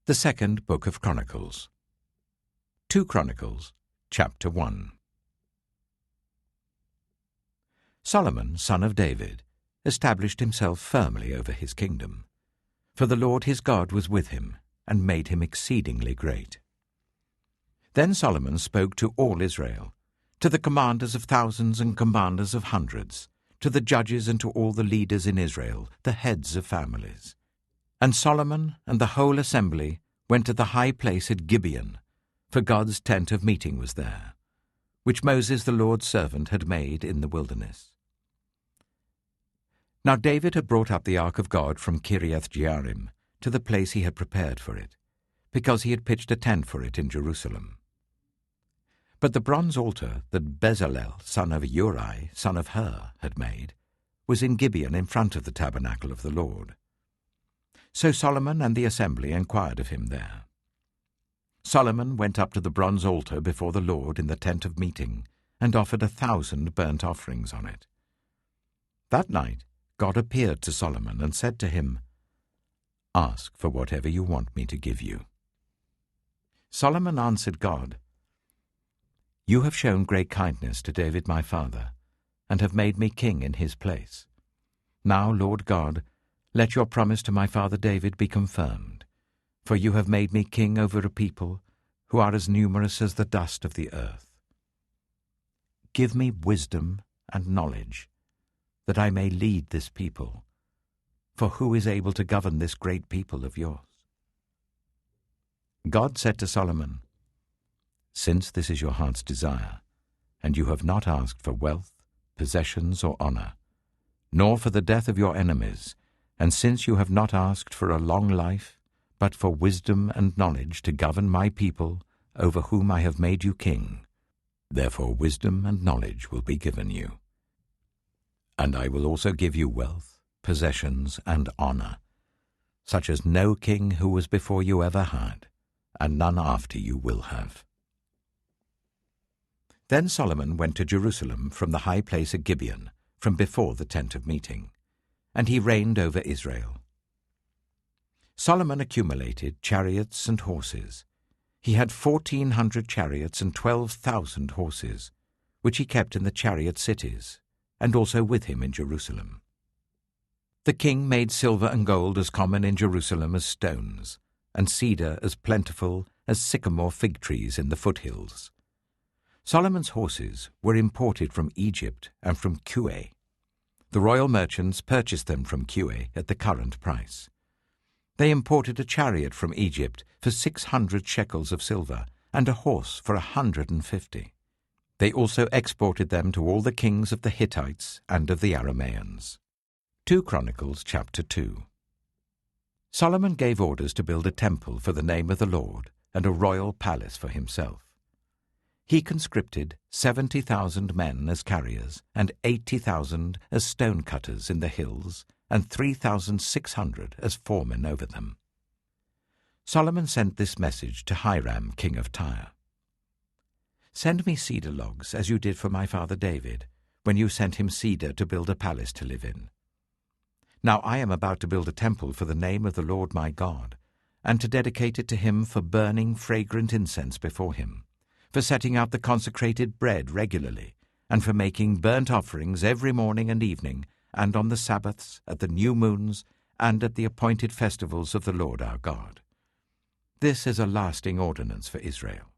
The second book of Chronicles. 2 Chronicles, chapter 1. Solomon, son of David, established himself firmly over his kingdom, for the Lord his God was with him, and made him exceedingly great. Then Solomon spoke to all Israel, to the commanders of thousands and commanders of hundreds, to the judges and to all the leaders in Israel, the heads of families. And Solomon and the whole assembly went to the high place at Gibeon, for God's tent of meeting was there, which Moses the Lord's servant had made in the wilderness. Now David had brought up the ark of God from Kiriath-Jearim to the place he had prepared for it, because he had pitched a tent for it in Jerusalem. But the bronze altar that Bezalel, son of Uri, son of Hur, had made, was in Gibeon in front of the tabernacle of the Lord. So Solomon and the assembly inquired of him there. Solomon went up to the bronze altar before the Lord in the tent of meeting, and offered 1,000 burnt offerings on it. That night God appeared to Solomon and said to him, "Ask for whatever you want me to give you." Solomon answered God, "You have shown great kindness to David my father, and have made me king in his place. Now, Lord God, let your promise to my father David be confirmed, for you have made me king over a people who are as numerous as the dust of the earth. Give me wisdom and knowledge, that I may lead this people, for who is able to govern this great people of yours?" God said to Solomon, "Since this is your heart's desire, and you have not asked for wealth, possessions, or honor, nor for the death of your enemies, and since you have not asked for a long life, but for wisdom and knowledge to govern my people, over whom I have made you king, therefore wisdom and knowledge will be given you. And I will also give you wealth, possessions, and honor, such as no king who was before you ever had, and none after you will have." Then Solomon went to Jerusalem from the high place at Gibeon, from before the tent of meeting, and he reigned over Israel. Solomon accumulated chariots and horses. He had 1,400 chariots and 12,000 horses, which he kept in the chariot cities, and also with him in Jerusalem. The king made silver and gold as common in Jerusalem as stones, and cedar as plentiful as sycamore fig trees in the foothills. Solomon's horses were imported from Egypt and from Kue. The royal merchants purchased them from Kue at the current price. They imported a chariot from Egypt for 600 shekels of silver, and a horse for 150. They also exported them to all the kings of the Hittites and of the Arameans. 2 Chronicles chapter 2. Solomon gave orders to build a temple for the name of the Lord, and a royal palace for himself. He conscripted 70,000 men as carriers, and 80,000 as stone-cutters in the hills, and 3,600 as foremen over them. Solomon sent this message to Hiram, king of Tyre. "Send me cedar logs, as you did for my father David, when you sent him cedar to build a palace to live in. Now I am about to build a temple for the name of the Lord my God, and to dedicate it to him for burning fragrant incense before him, for setting out the consecrated bread regularly, and for making burnt offerings every morning and evening, and on the Sabbaths, at the new moons, and at the appointed festivals of the Lord our God. This is a lasting ordinance for Israel.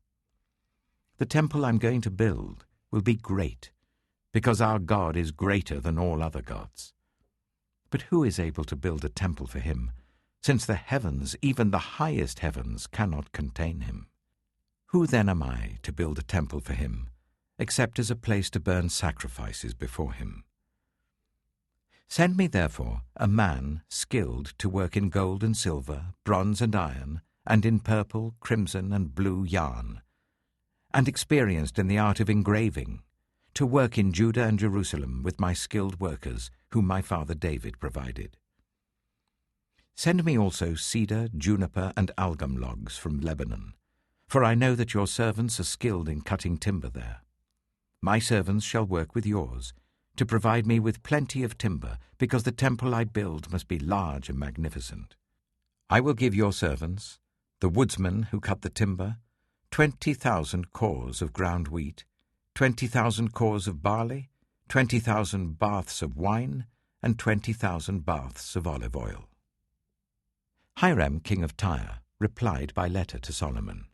The temple I'm going to build will be great, because our God is greater than all other gods. But who is able to build a temple for him, since the heavens, even the highest heavens, cannot contain him? Who then am I to build a temple for him, except as a place to burn sacrifices before him? Send me, therefore, a man skilled to work in gold and silver, bronze and iron, and in purple, crimson, and blue yarn, and experienced in the art of engraving, to work in Judah and Jerusalem with my skilled workers, whom my father David provided. Send me also cedar, juniper, and algum logs from Lebanon, for I know that your servants are skilled in cutting timber there. My servants shall work with yours, to provide me with plenty of timber, because the temple I build must be large and magnificent. I will give your servants, the woodsmen who cut the timber, 20,000 cors of ground wheat, 20,000 cors of barley, 20,000 baths of wine, and 20,000 baths of olive oil. Hiram, king of Tyre, replied by letter to Solomon,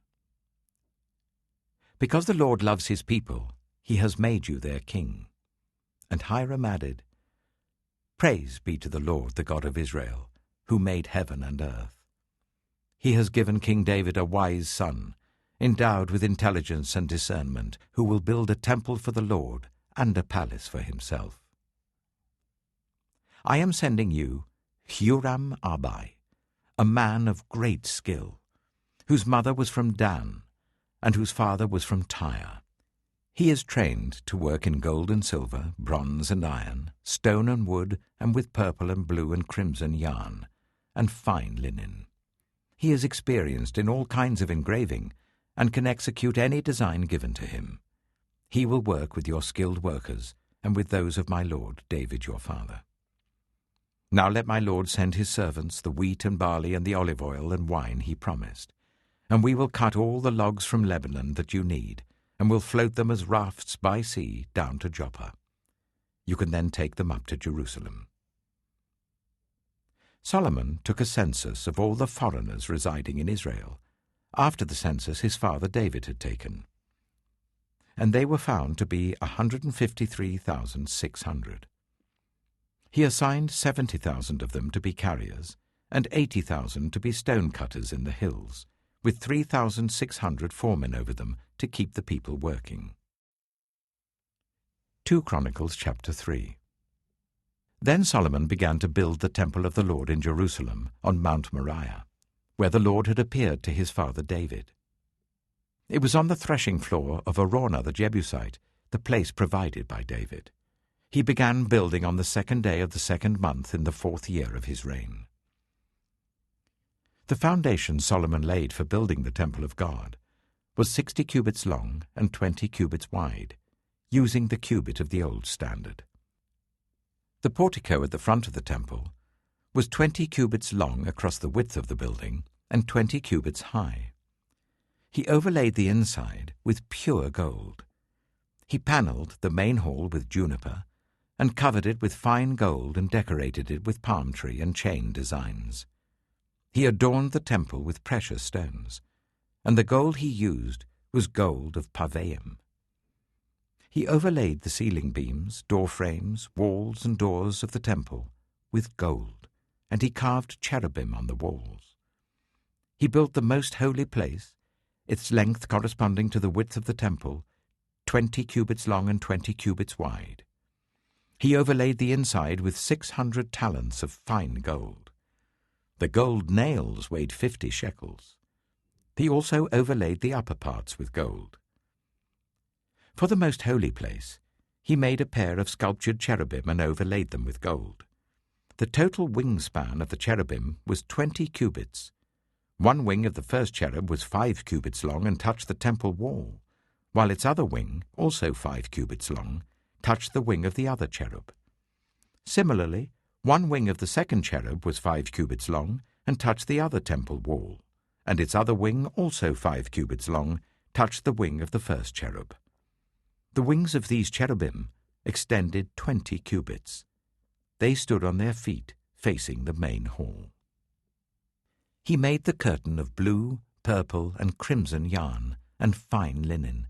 "Because the Lord loves his people, he has made you their king." And Hiram added, "Praise be to the Lord, the God of Israel, who made heaven and earth. He has given King David a wise son, endowed with intelligence and discernment, who will build a temple for the Lord and a palace for himself. I am sending you Huram-Abi, a man of great skill, whose mother was from Dan, and whose father was from Tyre. He is trained to work in gold and silver, bronze and iron, stone and wood, and with purple and blue and crimson yarn, and fine linen. He is experienced in all kinds of engraving, and can execute any design given to him. He will work with your skilled workers, and with those of my lord David your father. Now let my lord send his servants the wheat and barley and the olive oil and wine he promised, and we will cut all the logs from Lebanon that you need, and will float them as rafts by sea down to Joppa. You can then take them up to Jerusalem." Solomon took a census of all the foreigners residing in Israel, after the census his father David had taken, and they were found to be 153,600. He assigned 70,000 of them to be carriers, and 80,000 to be stone cutters in the hills, with 3,600 foremen over them to keep the people working. 2 Chronicles chapter 3. Then Solomon began to build the temple of the Lord in Jerusalem on Mount Moriah, where the Lord had appeared to his father David. It was on the threshing floor of Araunah the Jebusite, the place provided by David. He began building on the 2nd day of the 2nd month in the 4th year of his reign. The foundation Solomon laid for building the temple of God was 60 cubits long and 20 cubits wide, using the cubit of the old standard. The portico at the front of the temple was 20 cubits long across the width of the building and 20 cubits high. He overlaid the inside with pure gold. He panelled the main hall with juniper, and covered it with fine gold and decorated it with palm tree and chain designs. He adorned the temple with precious stones, and the gold he used was gold of Parvaim. He overlaid the ceiling beams, door frames, walls, and doors of the temple with gold, and he carved cherubim on the walls. He built the most holy place, its length corresponding to the width of the temple, 20 cubits long and 20 cubits wide. He overlaid the inside with 600 talents of fine gold. The gold nails weighed 50 shekels. He also overlaid the upper parts with gold. For the most holy place, he made a pair of sculptured cherubim and overlaid them with gold. The total wingspan of the cherubim was 20 cubits. One wing of the first cherub was 5 cubits long and touched the temple wall, while its other wing, also 5 cubits long, touched the wing of the other cherub. Similarly, one wing of the second cherub was 5 cubits long and touched the other temple wall, and its other wing, also 5 cubits long, touched the wing of the first cherub. The wings of these cherubim extended 20 cubits. They stood on their feet, facing the main hall. He made the curtain of blue, purple, and crimson yarn and fine linen,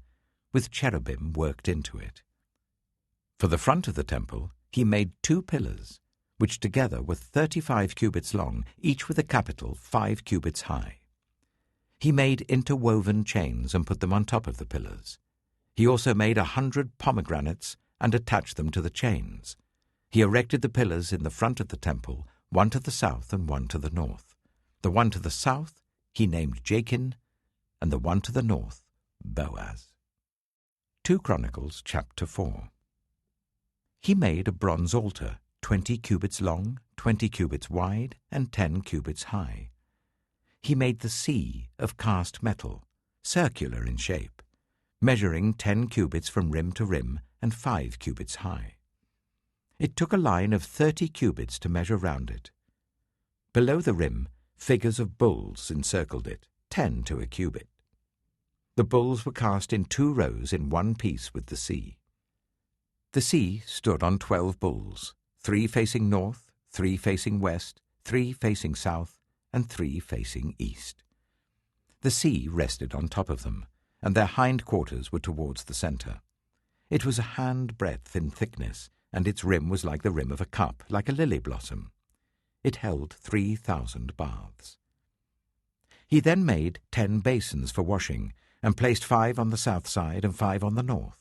with cherubim worked into it. For the front of the temple, he made 2 pillars, which together were 35 cubits long, each with a capital 5 cubits high. He made interwoven chains and put them on top of the pillars. He also made 100 pomegranates and attached them to the chains. He erected the pillars in the front of the temple, one to the south and one to the north. The one to the south he named Jachin, and the one to the north Boaz. 2 Chronicles chapter 4. He made a bronze altar, 20 cubits long, 20 cubits wide, and 10 cubits high. He made the sea of cast metal, circular in shape, measuring 10 cubits from rim to rim and 5 cubits high. It took a line of 30 cubits to measure round it. Below the rim, figures of bulls encircled it, 10 to a cubit. The bulls were cast in 2 rows in one piece with the sea. The sea stood on 12 bulls, 3 facing north, 3 facing west, 3 facing south, and 3 facing east. The sea rested on top of them, and their hind quarters were towards the centre. It was a hand-breadth in thickness, and its rim was like the rim of a cup, like a lily blossom. It held 3,000 baths. He then made 10 basins for washing, and placed 5 on the south side and 5 on the north.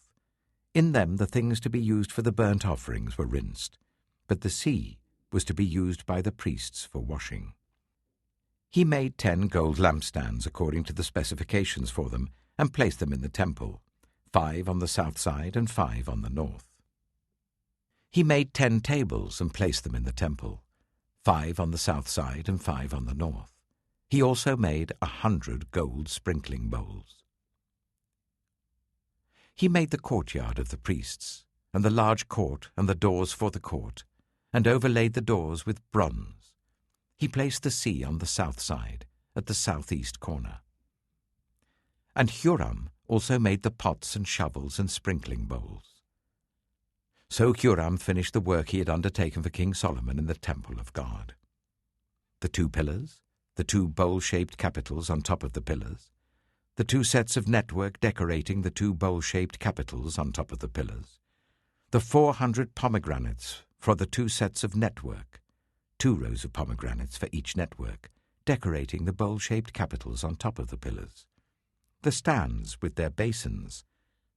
In them the things to be used for the burnt offerings were rinsed, but the sea was to be used by the priests for washing. He made 10 gold lampstands according to the specifications for them, and placed them in the temple, 5 on the south side and 5 on the north. He made 10 tables and placed them in the temple, 5 on the south side and 5 on the north. He also made 100 gold sprinkling bowls. He made the courtyard of the priests, and the large court and the doors for the court, and overlaid the doors with bronze. He placed the sea on the south side, at the southeast corner. And Huram also made the pots and shovels and sprinkling bowls. So Huram finished the work he had undertaken for King Solomon in the temple of God. The 2 pillars, the 2 bowl-shaped capitals on top of the pillars, the 2 sets of network decorating the 2 bowl-shaped capitals on top of the pillars, the 400 pomegranates for the 2 sets of network, 2 rows of pomegranates for each network, decorating the bowl-shaped capitals on top of the pillars, the stands with their basins,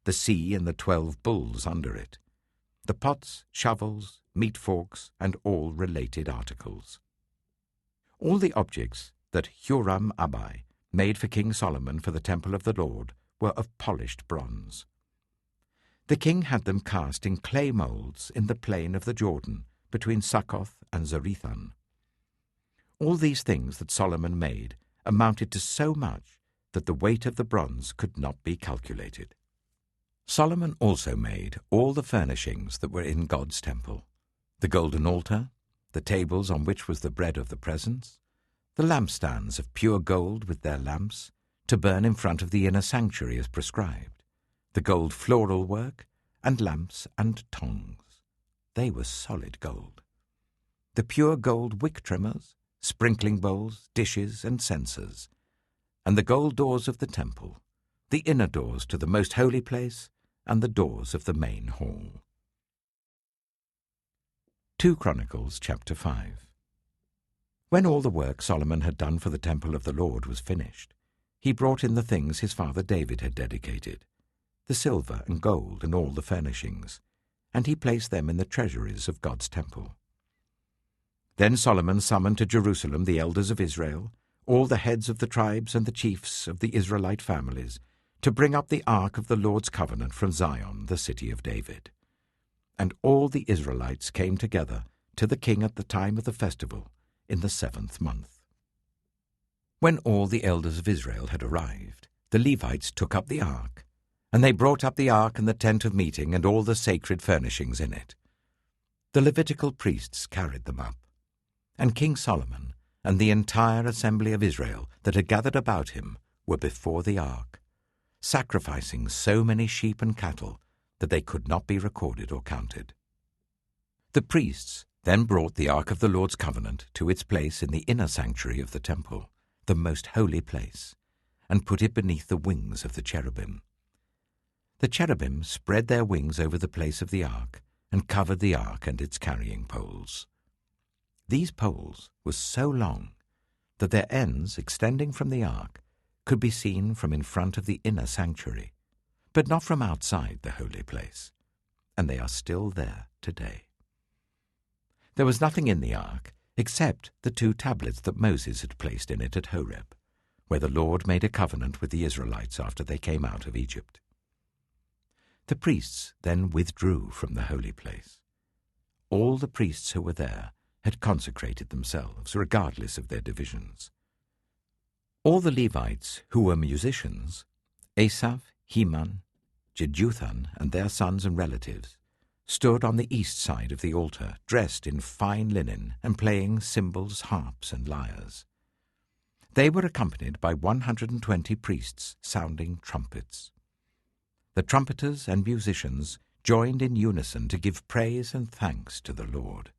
the sea and the 12 bulls under it, the pots, shovels, meat forks, and all related articles. All the objects that Huram-Abi made for King Solomon for the temple of the Lord were of polished bronze. The king had them cast in clay moulds in the plain of the Jordan between Succoth and Zarethan. All these things that Solomon made amounted to so much that the weight of the bronze could not be calculated. Solomon also made all the furnishings that were in God's temple, the golden altar, the tables on which was the bread of the presence, the lampstands of pure gold with their lamps, to burn in front of the inner sanctuary as prescribed, the gold floral work, and lamps and tongs. They were solid gold. The pure gold wick trimmers, sprinkling bowls, dishes, and censers, and the gold doors of the temple, the inner doors to the most holy place, and the doors of the main hall. 2 Chronicles chapter 5. When all the work Solomon had done for the temple of the Lord was finished, he brought in the things his father David had dedicated, the silver and gold and all the furnishings, and he placed them in the treasuries of God's temple. Then Solomon summoned to Jerusalem the elders of Israel, all the heads of the tribes and the chiefs of the Israelite families, to bring up the ark of the Lord's covenant from Zion, the city of David. And all the Israelites came together to the king at the time of the festival, in the 7th month. When all the elders of Israel had arrived, the Levites took up the ark, and they brought up the ark and the tent of meeting and all the sacred furnishings in it. The Levitical priests carried them up, and King Solomon and the entire assembly of Israel that had gathered about him were before the ark, sacrificing so many sheep and cattle that they could not be recorded or counted. The priests then brought the ark of the Lord's covenant to its place in the inner sanctuary of the temple, the most holy place, and put it beneath the wings of the cherubim. The cherubim spread their wings over the place of the ark and covered the ark and its carrying poles. These poles were so long that their ends, extending from the ark, could be seen from in front of the inner sanctuary, but not from outside the holy place, and they are still there today. There was nothing in the ark except the 2 tablets that Moses had placed in it at Horeb, where the Lord made a covenant with the Israelites after they came out of Egypt. The priests then withdrew from the holy place. All the priests who were there had consecrated themselves, regardless of their divisions. All the Levites who were musicians, Asaph, Heman, Jeduthun, and their sons and relatives, stood on the east side of the altar, dressed in fine linen and playing cymbals, harps, and lyres. They were accompanied by 120 priests sounding trumpets. The trumpeters and musicians joined in unison to give praise and thanks to the Lord.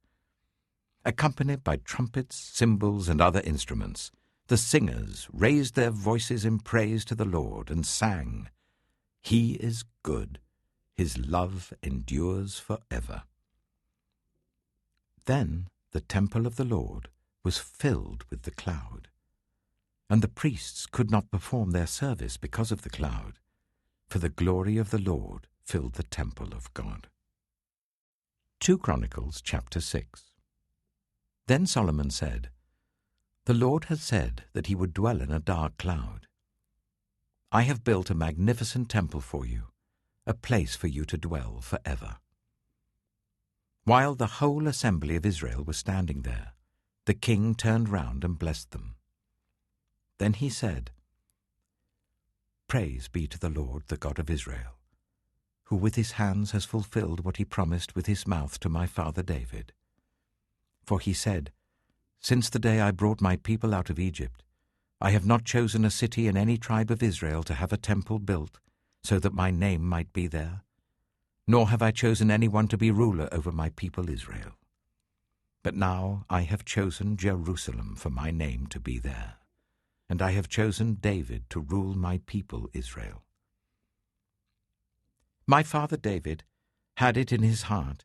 Accompanied by trumpets, cymbals, and other instruments, the singers raised their voices in praise to the Lord and sang, "He is good, his love endures forever." Then the temple of the Lord was filled with the cloud, and the priests could not perform their service because of the cloud, for the glory of the Lord filled the temple of God. 2 Chronicles chapter 6. Then Solomon said, "The Lord has said that he would dwell in a dark cloud. I have built a magnificent temple for you, a place for you to dwell forever." While the whole assembly of Israel was standing there, the king turned round and blessed them. Then he said, "Praise be to the Lord, the God of Israel, who with his hands has fulfilled what he promised with his mouth to my father David. For he said, 'Since the day I brought my people out of Egypt, I have not chosen a city in any tribe of Israel to have a temple built, so that my name might be there, nor have I chosen anyone to be ruler over my people Israel. But now I have chosen Jerusalem for my name to be there, and I have chosen David to rule my people Israel.' My father David had it in his heart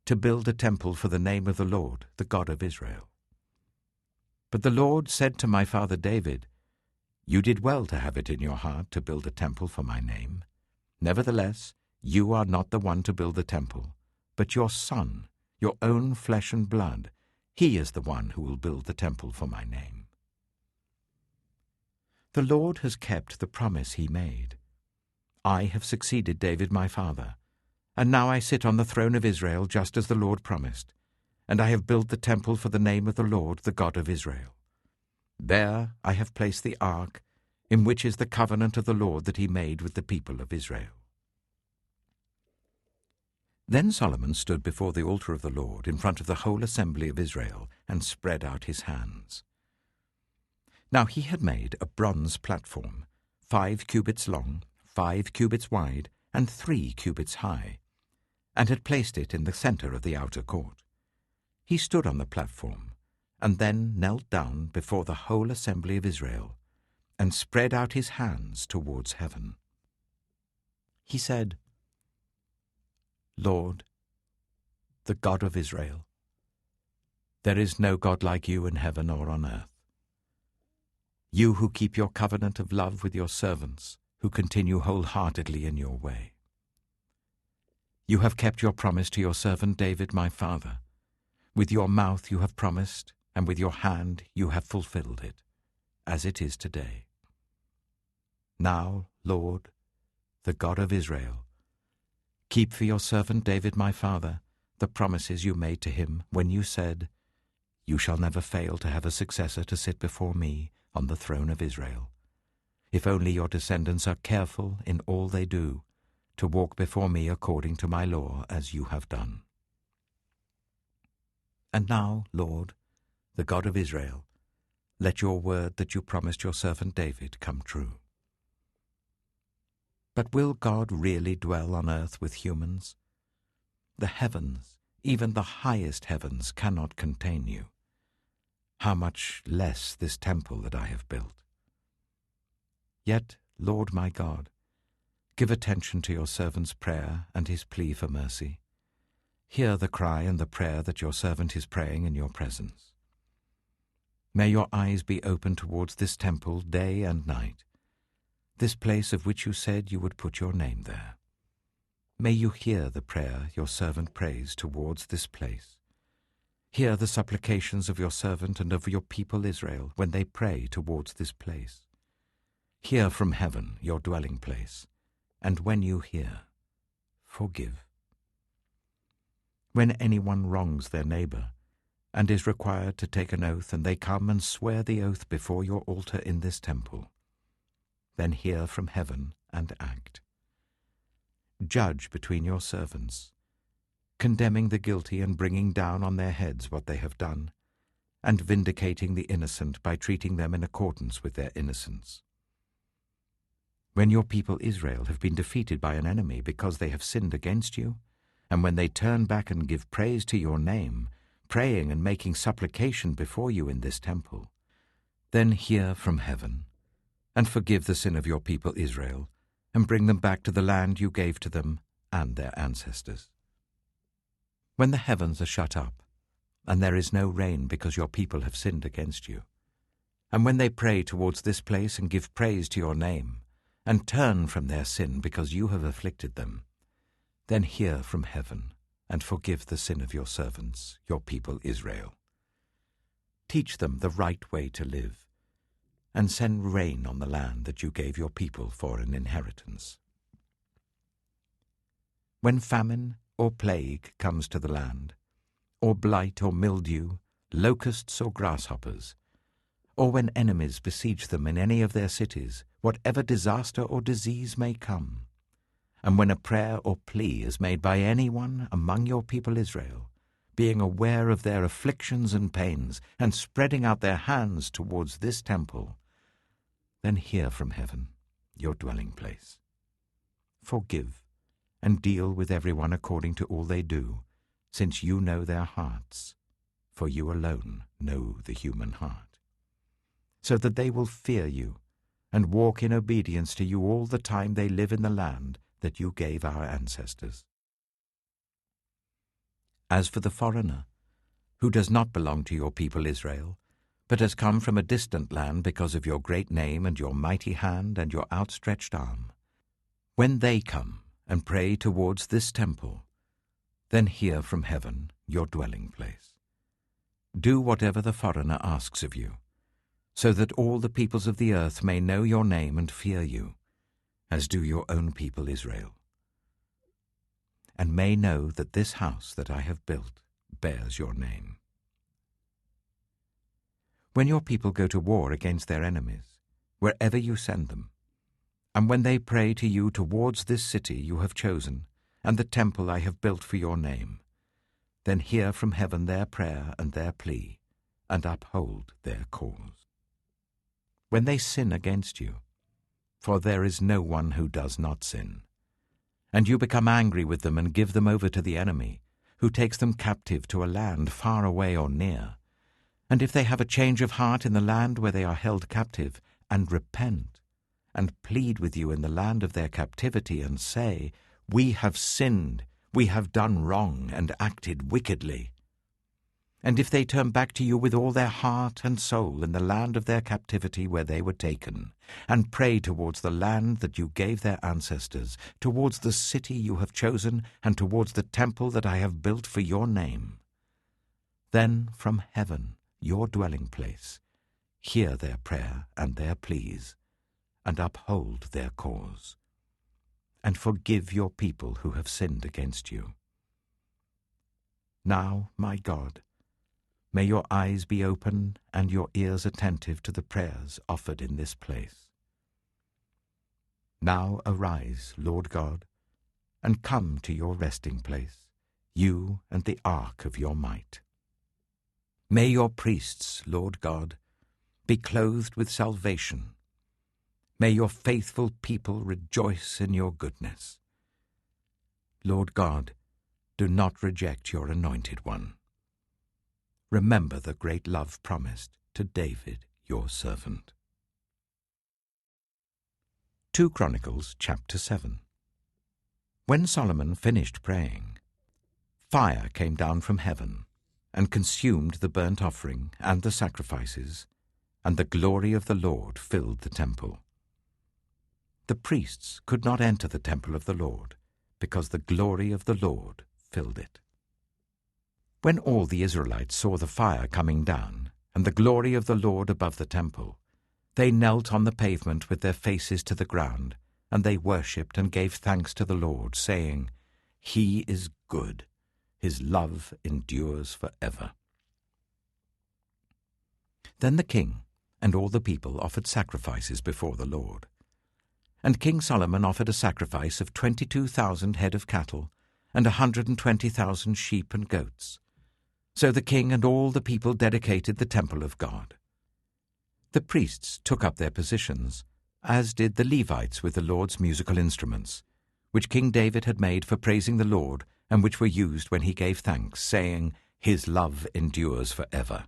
to build a temple for the name of the Lord, the God of Israel. But the Lord said to my father David, 'You did well to have it in your heart to build a temple for my name. Nevertheless, you are not the one to build the temple, but your son, your own flesh and blood. He is the one who will build the temple for my name.' The Lord has kept the promise he made. I have succeeded David my father, and now I sit on the throne of Israel just as the Lord promised, and I have built the temple for the name of the Lord, the God of Israel. There I have placed the ark, in which is the covenant of the Lord that he made with the people of Israel." Then Solomon stood before the altar of the Lord in front of the whole assembly of Israel and spread out his hands. Now he had made a bronze platform, 5 cubits long, 5 cubits wide, and 3 cubits high, and had placed it in the center of the outer court. He stood on the platform, and then knelt down before the whole assembly of Israel, and spread out his hands towards heaven. He said, "Lord, the God of Israel, there is no God like you in heaven or on earth. You who keep your covenant of love with your servants, who continue wholeheartedly in your way. You have kept your promise to your servant David my father. With your mouth you have promised, and with your hand you have fulfilled it, as it is today. Now, Lord, the God of Israel, keep for your servant David my father the promises you made to him when you said, 'You shall never fail to have a successor to sit before me on the throne of Israel, if only your descendants are careful in all they do, to walk before me according to my law as you have done.' And now, Lord, the God of Israel, let your word that you promised your servant David come true. But will God really dwell on earth with humans? The heavens, even the highest heavens, cannot contain you. How much less this temple that I have built? Yet, Lord my God, give attention to your servant's prayer and his plea for mercy. Hear the cry and the prayer that your servant is praying in your presence. May your eyes be open towards this temple day and night, this place of which you said you would put your name there. May you hear the prayer your servant prays towards this place. Hear the supplications of your servant and of your people Israel when they pray towards this place. Hear from heaven, your dwelling place, and when you hear, forgive. When anyone wrongs their neighbor and is required to take an oath, and they come and swear the oath before your altar in this temple, then hear from heaven and act. Judge between your servants, condemning the guilty and bringing down on their heads what they have done, and vindicating the innocent by treating them in accordance with their innocence. When your people Israel have been defeated by an enemy because they have sinned against you, and when they turn back and give praise to your name, praying and making supplication before you in this temple, then hear from heaven, and forgive the sin of your people Israel, and bring them back to the land you gave to them and their ancestors. When the heavens are shut up, and there is no rain because your people have sinned against you, and when they pray towards this place and give praise to your name, and turn from their sin because you have afflicted them, then hear from heaven, and forgive the sin of your servants, your people Israel. Teach them the right way to live, and send rain on the land that you gave your people for an inheritance. When famine or plague comes to the land, or blight or mildew, locusts or grasshoppers, or when enemies besiege them in any of their cities, whatever disaster or disease may come, and when a prayer or plea is made by anyone among your people Israel, being aware of their afflictions and pains, and spreading out their hands towards this temple, then hear from heaven, your dwelling place. Forgive and deal with everyone according to all they do, since you know their hearts, for you alone know the human heart, so that they will fear you and walk in obedience to you all the time they live in the land that you gave our ancestors. As for the foreigner, who does not belong to your people Israel, but has come from a distant land because of your great name and your mighty hand and your outstretched arm, when they come and pray towards this temple, then hear from heaven, your dwelling place. Do whatever the foreigner asks of you, so that all the peoples of the earth may know your name and fear you, as do your own people Israel, and may know that this house that I have built bears your name. When your people go to war against their enemies, wherever you send them, and when they pray to you towards this city you have chosen, and the temple I have built for your name, then hear from heaven their prayer and their plea, and uphold their cause. When they sin against you, for there is no one who does not sin, and you become angry with them and give them over to the enemy, who takes them captive to a land far away or near, and if they have a change of heart in the land where they are held captive, and repent, and plead with you in the land of their captivity, and say, "We have sinned, we have done wrong, and acted wickedly," and if they turn back to you with all their heart and soul in the land of their captivity where they were taken, and pray towards the land that you gave their ancestors, towards the city you have chosen, and towards the temple that I have built for your name, then from heaven, your dwelling place, hear their prayer and their pleas, and uphold their cause, and forgive your people who have sinned against you. Now, my God, may your eyes be open and your ears attentive to the prayers offered in this place. Now arise, Lord God, and come to your resting place, you and the ark of your might. May your priests, Lord God, be clothed with salvation. May your faithful people rejoice in your goodness. Lord God, do not reject your anointed one. Remember the great love promised to David, your servant. 2 Chronicles chapter 7. When Solomon finished praying, fire came down from heaven and consumed the burnt offering and the sacrifices, and the glory of the Lord filled the temple. The priests could not enter the temple of the Lord, because the glory of the Lord filled it. When all the Israelites saw the fire coming down, and the glory of the Lord above the temple, they knelt on the pavement with their faces to the ground, and they worshipped and gave thanks to the Lord, saying, "He is good. His love endures forever." Then the king and all the people offered sacrifices before the Lord. And King Solomon offered a sacrifice of 22,000 head of cattle and 120,000 sheep and goats. So the king and all the people dedicated the temple of God. The priests took up their positions, as did the Levites with the Lord's musical instruments, which King David had made for praising the Lord, and which were used when he gave thanks, saying, "His love endures forever."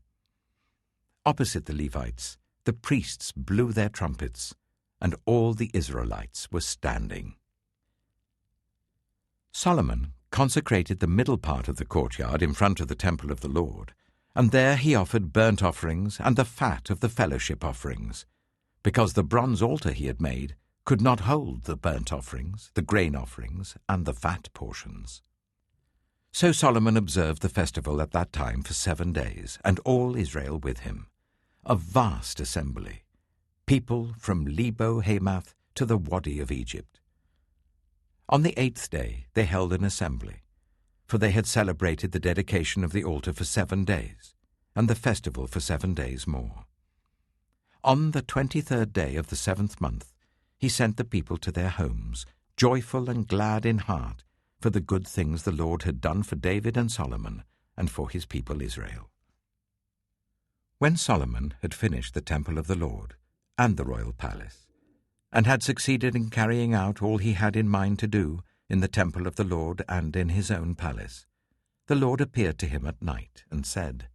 Opposite the Levites, the priests blew their trumpets, and all the Israelites were standing. Solomon consecrated the middle part of the courtyard in front of the temple of the Lord, and there he offered burnt offerings and the fat of the fellowship offerings, because the bronze altar he had made could not hold the burnt offerings, the grain offerings, and the fat portions. So Solomon observed the festival at that time for 7 days, and all Israel with him, a vast assembly, people from Lebo Hamath to the Wadi of Egypt. On the 8th day they held an assembly, for they had celebrated the dedication of the altar for 7 days, and the festival for 7 days more. On the 23rd day of the 7th month he sent the people to their homes, joyful and glad in heart, for the good things the Lord had done for David and Solomon, and for his people Israel. When Solomon had finished the temple of the Lord and the royal palace, and had succeeded in carrying out all he had in mind to do in the temple of the Lord and in his own palace, the Lord appeared to him at night and said,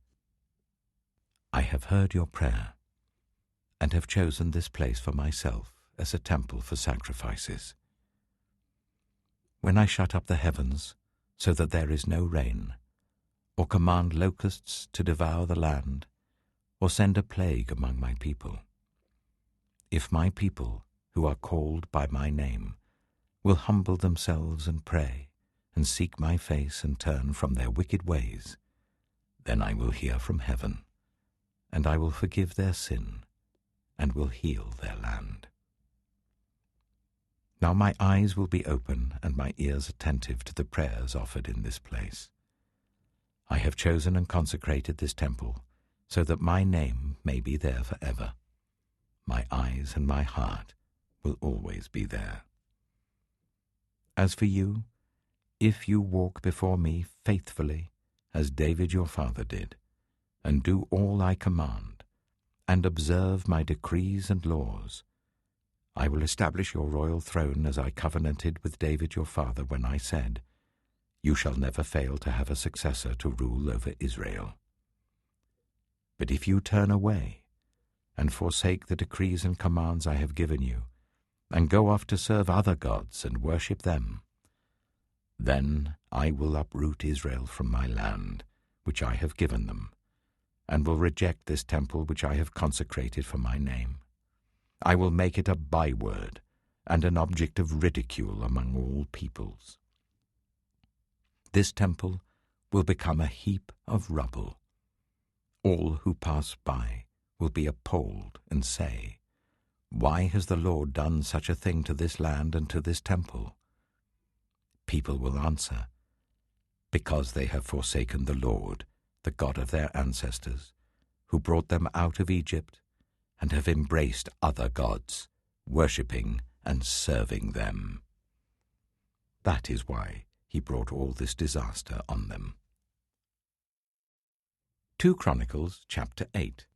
"I have heard your prayer, and have chosen this place for myself as a temple for sacrifices. When I shut up the heavens so that there is no rain, or command locusts to devour the land, or send a plague among my people, if my people, who are called by my name, will humble themselves and pray, and seek my face and turn from their wicked ways, then I will hear from heaven, and I will forgive their sin, and will heal their land. Now my eyes will be open and my ears attentive to the prayers offered in this place. I have chosen and consecrated this temple, so that my name may be there forever. My eyes and my heart will always be there. As for you, if you walk before me faithfully, as David your father did, and do all I command, and observe my decrees and laws, I will establish your royal throne as I covenanted with David your father when I said, 'You shall never fail to have a successor to rule over Israel.' But if you turn away and forsake the decrees and commands I have given you, and go off to serve other gods and worship them, then I will uproot Israel from my land, which I have given them, and will reject this temple which I have consecrated for my name. I will make it a byword and an object of ridicule among all peoples. This temple will become a heap of rubble. All who pass by will be appalled and say, 'Why has the Lord done such a thing to this land and to this temple?' People will answer, 'Because they have forsaken the Lord, the God of their ancestors, who brought them out of Egypt, and have embraced other gods, worshipping and serving them.' That is why he brought all this disaster on them." 2 Chronicles chapter 8.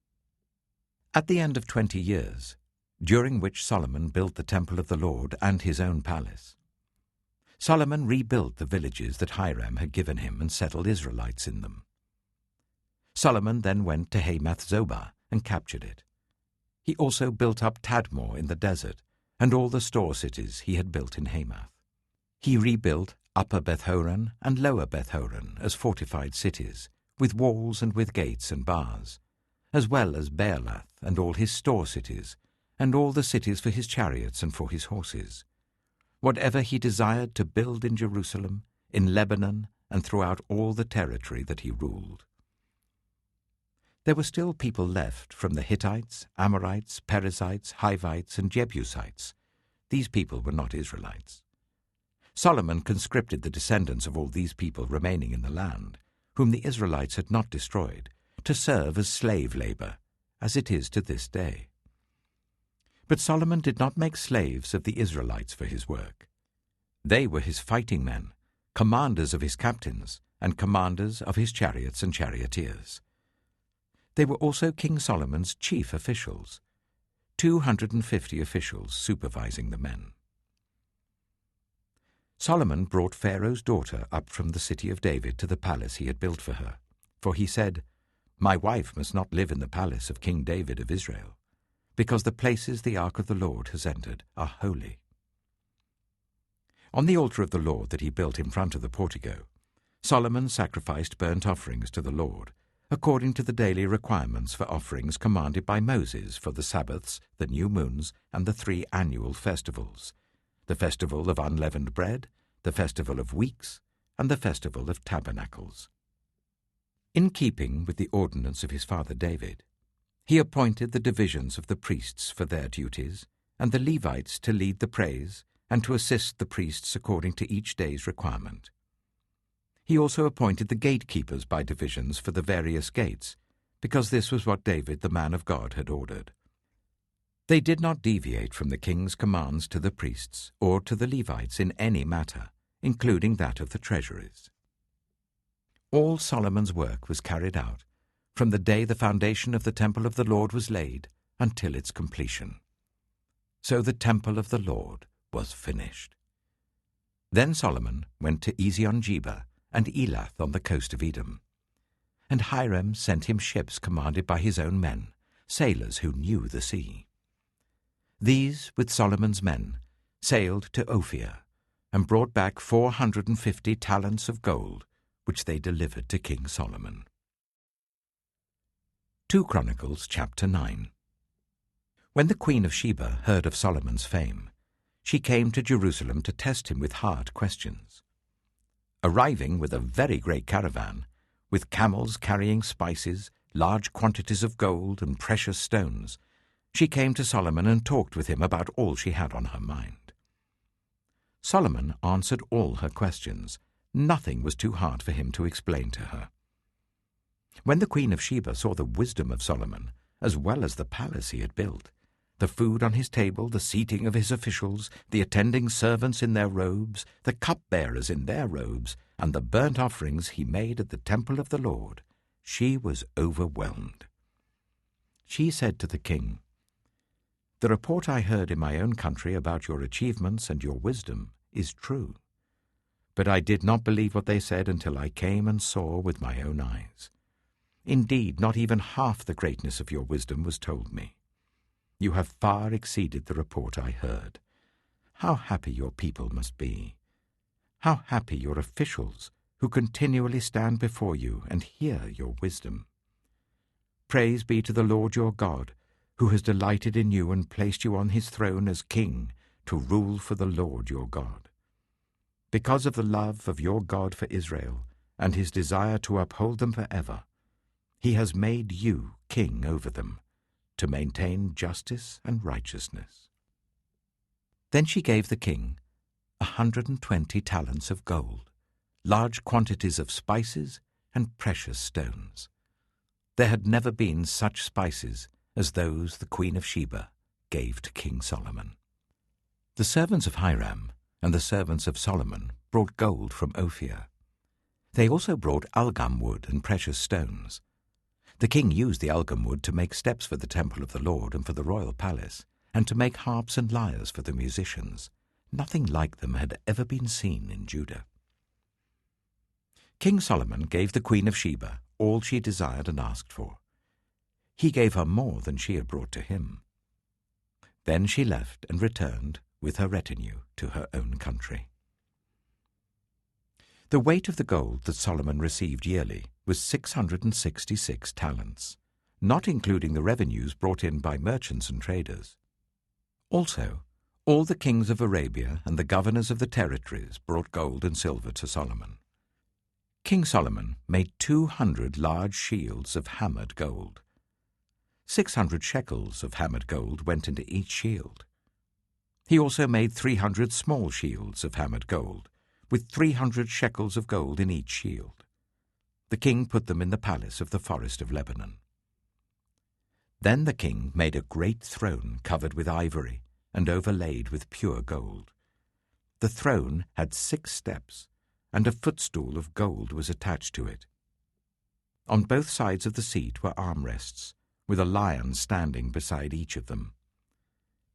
At the end of 20 years, during which Solomon built the temple of the Lord and his own palace, Solomon rebuilt the villages that Hiram had given him and settled Israelites in them. Solomon then went to Hamath Zobah and captured it. He also built up Tadmor in the desert and all the store cities he had built in Hamath. He rebuilt Upper Beth-horon and Lower Beth-horon as fortified cities, with walls and with gates and bars, as well as Baalath and all his store cities, and all the cities for his chariots and for his horses. Whatever he desired to build in Jerusalem, in Lebanon, and throughout all the territory that he ruled. There were still people left from the Hittites, Amorites, Perizzites, Hivites, and Jebusites. These people were not Israelites. Solomon conscripted the descendants of all these people remaining in the land, whom the Israelites had not destroyed, to serve as slave labor, as it is to this day. But Solomon did not make slaves of the Israelites for his work. They were his fighting men, commanders of his captains, and commanders of his chariots and charioteers. They were also King Solomon's chief officials, 250 officials supervising the men. Solomon brought Pharaoh's daughter up from the city of David to the palace he had built for her, for he said, "My wife must not live in the palace of King David of Israel, because the places the ark of the Lord has entered are holy." On the altar of the Lord that he built in front of the portico, Solomon sacrificed burnt offerings to the Lord, according to the daily requirements for offerings commanded by Moses for the Sabbaths, the new moons, and the 3 annual festivals, the festival of unleavened bread, the festival of weeks, and the festival of tabernacles. In keeping with the ordinance of his father David, he appointed the divisions of the priests for their duties, and the Levites to lead the praise and to assist the priests according to each day's requirement. He also appointed the gatekeepers by divisions for the various gates, because this was what David the man of God had ordered. They did not deviate from the king's commands to the priests or to the Levites in any matter, including that of the treasuries. All Solomon's work was carried out, from the day the foundation of the temple of the Lord was laid until its completion. So the temple of the Lord was finished. Then Solomon went to Ezion-Geber and Elath on the coast of Edom. And Hiram sent him ships commanded by his own men, sailors who knew the sea. These, with Solomon's men, sailed to Ophir and brought back 450 talents of gold, which they delivered to King Solomon. 2 Chronicles chapter 9. When the Queen of Sheba heard of Solomon's fame, she came to Jerusalem to test him with hard questions. Arriving with a very great caravan, with camels carrying spices, large quantities of gold and precious stones, she came to Solomon and talked with him about all she had on her mind. Solomon answered all her questions. Nothing was too hard for him to explain to her. When the Queen of Sheba saw the wisdom of Solomon, as well as the palace he had built, the food on his table, the seating of his officials, the attending servants in their robes, the cupbearers in their robes, and the burnt offerings he made at the temple of the Lord, she was overwhelmed. She said to the king, "The report I heard in my own country about your achievements and your wisdom is true. But I did not believe what they said until I came and saw with my own eyes. Indeed, not even half the greatness of your wisdom was told me. You have far exceeded the report I heard. How happy your people must be! How happy your officials, who continually stand before you and hear your wisdom! Praise be to the Lord your God, who has delighted in you and placed you on his throne as king to rule for the Lord your God. Because of the love of your God for Israel and his desire to uphold them forever, he has made you king over them, to maintain justice and righteousness." Then she gave the king 120 talents of gold, large quantities of spices and precious stones. There had never been such spices as those the Queen of Sheba gave to King Solomon. The servants of Hiram and the servants of Solomon brought gold from Ophir. They also brought algum wood and precious stones. The king used the algum wood to make steps for the temple of the Lord and for the royal palace, and to make harps and lyres for the musicians. Nothing like them had ever been seen in Judah. King Solomon gave the Queen of Sheba all she desired and asked for. He gave her more than she had brought to him. Then she left and returned with her retinue to her own country. The weight of the gold that Solomon received yearly was 666 talents, not including the revenues brought in by merchants and traders. Also, all the kings of Arabia and the governors of the territories brought gold and silver to Solomon. King Solomon made 200 large shields of hammered gold. 600 shekels of hammered gold went into each shield. He also made 300 small shields of hammered gold, with 300 shekels of gold in each shield. The king put them in the palace of the forest of Lebanon. Then the king made a great throne covered with ivory and overlaid with pure gold. The throne had 6 steps, and a footstool of gold was attached to it. On both sides of the seat were armrests, with a lion standing beside each of them.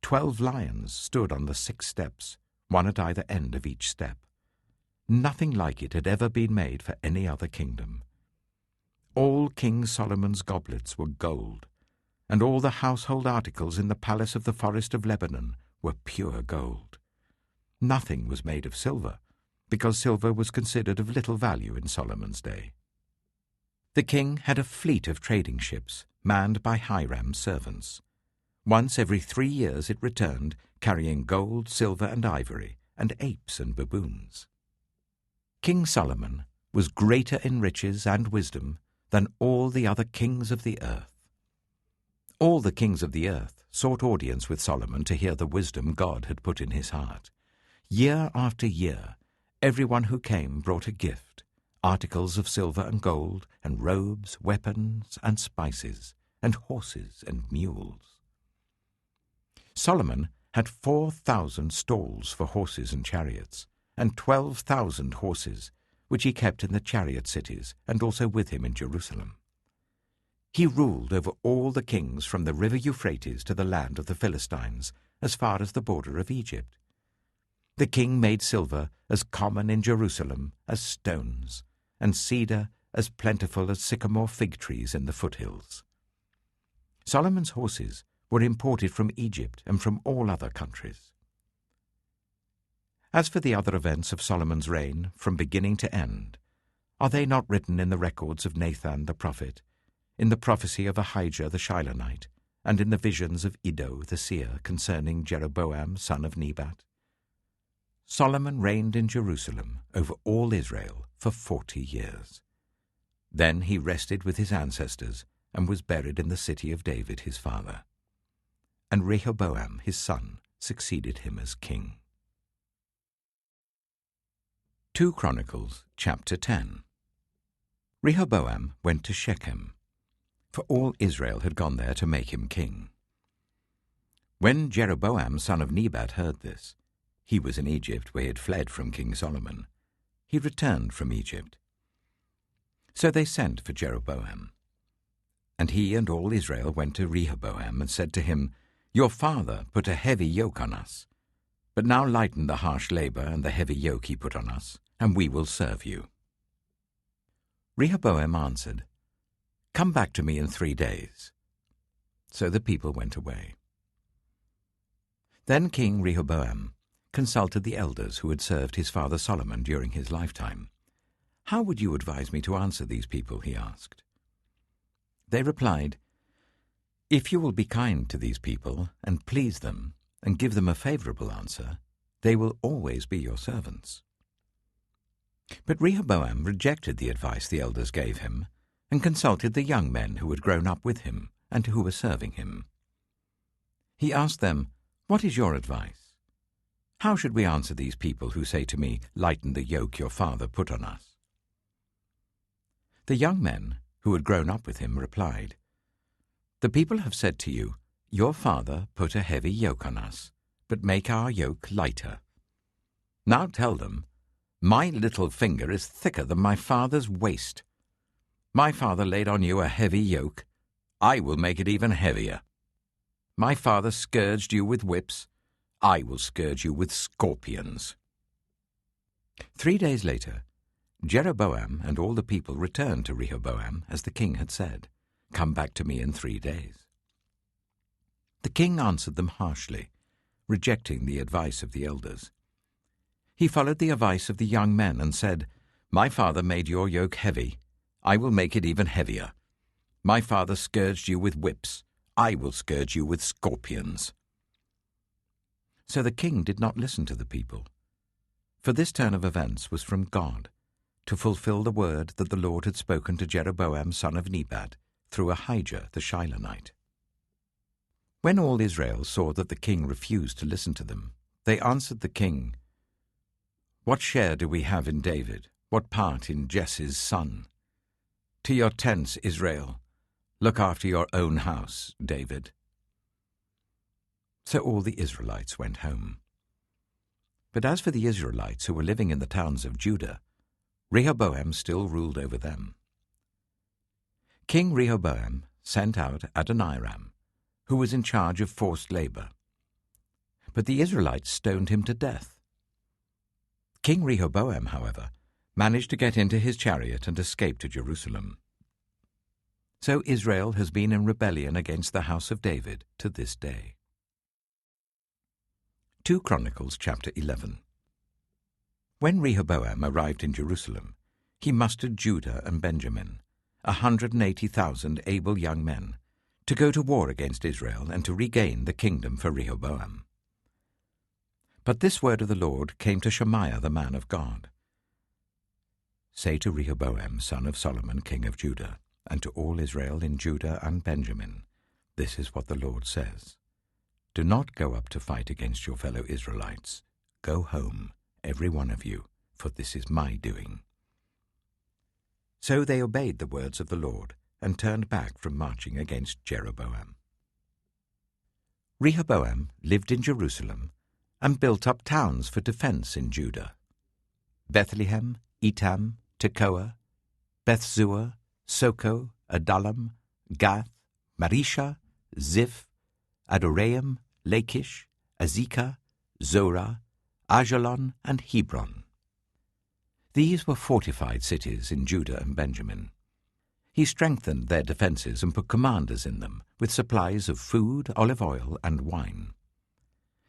12 lions stood on the 6 steps, one at either end of each step. Nothing like it had ever been made for any other kingdom. All King Solomon's goblets were gold, and all the household articles in the palace of the forest of Lebanon were pure gold. Nothing was made of silver, because silver was considered of little value in Solomon's day. The king had a fleet of trading ships, manned by Hiram's servants. Once every 3 years it returned, carrying gold, silver, and ivory, and apes and baboons. King Solomon was greater in riches and wisdom than all the other kings of the earth. All the kings of the earth sought audience with Solomon to hear the wisdom God had put in his heart. Year after year, everyone who came brought a gift, articles of silver and gold, and robes, weapons, and spices, and horses and mules. Solomon had 4,000 stalls for horses and chariots, and 12,000 horses, which he kept in the chariot cities, and also with him in Jerusalem. He ruled over all the kings from the river Euphrates to the land of the Philistines, as far as the border of Egypt. The king made silver as common in Jerusalem as stones, and cedar as plentiful as sycamore fig trees in the foothills. Solomon's horses were imported from Egypt and from all other countries. As for the other events of Solomon's reign, from beginning to end, are they not written in the records of Nathan the prophet, in the prophecy of Ahijah the Shilonite, and in the visions of Iddo the seer concerning Jeroboam son of Nebat? Solomon reigned in Jerusalem over all Israel for 40 years. Then he rested with his ancestors and was buried in the city of David his father. And Rehoboam his son succeeded him as king. 2 Chronicles chapter 10. Rehoboam went to Shechem, for all Israel had gone there to make him king. When Jeroboam son of Nebat heard this, he was in Egypt where he had fled from King Solomon. He returned from Egypt. So they sent for Jeroboam. And he and all Israel went to Rehoboam and said to him, "Your father put a heavy yoke on us, but now lighten the harsh labor and the heavy yoke he put on us, and we will serve you." Rehoboam answered, "Come back to me in 3 days." So the people went away. Then King Rehoboam consulted the elders who had served his father Solomon during his lifetime. "How would you advise me to answer these people?" he asked. They replied, "If you will be kind to these people and please them and give them a favorable answer, they will always be your servants." But Rehoboam rejected the advice the elders gave him and consulted the young men who had grown up with him and who were serving him. He asked them, "What is your advice? How should we answer these people who say to me, 'Lighten the yoke your father put on us'?" The young men who had grown up with him replied, "The people have said to you, 'Your father put a heavy yoke on us, but make our yoke lighter.' Now tell them, 'My little finger is thicker than my father's waist. My father laid on you a heavy yoke. I will make it even heavier. My father scourged you with whips. I will scourge you with scorpions." 3 days later, Jeroboam and all the people returned to Rehoboam as the king had said, "Come back to me in 3 days." The king answered them harshly, rejecting the advice of the elders. He followed the advice of the young men and said, "My father made your yoke heavy. I will make it even heavier. My father scourged you with whips. I will scourge you with scorpions." So the king did not listen to the people, for this turn of events was from God, to fulfill the word that the Lord had spoken to Jeroboam son of Nebat through Ahijah the Shilonite. When all Israel saw that the king refused to listen to them, they answered the king, "What share do we have in David? What part in Jesse's son? To your tents, Israel. Look after your own house, David." So all the Israelites went home. But as for the Israelites who were living in the towns of Judah, Rehoboam still ruled over them. King Rehoboam sent out Adoniram, who was in charge of forced labor. But the Israelites stoned him to death. King Rehoboam, however, managed to get into his chariot and escape to Jerusalem. So Israel has been in rebellion against the house of David to this day. 2 Chronicles chapter 11. When Rehoboam arrived in Jerusalem, he mustered Judah and Benjamin, 180,000 able young men, to go to war against Israel and to regain the kingdom for Rehoboam. But this word of the Lord came to Shemaiah the man of God. Say to Rehoboam, son of Solomon, king of Judah, and to all Israel in Judah and Benjamin, this is what the Lord says. Do not go up to fight against your fellow Israelites. Go home, every one of you, for this is my doing. So they obeyed the words of the Lord and turned back from marching against Jeroboam. Rehoboam lived in Jerusalem and built up towns for defense in Judah: Bethlehem, Etam, Tekoa, Bethzur, Soko, Adullam, Gath, Marisha, Ziph, Adoraim, Lachish, Azekah, Zorah, Ajalon, and Hebron. These were fortified cities in Judah and Benjamin. He strengthened their defences and put commanders in them, with supplies of food, olive oil, and wine.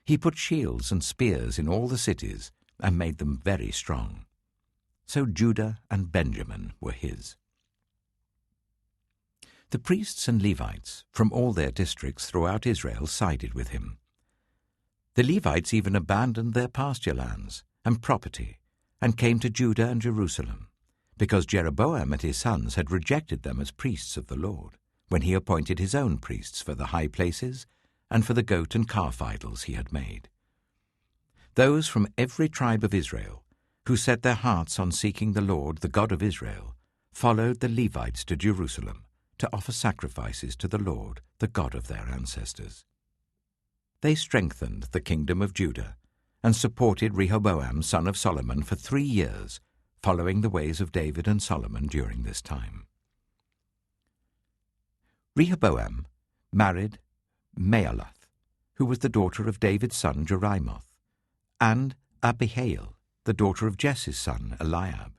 He put shields and spears in all the cities and made them very strong. So Judah and Benjamin were his. The priests and Levites from all their districts throughout Israel sided with him. The Levites even abandoned their pasture lands and property and came to Judah and Jerusalem, because Jeroboam and his sons had rejected them as priests of the Lord, when he appointed his own priests for the high places and for the goat and calf idols he had made. Those from every tribe of Israel, who set their hearts on seeking the Lord, the God of Israel, followed the Levites to Jerusalem to offer sacrifices to the Lord, the God of their ancestors. They strengthened the kingdom of Judah and supported Rehoboam, son of Solomon, for 3 years, following the ways of David and Solomon during this time. Rehoboam married Mahalath, who was the daughter of David's son Jerimoth, and Abihail, the daughter of Jesse's son Eliab.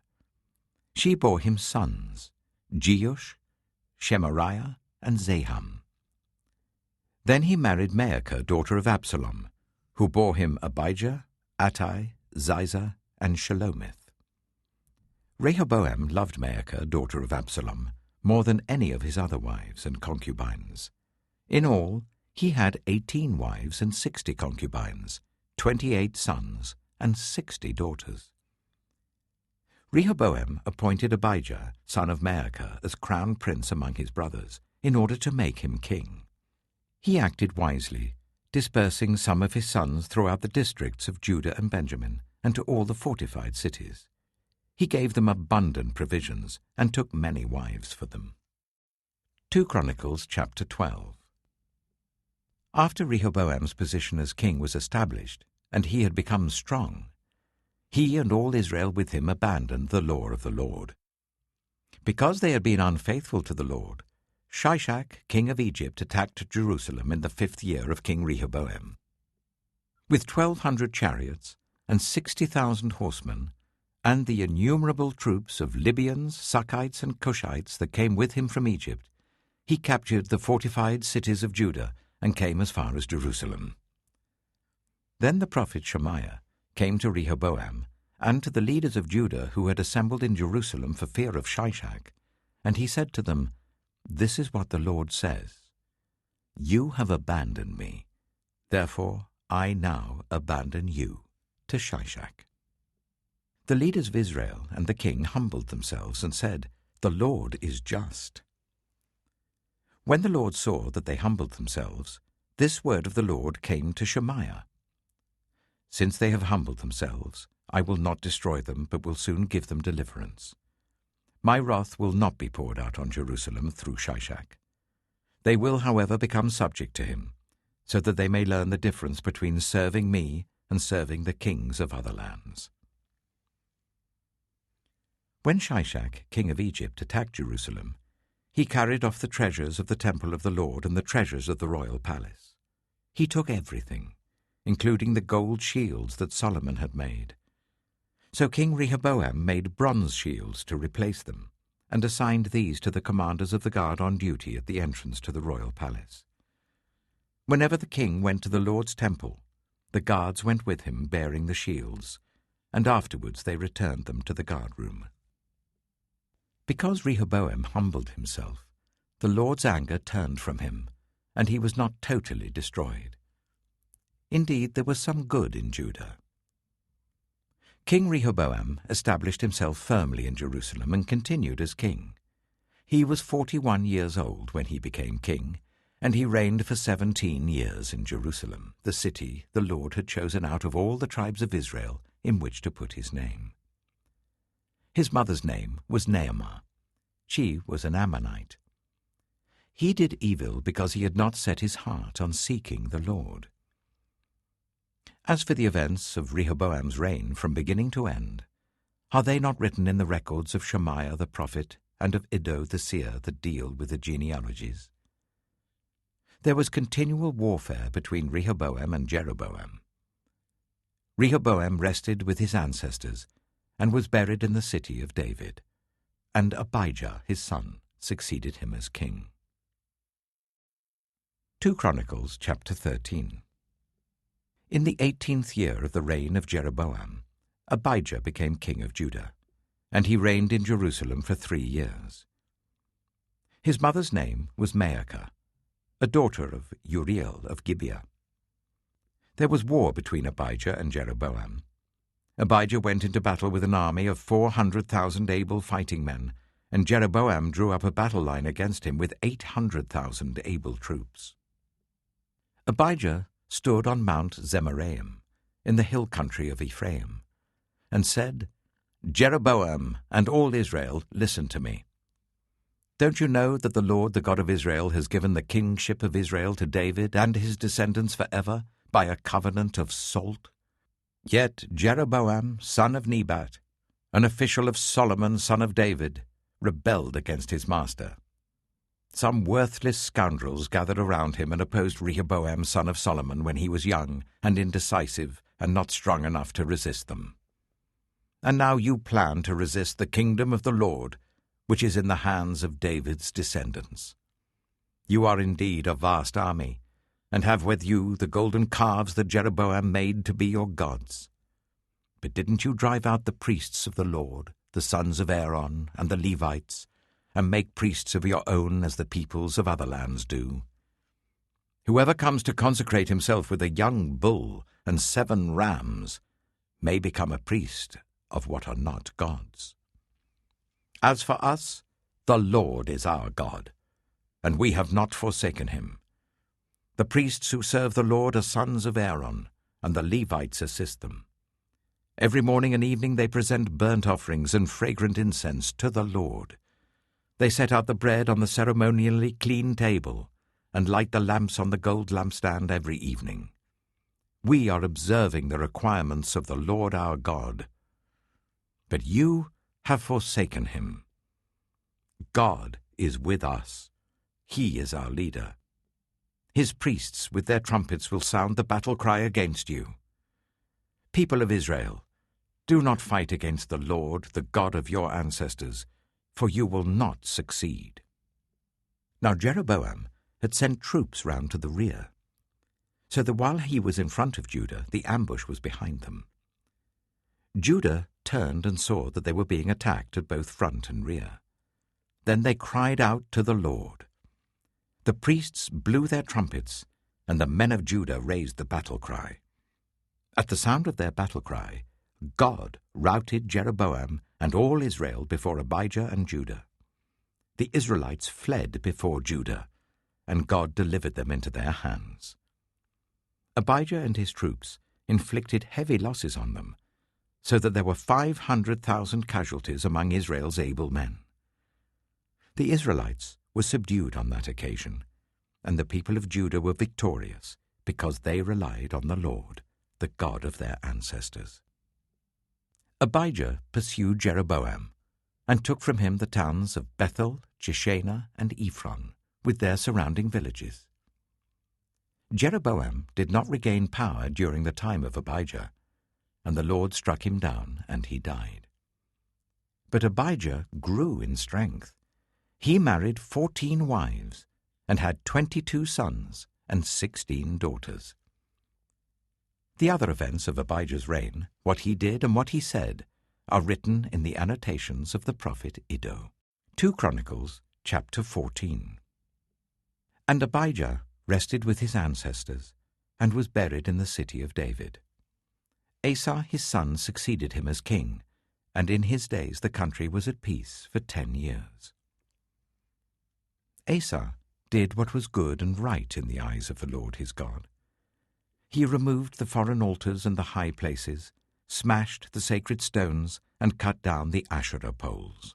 She bore him sons, Jeush, Shemariah, and Zaham. Then he married Maacah, daughter of Absalom, who bore him Abijah, Attai, Ziza, and Shelomith. Rehoboam loved Maacah, daughter of Absalom, more than any of his other wives and concubines. In all, he had 18 wives and 60 concubines, 28 sons, and 60 daughters. Rehoboam appointed Abijah, son of Maacah, as crown prince among his brothers, in order to make him king. He acted wisely, dispersing some of his sons throughout the districts of Judah and Benjamin, and to all the fortified cities. He gave them abundant provisions, and took many wives for them. 2 Chronicles chapter 12. After Rehoboam's position as king was established, and he had become strong, he and all Israel with him abandoned the law of the Lord. Because they had been unfaithful to the Lord, Shishak, king of Egypt, attacked Jerusalem in the 5th year of King Rehoboam. With 1,200 chariots and 60,000 horsemen, and the innumerable troops of Libyans, Sukkites, and Cushites that came with him from Egypt, he captured the fortified cities of Judah and came as far as Jerusalem. Then the prophet Shemaiah came to Rehoboam and to the leaders of Judah who had assembled in Jerusalem for fear of Shishak, and he said to them, "This is what the Lord says. You have abandoned me, therefore I now abandon you to Shishak." The leaders of Israel and the king humbled themselves and said, "The Lord is just." When the Lord saw that they humbled themselves, this word of the Lord came to Shemaiah: "Since they have humbled themselves, I will not destroy them, but will soon give them deliverance. My wrath will not be poured out on Jerusalem through Shishak. They will, however, become subject to him, so that they may learn the difference between serving me and serving the kings of other lands." When Shishak, king of Egypt, attacked Jerusalem, he carried off the treasures of the temple of the Lord and the treasures of the royal palace. He took everything, including the gold shields that Solomon had made. So King Rehoboam made bronze shields to replace them, and assigned these to the commanders of the guard on duty at the entrance to the royal palace. Whenever the king went to the Lord's temple, the guards went with him bearing the shields, and afterwards they returned them to the guard room. Because Rehoboam humbled himself, the Lord's anger turned from him, and he was not totally destroyed. Indeed, there was some good in Judah. King Rehoboam established himself firmly in Jerusalem and continued as king. He was 41 years old when he became king, and he reigned for 17 years in Jerusalem, the city the Lord had chosen out of all the tribes of Israel in which to put his name. His mother's name was Naamah. She was an Ammonite. He did evil because he had not set his heart on seeking the Lord. As for the events of Rehoboam's reign from beginning to end, are they not written in the records of Shemaiah the prophet and of Iddo the seer that deal with the genealogies? There was continual warfare between Rehoboam and Jeroboam. Rehoboam rested with his ancestors and was buried in the city of David, and Abijah, his son, succeeded him as king. 2 Chronicles chapter 13. In the 18th year of the reign of Jeroboam, Abijah became king of Judah, and he reigned in Jerusalem for 3 years. His mother's name was Maacah, a daughter of Uriel of Gibeah. There was war between Abijah and Jeroboam. Abijah went into battle with an army of 400,000 able fighting men, and Jeroboam drew up a battle line against him with 800,000 able troops. Abijah stood on Mount Zemaraim, in the hill country of Ephraim, and said, "Jeroboam and all Israel, listen to me. Don't you know that the Lord, the God of Israel, has given the kingship of Israel to David and his descendants forever by a covenant of salt? Yet Jeroboam, son of Nebat, an official of Solomon, son of David, rebelled against his master. Some worthless scoundrels gathered around him and opposed Rehoboam, son of Solomon, when he was young and indecisive and not strong enough to resist them. And now you plan to resist the kingdom of the Lord, which is in the hands of David's descendants. You are indeed a vast army, and have with you the golden calves that Jeroboam made to be your gods. But didn't you drive out the priests of the Lord, the sons of Aaron and the Levites, and make priests of your own as the peoples of other lands do? Whoever comes to consecrate himself with a young bull and 7 rams may become a priest of what are not gods. As for us, the Lord is our God, and we have not forsaken him. The priests who serve the Lord are sons of Aaron, and the Levites assist them. Every morning and evening they present burnt offerings and fragrant incense to the Lord. They set out the bread on the ceremonially clean table and light the lamps on the gold lampstand every evening. We are observing the requirements of the Lord our God. But you have forsaken him. God is with us. He is our leader. His priests with their trumpets will sound the battle cry against you. People of Israel, do not fight against the Lord, the God of your ancestors, for you will not succeed." Now Jeroboam had sent troops round to the rear, so that while he was in front of Judah, the ambush was behind them. Judah turned and saw that they were being attacked at both front and rear. Then they cried out to the Lord. The priests blew their trumpets, and the men of Judah raised the battle cry. At the sound of their battle cry, God routed Jeroboam and all Israel before Abijah and Judah. The Israelites fled before Judah, and God delivered them into their hands. Abijah and his troops inflicted heavy losses on them, so that there were 500,000 casualties among Israel's able men. The Israelites were subdued on that occasion, and the people of Judah were victorious because they relied on the Lord, the God of their ancestors. Abijah pursued Jeroboam, and took from him the towns of Bethel, Jeshanah, and Ephron, with their surrounding villages. Jeroboam did not regain power during the time of Abijah, and the Lord struck him down, and he died. But Abijah grew in strength. He married 14 wives, and had 22 sons and 16 daughters. The other events of Abijah's reign, what he did and what he said, are written in the annotations of the prophet Iddo. 2 Chronicles, chapter 14. And Abijah rested with his ancestors, and was buried in the city of David. Asa his son succeeded him as king, and in his days the country was at peace for 10 years. Asa did what was good and right in the eyes of the Lord his God. He removed the foreign altars and the high places, smashed the sacred stones, and cut down the Asherah poles.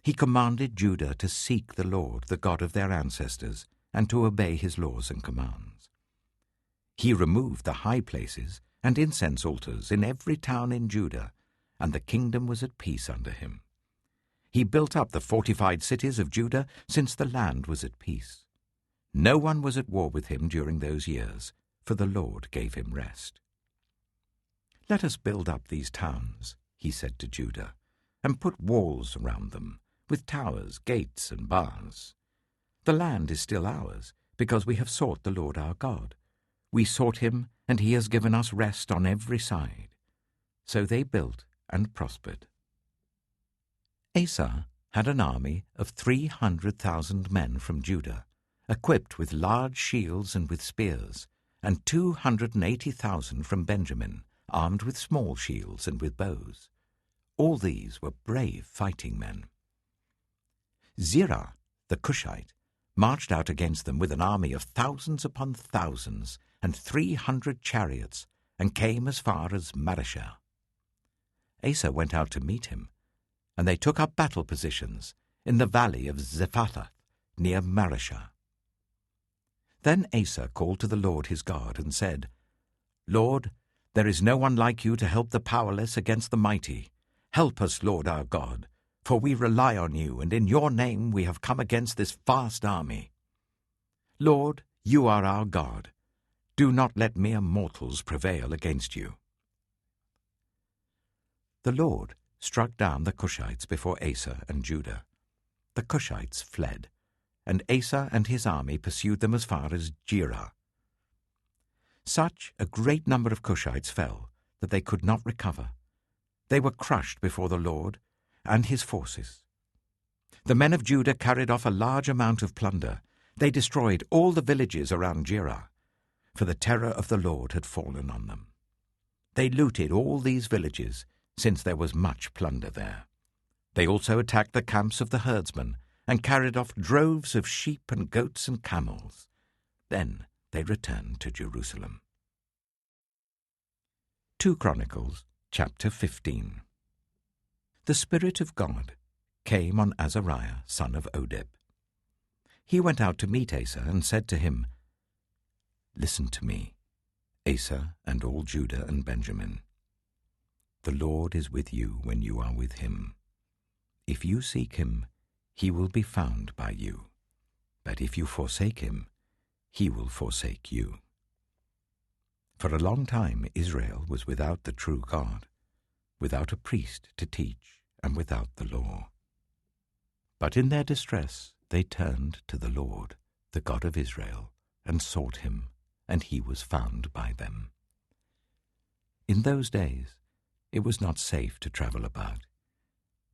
He commanded Judah to seek the Lord, the God of their ancestors, and to obey his laws and commands. He removed the high places and incense altars in every town in Judah, and the kingdom was at peace under him. He built up the fortified cities of Judah, since the land was at peace. No one was at war with him during those years, for the Lord gave him rest. "Let us build up these towns," he said to Judah, "and put walls around them, with towers, gates, and bars. The land is still ours, because we have sought the Lord our God. We sought him, and he has given us rest on every side." So they built and prospered. Asa had an army of 300,000 men from Judah, equipped with large shields and with spears, and 280,000 from Benjamin, armed with small shields and with bows. All these were brave fighting men. Zerah, the Cushite, marched out against them with an army of thousands upon thousands and 300 chariots, and came as far as Mareshah. Asa went out to meet him, and they took up battle positions in the valley of Zephathah near Mareshah. Then Asa called to the Lord his God and said, "Lord, there is no one like you to help the powerless against the mighty. Help us, Lord our God, for we rely on you, and in your name we have come against this vast army. Lord, you are our God. Do not let mere mortals prevail against you." The Lord struck down the Cushites before Asa and Judah. The Cushites fled, and Asa and his army pursued them as far as Jerah. Such a great number of Cushites fell that they could not recover. They were crushed before the Lord and his forces. The men of Judah carried off a large amount of plunder. They destroyed all the villages around Jerah, for the terror of the Lord had fallen on them. They looted all these villages, since there was much plunder there. They also attacked the camps of the herdsmen and carried off droves of sheep and goats and camels. Then they returned to Jerusalem. 2 Chronicles, chapter 15. The Spirit of God came on Azariah, son of Oded. He went out to meet Asa and said to him, "Listen to me, Asa and all Judah and Benjamin. The Lord is with you when you are with him. If you seek him, he will be found by you. But if you forsake him, he will forsake you." For a long time Israel was without the true God, without a priest to teach, and without the law. But in their distress they turned to the Lord, the God of Israel, and sought him, and he was found by them. In those days it was not safe to travel about,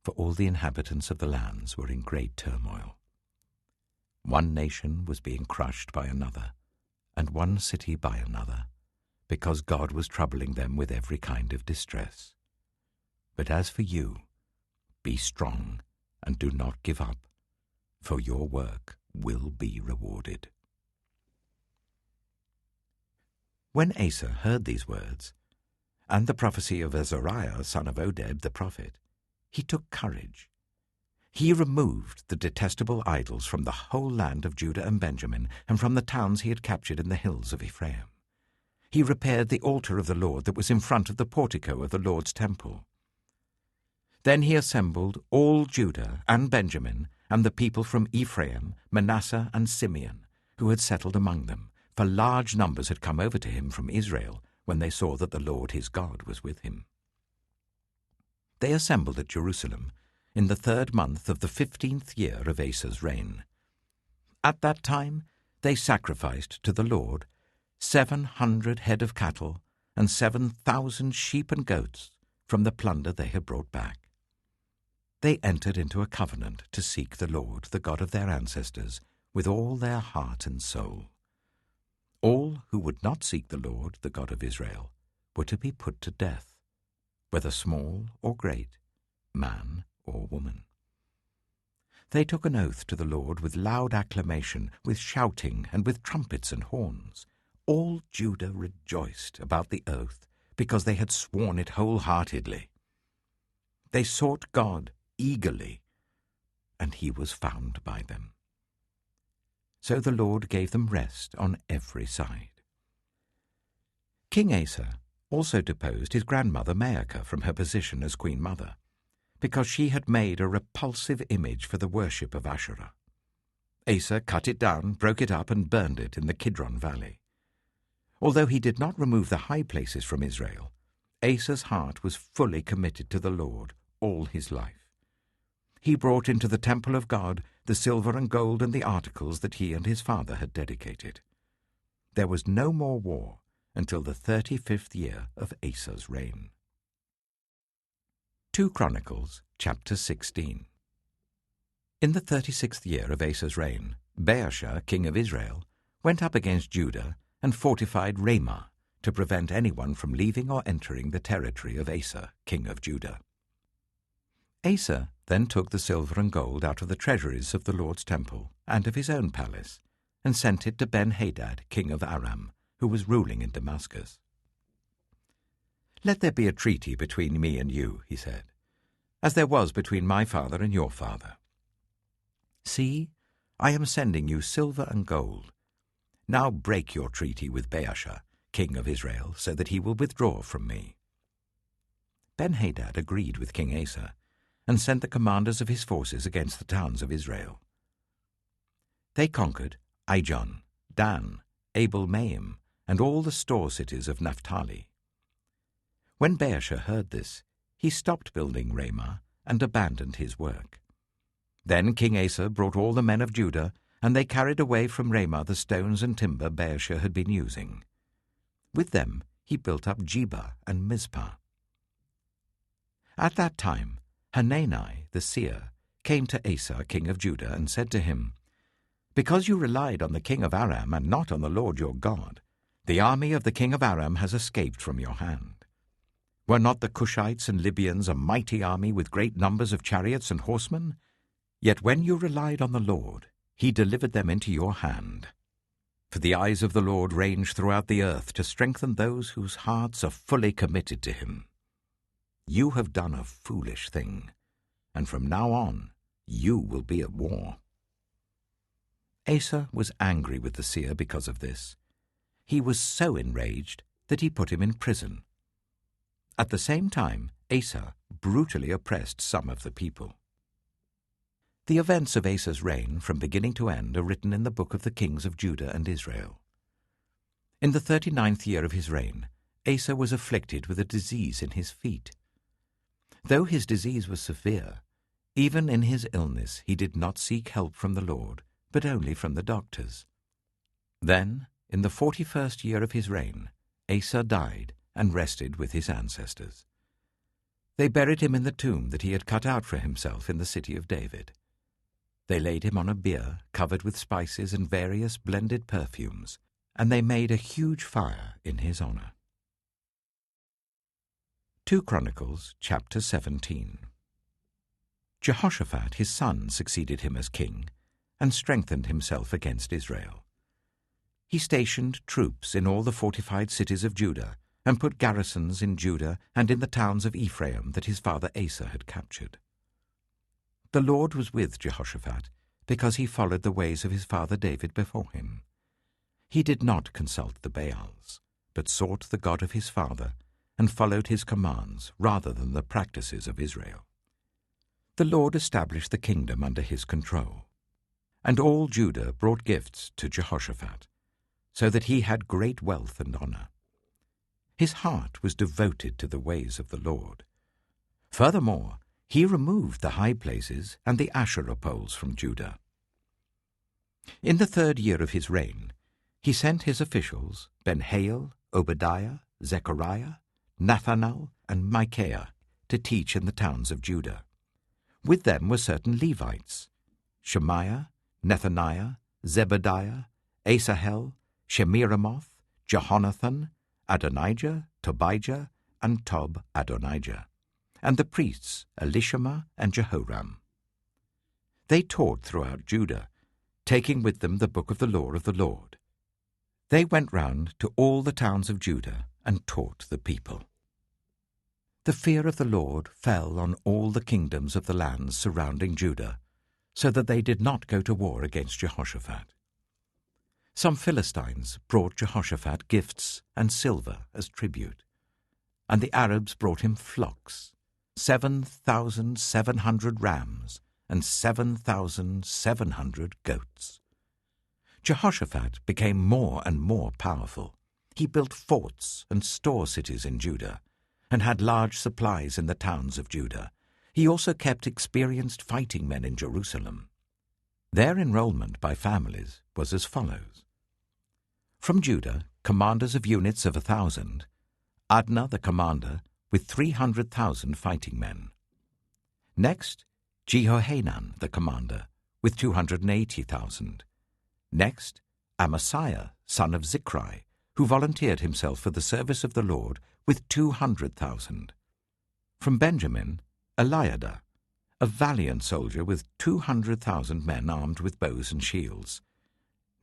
for all the inhabitants of the lands were in great turmoil. One nation was being crushed by another, and one city by another, because God was troubling them with every kind of distress. But as for you, be strong and do not give up, for your work will be rewarded. When Asa heard these words, and the prophecy of Azariah, son of Oded the prophet, he took courage. He removed the detestable idols from the whole land of Judah and Benjamin, and from the towns he had captured in the hills of Ephraim. He repaired the altar of the Lord that was in front of the portico of the Lord's temple. Then he assembled all Judah and Benjamin and the people from Ephraim, Manasseh, and Simeon, who had settled among them, for large numbers had come over to him from Israel when they saw that the Lord his God was with him. They assembled at Jerusalem in the 3rd month of the 15th year of Asa's reign. At that time they sacrificed to the Lord 700 head of cattle and 7,000 sheep and goats from the plunder they had brought back. They entered into a covenant to seek the Lord, the God of their ancestors, with all their heart and soul. All who would not seek the Lord, the God of Israel, were to be put to death, whether small or great, man or woman. They took an oath to the Lord with loud acclamation, with shouting, and with trumpets and horns. All Judah rejoiced about the oath, because they had sworn it wholeheartedly. They sought God eagerly, and he was found by them. So the Lord gave them rest on every side. King Asa also deposed his grandmother Maacah from her position as queen mother, because she had made a repulsive image for the worship of Asherah. Asa cut it down, broke it up, and burned it in the Kidron Valley. Although he did not remove the high places from Israel, Asa's heart was fully committed to the Lord all his life. He brought into the temple of God the silver and gold and the articles that he and his father had dedicated. There was no more war until the 35th year of Asa's reign. 2 Chronicles, chapter 16. In the 36th year of Asa's reign, Baasha, king of Israel, went up against Judah and fortified Ramah to prevent anyone from leaving or entering the territory of Asa, king of Judah. Asa then took the silver and gold out of the treasuries of the Lord's temple and of his own palace, and sent it to Ben-Hadad, king of Aram, who was ruling in Damascus. "Let there be a treaty between me and you," he said, "as there was between my father and your father. See, I am sending you silver and gold. Now break your treaty with Baasha, king of Israel, so that he will withdraw from me." Ben-Hadad agreed with King Asa, and sent the commanders of his forces against the towns of Israel. They conquered Ijon, Dan, Abel-Maim, and all the store cities of Naphtali. When Baasha heard this, he stopped building Ramah and abandoned his work. Then King Asa brought all the men of Judah, and they carried away from Ramah the stones and timber Baasha had been using. With them he built up Geba and Mizpah. At that time Hanani the seer came to Asa, king of Judah, and said to him, "Because you relied on the king of Aram and not on the Lord your God, the army of the king of Aram has escaped from your hand. Were not the Cushites and Libyans a mighty army with great numbers of chariots and horsemen? Yet when you relied on the Lord, he delivered them into your hand. For the eyes of the Lord range throughout the earth to strengthen those whose hearts are fully committed to him. You have done a foolish thing, and from now on you will be at war." Asa was angry with the seer because of this. He was so enraged that he put him in prison. At the same time, Asa brutally oppressed some of the people. The events of Asa's reign from beginning to end are written in the book of the kings of Judah and Israel. In the 39th year of his reign, Asa was afflicted with a disease in his feet. Though his disease was severe, even in his illness he did not seek help from the Lord, but only from the doctors. Then, in the 41st year of his reign, Asa died and rested with his ancestors. They buried him in the tomb that he had cut out for himself in the city of David. They laid him on a bier covered with spices and various blended perfumes, and they made a huge fire in his honor. 2 Chronicles, chapter 17. Jehoshaphat his son succeeded him as king, and strengthened himself against Israel. He stationed troops in all the fortified cities of Judah, and put garrisons in Judah and in the towns of Ephraim that his father Asa had captured. The Lord was with Jehoshaphat, because he followed the ways of his father David before him. He did not consult the Baals, but sought the God of his father, and followed his commands rather than the practices of Israel. the Lord established the kingdom under his control. And all Judah brought gifts to Jehoshaphat, so that he had great wealth and honor. His heart was devoted to the ways of the Lord. Furthermore, he removed the high places and the Asherah poles from Judah. In the 3rd year of his reign, he sent his officials, Ben-Hail, Obadiah, Zechariah, Nathanael, and Micaiah, to teach in the towns of Judah. With them were certain Levites, Shemaiah, Nethaniah, Zebediah, Asahel, Shemiramoth, Jehonathan, Adonijah, Tobijah, and Tob-Adonijah, and the priests Elishama and Jehoram. They taught throughout Judah, taking with them the book of the law of the Lord. They went round to all the towns of Judah and taught the people. The fear of the Lord fell on all the kingdoms of the lands surrounding Judah, so that they did not go to war against Jehoshaphat. Some Philistines brought Jehoshaphat gifts and silver as tribute, and the Arabs brought him flocks, 7,700 rams and 7,700 goats. Jehoshaphat became more and more powerful. He built forts and store cities in Judah, and had large supplies in the towns of Judah. He also kept experienced fighting men in Jerusalem. Their enrollment by families was as follows. From Judah, commanders of units of 1,000, Adnah the commander with 300,000 fighting men. Next, Jehohanan the commander with 280,000. Next, Amasiah, son of Zichri, who volunteered himself for the service of the Lord with 200,000. From Benjamin, Eliada, a valiant soldier with 200,000 men armed with bows and shields.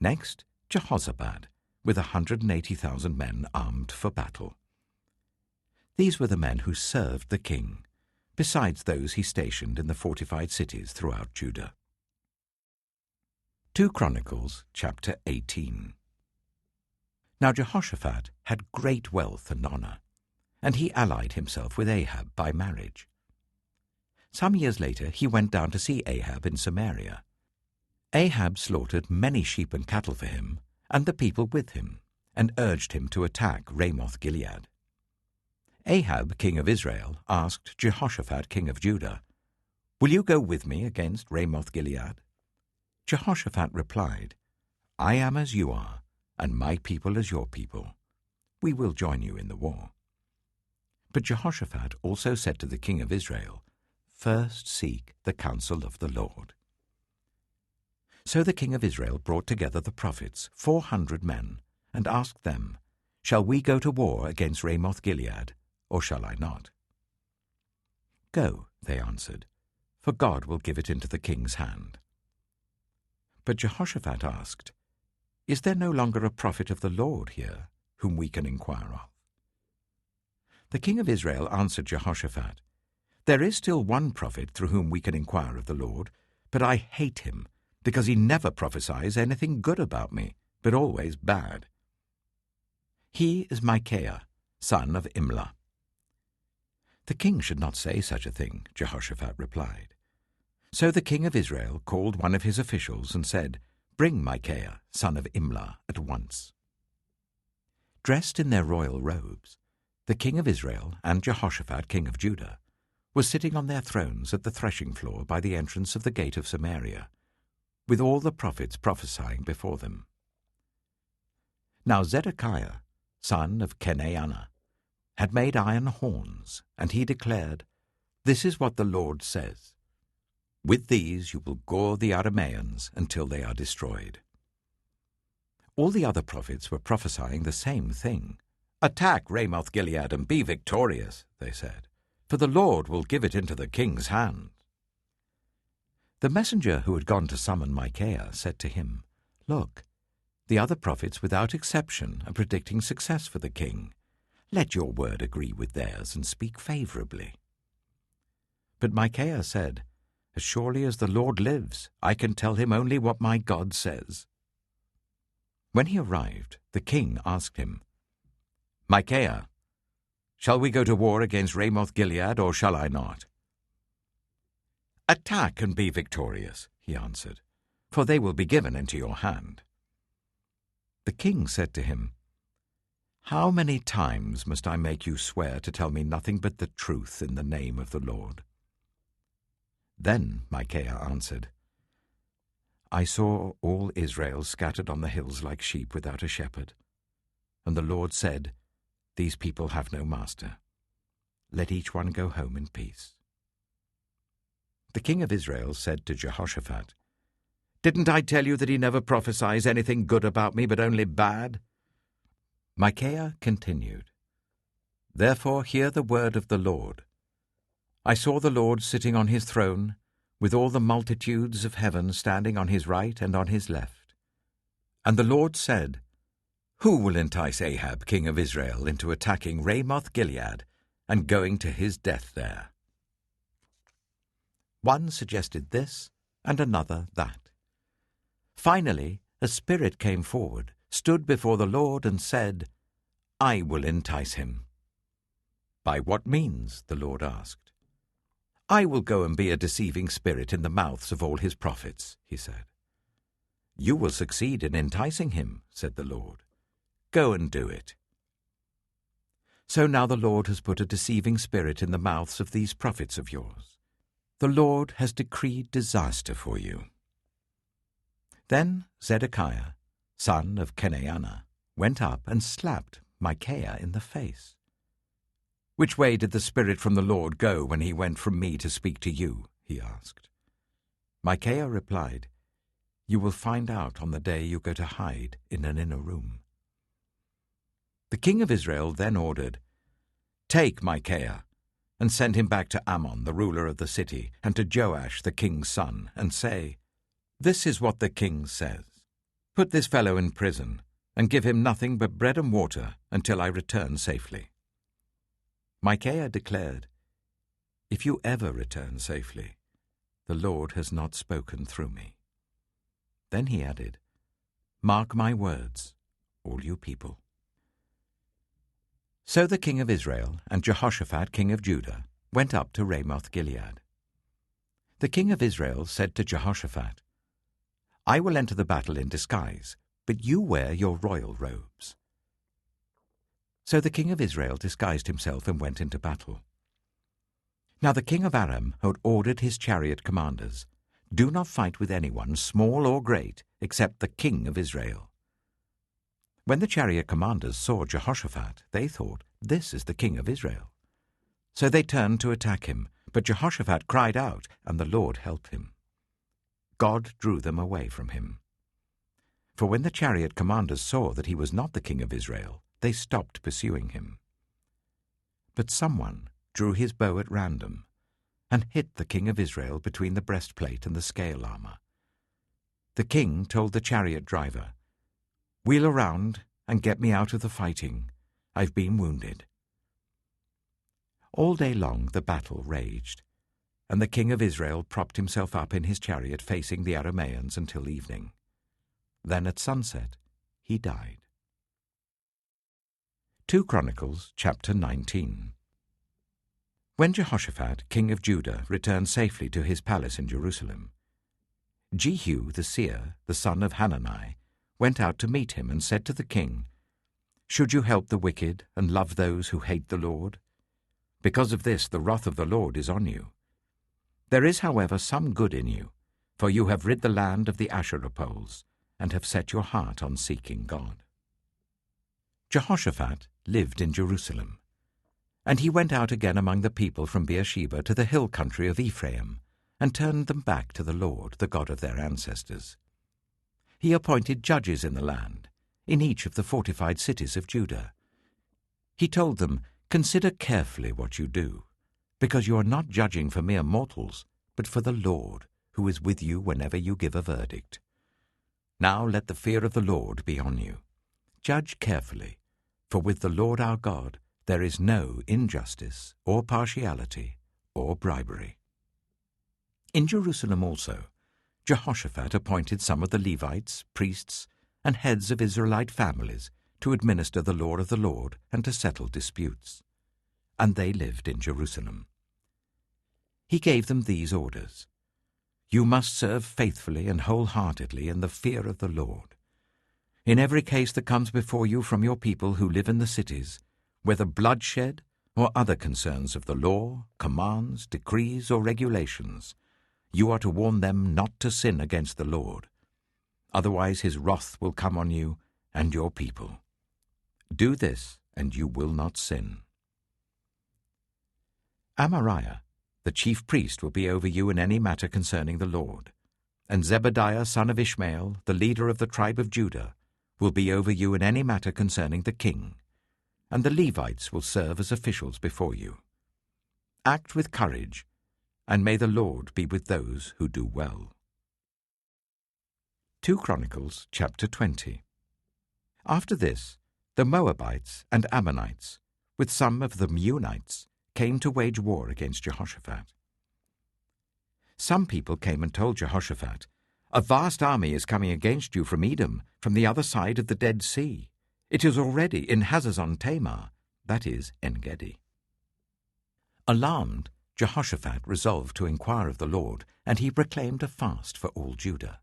Next, Jehozabad, with 180,000 men armed for battle. These were the men who served the king, besides those he stationed in the fortified cities throughout Judah. 2 Chronicles chapter 18. Now Jehoshaphat had great wealth and honor, and he allied himself with Ahab by marriage. Some years later he went down to see Ahab in Samaria. Ahab slaughtered many sheep and cattle for him, and the people with him, and urged him to attack Ramoth-Gilead. Ahab, king of Israel, asked Jehoshaphat, king of Judah, "Will you go with me against Ramoth-Gilead?" Jehoshaphat replied, "I am as you are, and my people as your people. We will join you in the war." But Jehoshaphat also said to the king of Israel, "First seek the counsel of the Lord." So the king of Israel brought together the prophets, 400 men, and asked them, "Shall we go to war against Ramoth-Gilead, or shall I not?" "Go," they answered, "for God will give it into the king's hand." But Jehoshaphat asked, "Is there no longer a prophet of the Lord here, whom we can inquire of?" The king of Israel answered Jehoshaphat, "There is still one prophet through whom we can inquire of the Lord, but I hate him, because he never prophesies anything good about me, but always bad. He is Micaiah, son of Imlah." "The king should not say such a thing," Jehoshaphat replied. So the king of Israel called one of his officials and said, "Bring Micaiah, son of Imlah, at once." Dressed in their royal robes, the king of Israel and Jehoshaphat, king of Judah, were sitting on their thrones at the threshing floor by the entrance of the gate of Samaria, with all the prophets prophesying before them. Now Zedekiah, son of Kenaniah, had made iron horns, and he declared, "This is what the Lord says. With these you will gore the Arameans until they are destroyed." All the other prophets were prophesying the same thing. "Attack Ramoth-Gilead and be victorious," they said, "for the Lord will give it into the king's hand." The messenger who had gone to summon Micaiah said to him, "Look, the other prophets without exception are predicting success for the king. Let your word agree with theirs and speak favorably." But Micaiah said, "As surely as the Lord lives, I can tell him only what my God says." When he arrived, the king asked him, "Micaiah, shall we go to war against Ramoth-Gilead, or shall I not?" "Attack and be victorious," he answered, "for they will be given into your hand." The king said to him, "How many times must I make you swear to tell me nothing but the truth in the name of the Lord?" Then Micaiah answered, "I saw all Israel scattered on the hills like sheep without a shepherd. And the Lord said, 'These people have no master. Let each one go home in peace.'" The king of Israel said to Jehoshaphat, "Didn't I tell you that he never prophesies anything good about me, but only bad?" Micaiah continued, "Therefore hear the word of the Lord. I saw the Lord sitting on his throne, with all the multitudes of heaven standing on his right and on his left. And the Lord said, 'Who will entice Ahab, king of Israel, into attacking Ramoth-Gilead and going to his death there?'" One suggested this, and another that. Finally, a spirit came forward, stood before the Lord, and said, "I will entice him." "By what means?" the Lord asked. "I will go and be a deceiving spirit in the mouths of all his prophets," he said. "You will succeed in enticing him," said the Lord. "Go and do it." So now the Lord has put a deceiving spirit in the mouths of these prophets of yours. The Lord has decreed disaster for you." Then Zedekiah, son of Kenaniah, went up and slapped Micaiah in the face. "Which way did the Spirit from the Lord go when he went from me to speak to you?" he asked. Micaiah replied, "You will find out on the day you go to hide in an inner room." The king of Israel then ordered, "Take Micaiah, and send him back to Ammon, the ruler of the city, and to Joash, the king's son, and say, 'This is what the king says. Put this fellow in prison, and give him nothing but bread and water until I return safely.'" Micaiah declared, "If you ever return safely, the Lord has not spoken through me." Then he added, "Mark my words, all you people." So the king of Israel and Jehoshaphat, king of Judah, went up to Ramoth-Gilead. The king of Israel said to Jehoshaphat, "I will enter the battle in disguise, but you wear your royal robes." So the king of Israel disguised himself and went into battle. Now the king of Aram had ordered his chariot commanders, "Do not fight with anyone, small or great, except the king of Israel." When the chariot commanders saw Jehoshaphat, they thought, "This is the king of Israel." So they turned to attack him, but Jehoshaphat cried out, and the Lord helped him. God drew them away from him. For when the chariot commanders saw that he was not the king of Israel, they stopped pursuing him. But someone drew his bow at random and hit the king of Israel between the breastplate and the scale armor. The king told the chariot driver, "Wheel around and get me out of the fighting. I've been wounded." All day long the battle raged, and the king of Israel propped himself up in his chariot facing the Arameans until evening. Then at sunset he died. 2 Chronicles chapter 19. When Jehoshaphat, king of Judah, returned safely to his palace in Jerusalem, Jehu the seer, the son of Hanani, went out to meet him and said to the king, "Should you help the wicked and love those who hate the Lord? Because of this the wrath of the Lord is on you. There is, however, some good in you, for you have rid the land of the Asherah poles and have set your heart on seeking God." Jehoshaphat lived in Jerusalem, and he went out again among the people from Beersheba to the hill country of Ephraim, and turned them back to the Lord, the God of their ancestors. He appointed judges in the land, in each of the fortified cities of Judah. He told them, "Consider carefully what you do, because you are not judging for mere mortals, but for the Lord, who is with you whenever you give a verdict. Now let the fear of the Lord be on you. Judge carefully, for with the Lord our God there is no injustice or partiality or bribery." In Jerusalem also, Jehoshaphat appointed some of the Levites, priests, and heads of Israelite families to administer the law of the Lord and to settle disputes. And they lived in Jerusalem. He gave them these orders: You must serve faithfully and wholeheartedly in the fear of the Lord. In every case that comes before you from your people who live in the cities, whether bloodshed or other concerns of the law, commands, decrees, or regulations, you are to warn them not to sin against the Lord. Otherwise his wrath will come on you and your people. Do this, and you will not sin. Amariah, the chief priest, will be over you in any matter concerning the Lord, and Zebediah son of Ishmael, the leader of the tribe of Judah, will be over you in any matter concerning the king, and the Levites will serve as officials before you. Act with courage, and may the Lord be with those who do well. 2 Chronicles chapter 20. After this, the Moabites and Ammonites, with some of the Meunites, came to wage war against Jehoshaphat. Some people came and told Jehoshaphat, "A vast army is coming against you from Edom, from the other side of the Dead Sea. It is already in Hazazon Tamar," that is, En-gedi. Alarmed, Jehoshaphat resolved to inquire of the Lord, and he proclaimed a fast for all Judah.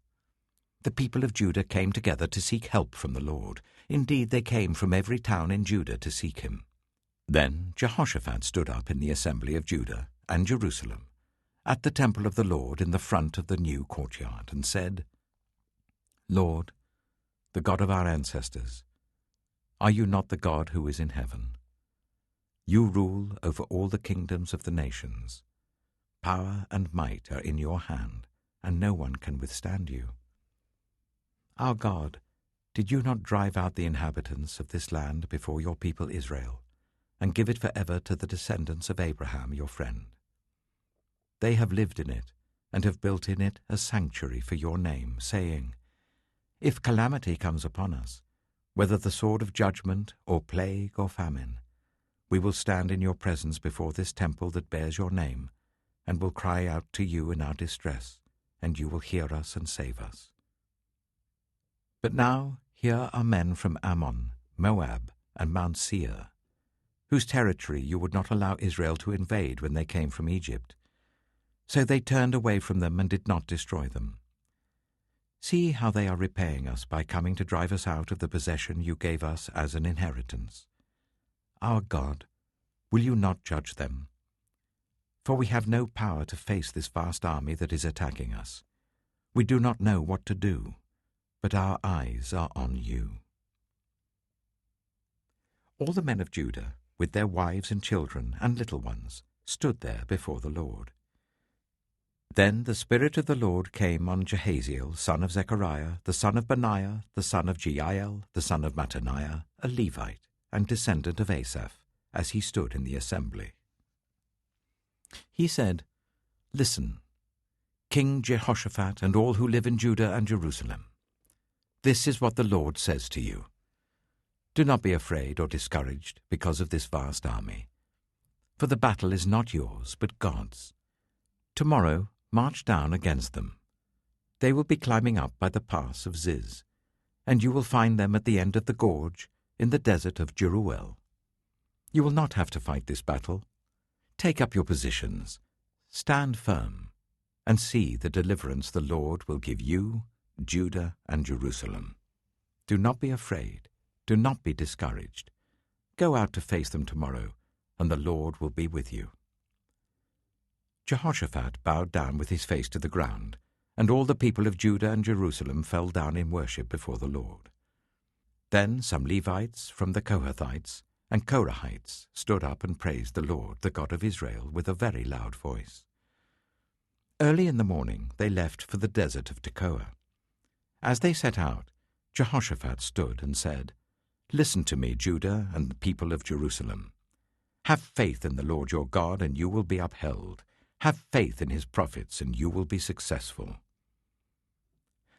The people of Judah came together to seek help from the Lord. Indeed, they came from every town in Judah to seek him. Then Jehoshaphat stood up in the assembly of Judah and Jerusalem, at the temple of the Lord in the front of the new courtyard, and said, "Lord, the God of our ancestors, are you not the God who is in heaven? You rule over all the kingdoms of the nations. Power and might are in your hand, and no one can withstand you. Our God, did you not drive out the inhabitants of this land before your people Israel, and give it forever to the descendants of Abraham your friend? They have lived in it, and have built in it a sanctuary for your name, saying, 'If calamity comes upon us, whether the sword of judgment, or plague, or famine, we will stand in your presence before this temple that bears your name, and will cry out to you in our distress, and you will hear us and save us.' But now here are men from Ammon, Moab, and Mount Seir, whose territory you would not allow Israel to invade when they came from Egypt. So they turned away from them and did not destroy them. See how they are repaying us by coming to drive us out of the possession you gave us as an inheritance. Our God, will you not judge them? For we have no power to face this vast army that is attacking us. We do not know what to do, but our eyes are on you." All the men of Judah, with their wives and children and little ones, stood there before the Lord. Then the Spirit of the Lord came on Jahaziel, son of Zechariah, the son of Benaiah, the son of Jeiel, the son of Mattaniah, a Levite, and descendant of Asaph, as he stood in the assembly. He said, "Listen, King Jehoshaphat and all who live in Judah and Jerusalem. This is what the Lord says to you. Do not be afraid or discouraged because of this vast army, for the battle is not yours but God's. Tomorrow march down against them. They will be climbing up by the pass of Ziz, and you will find them at the end of the gorge in the desert of Jeruel. You will not have to fight this battle. Take up your positions, stand firm, and see the deliverance the Lord will give you, Judah and Jerusalem. Do not be afraid, do not be discouraged. Go out to face them tomorrow, and the Lord will be with you." Jehoshaphat bowed down with his face to the ground, and all the people of Judah and Jerusalem fell down in worship before the Lord. Then some Levites from the Kohathites and Korahites stood up and praised the Lord, the God of Israel, with a very loud voice. Early in the morning they left for the desert of Tekoa. As they set out, Jehoshaphat stood and said, "Listen to me, Judah and the people of Jerusalem. Have faith in the Lord your God, and you will be upheld. Have faith in his prophets, and you will be successful."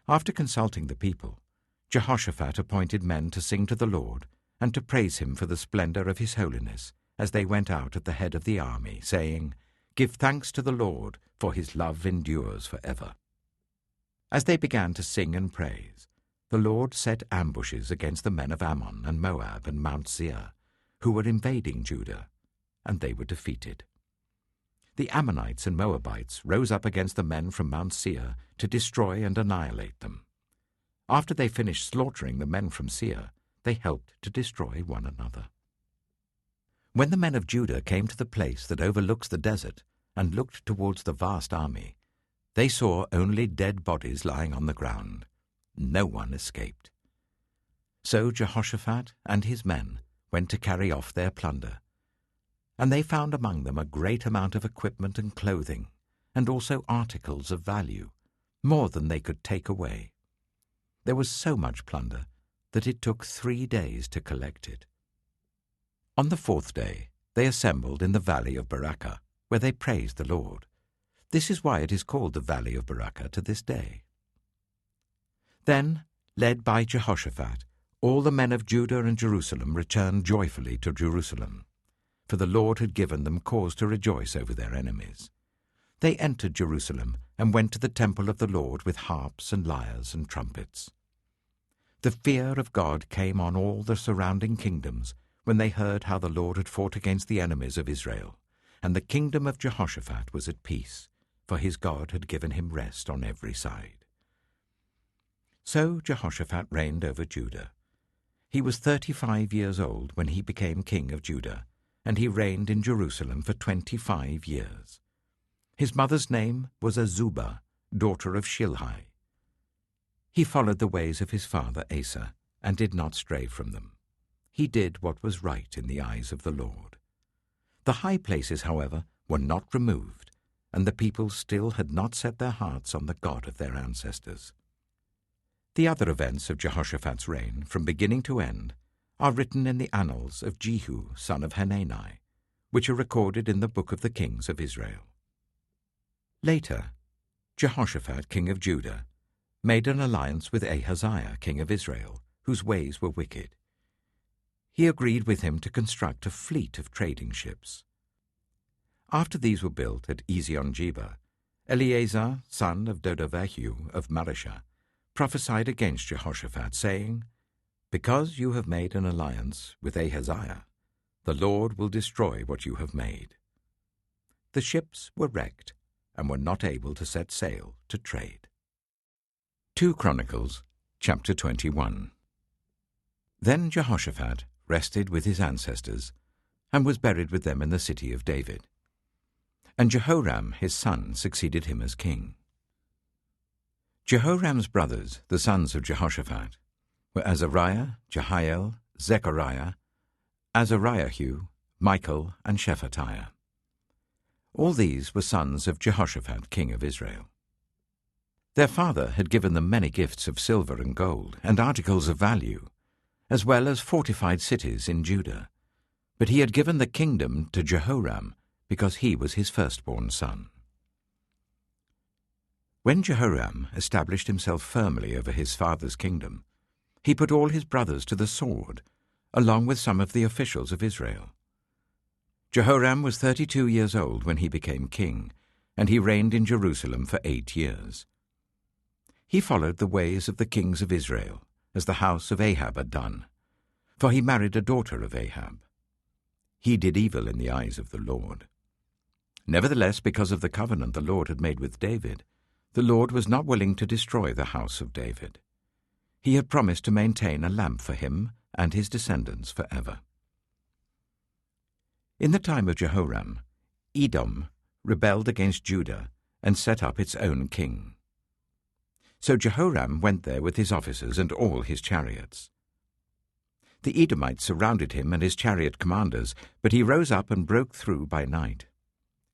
After consulting the people, Jehoshaphat appointed men to sing to the Lord and to praise him for the splendor of his holiness as they went out at the head of the army, saying, "Give thanks to the Lord, for his love endures forever." As they began to sing and praise, the Lord set ambushes against the men of Ammon and Moab and Mount Seir, who were invading Judah, and they were defeated. the Ammonites and Moabites rose up against the men from Mount Seir to destroy and annihilate them. After they finished slaughtering the men from Seir, they helped to destroy one another. When the men of Judah came to the place that overlooks the desert and looked towards the vast army, they saw only dead bodies lying on the ground. No one escaped. So Jehoshaphat and his men went to carry off their plunder, and they found among them a great amount of equipment and clothing, and also articles of value, more than they could take away. There was so much plunder that it took 3 days to collect it. On the 4th day they assembled in the valley of Barakah, where they praised the Lord. This is why it is called the valley of Barakah to this day. Then, led by Jehoshaphat, all the men of Judah and Jerusalem returned joyfully to Jerusalem, for the Lord had given them cause to rejoice over their enemies. They entered Jerusalem and went to the temple of the Lord with harps and lyres and trumpets. The fear of God came on all the surrounding kingdoms when they heard how the Lord had fought against the enemies of Israel, and the kingdom of Jehoshaphat was at peace, for his God had given him rest on every side. So Jehoshaphat reigned over Judah. He was 35 years old when he became king of Judah, and he reigned in Jerusalem for 25 years. His mother's name was Azubah, daughter of Shilhi. He followed the ways of his father Asa, and did not stray from them. He did what was right in the eyes of the Lord. The high places, however, were not removed, and the people still had not set their hearts on the God of their ancestors. The other events of Jehoshaphat's reign, from beginning to end, are written in the annals of Jehu, son of Hanani, which are recorded in the book of the kings of Israel. Later, Jehoshaphat, king of Judah, made an alliance with Ahaziah, king of Israel, whose ways were wicked. He agreed with him to construct a fleet of trading ships. After these were built at Ezion-Geber, Eleazar, son of Dodavahu of Mareshah, prophesied against Jehoshaphat, saying, "Because you have made an alliance with Ahaziah, the Lord will destroy what you have made." The ships were wrecked and were not able to set sail to trade. 2 Chronicles, chapter 21. Then Jehoshaphat rested with his ancestors, and was buried with them in the city of David. And Jehoram his son succeeded him as king. Jehoram's brothers, the sons of Jehoshaphat, were Azariah, Jehiel, Zechariah, Azariahu, Michael, and Shephatiah. All these were sons of Jehoshaphat, king of Israel. Their father had given them many gifts of silver and gold, and articles of value, as well as fortified cities in Judah. But he had given the kingdom to Jehoram, because he was his firstborn son. When Jehoram established himself firmly over his father's kingdom, he put all his brothers to the sword, along with some of the officials of Israel. Jehoram was 32 years old when he became king, and he reigned in Jerusalem for 8 years. He followed the ways of the kings of Israel, as the house of Ahab had done, for he married a daughter of Ahab. He did evil in the eyes of the Lord. Nevertheless, because of the covenant the Lord had made with David, the Lord was not willing to destroy the house of David. He had promised to maintain a lamp for him and his descendants forever. In the time of Jehoram, Edom rebelled against Judah and set up its own king. So Jehoram went there with his officers and all his chariots. The Edomites surrounded him and his chariot commanders, but he rose up and broke through by night.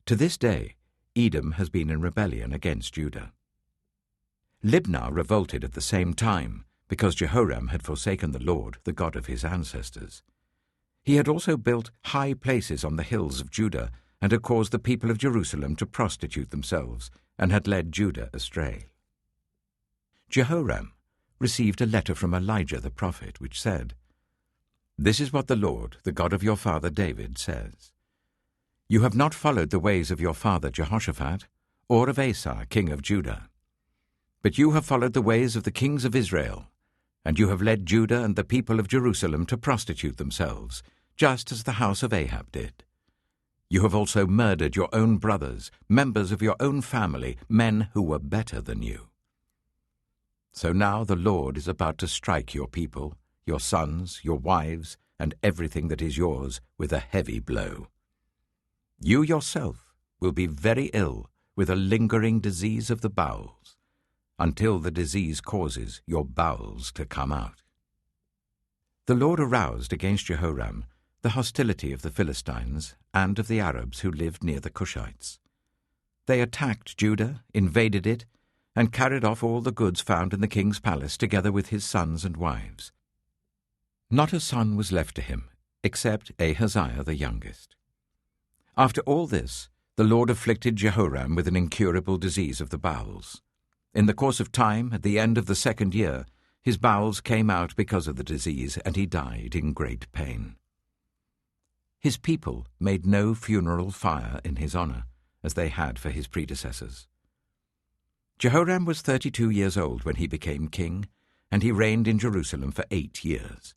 To this day, Edom has been in rebellion against Judah. Libnah revolted at the same time, because Jehoram had forsaken the Lord, the God of his ancestors. He had also built high places on the hills of Judah, and had caused the people of Jerusalem to prostitute themselves, and had led Judah astray. Jehoram received a letter from Elijah the prophet, which said, "This is what the Lord, the God of your father David, says. You have not followed the ways of your father Jehoshaphat, or of Asa, king of Judah. But you have followed the ways of the kings of Israel, and you have led Judah and the people of Jerusalem to prostitute themselves, just as the house of Ahab did. You have also murdered your own brothers, members of your own family, men who were better than you. So now the Lord is about to strike your people, your sons, your wives, and everything that is yours with a heavy blow. You yourself will be very ill with a lingering disease of the bowels, until the disease causes your bowels to come out. The Lord aroused against Jehoram the hostility of the Philistines and of the Arabs who lived near the Cushites. They attacked Judah, invaded it, and carried off all the goods found in the king's palace together with his sons and wives. Not a son was left to him, except Ahaziah the youngest. After all this, the Lord afflicted Jehoram with an incurable disease of the bowels. In the course of time, at the end of the 2nd year, his bowels came out because of the disease, and he died in great pain. His people made no funeral fire in his honor, as they had for his predecessors. Jehoram was 32 years old when he became king, and he reigned in Jerusalem for 8 years.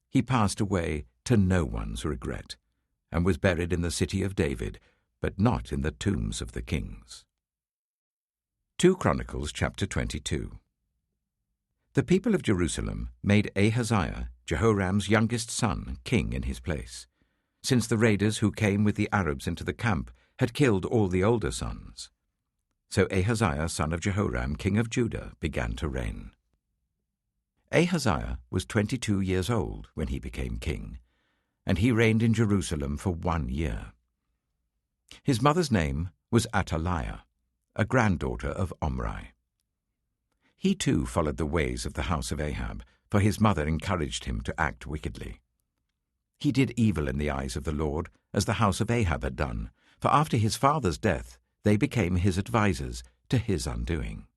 He passed away to no one's regret, and was buried in the city of David, but not in the tombs of the kings. 2 Chronicles chapter 22. The people of Jerusalem made Ahaziah, Jehoram's youngest son, king in his place, since the raiders who came with the Arabs into the camp had killed all the older sons. So Ahaziah, son of Jehoram, king of Judah, began to reign. Ahaziah was 22 years old when he became king, and he reigned in Jerusalem for 1 year. His mother's name was Athaliah, a granddaughter of Omri. He too followed the ways of the house of Ahab, for his mother encouraged him to act wickedly. He did evil in the eyes of the Lord, as the house of Ahab had done, for after his father's death they became his advisers, to his undoing.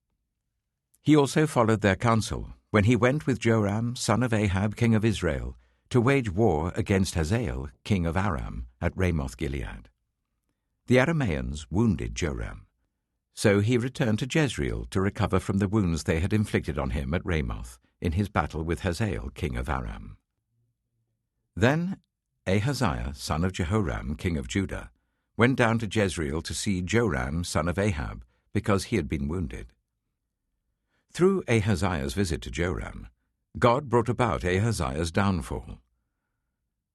He also followed their counsel when he went with Joram, son of Ahab, king of Israel, to wage war against Hazael, king of Aram, at Ramoth-Gilead. The Arameans wounded Joram, so he returned to Jezreel to recover from the wounds they had inflicted on him at Ramoth in his battle with Hazael, king of Aram. Then Ahaziah, son of Jehoram, king of Judah, went down to Jezreel to see Joram, son of Ahab, because he had been wounded. Through Ahaziah's visit to Joram, God brought about Ahaziah's downfall.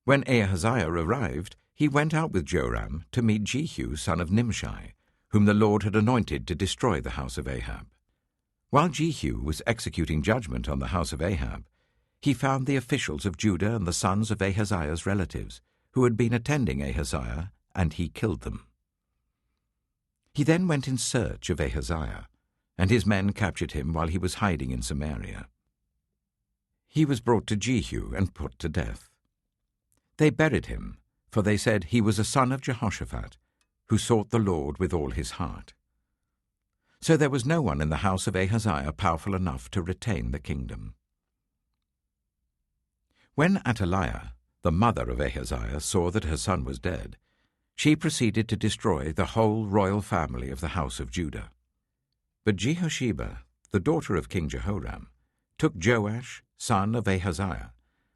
When Ahaziah arrived, he went out with Joram to meet Jehu, son of Nimshi, whom the Lord had anointed to destroy the house of Ahab. While Jehu was executing judgment on the house of Ahab, he found the officials of Judah and the sons of Ahaziah's relatives, who had been attending Ahaziah, and he killed them. He then went in search of Ahaziah, and his men captured him while he was hiding in Samaria. He was brought to Jehu and put to death. They buried him, for they said he was a son of Jehoshaphat, who sought the Lord with all his heart. So there was no one in the house of Ahaziah powerful enough to retain the kingdom. When Athaliah, the mother of Ahaziah, saw that her son was dead, she proceeded to destroy the whole royal family of the house of Judah. But Jehosheba, the daughter of King Jehoram, took Joash, son of Ahaziah,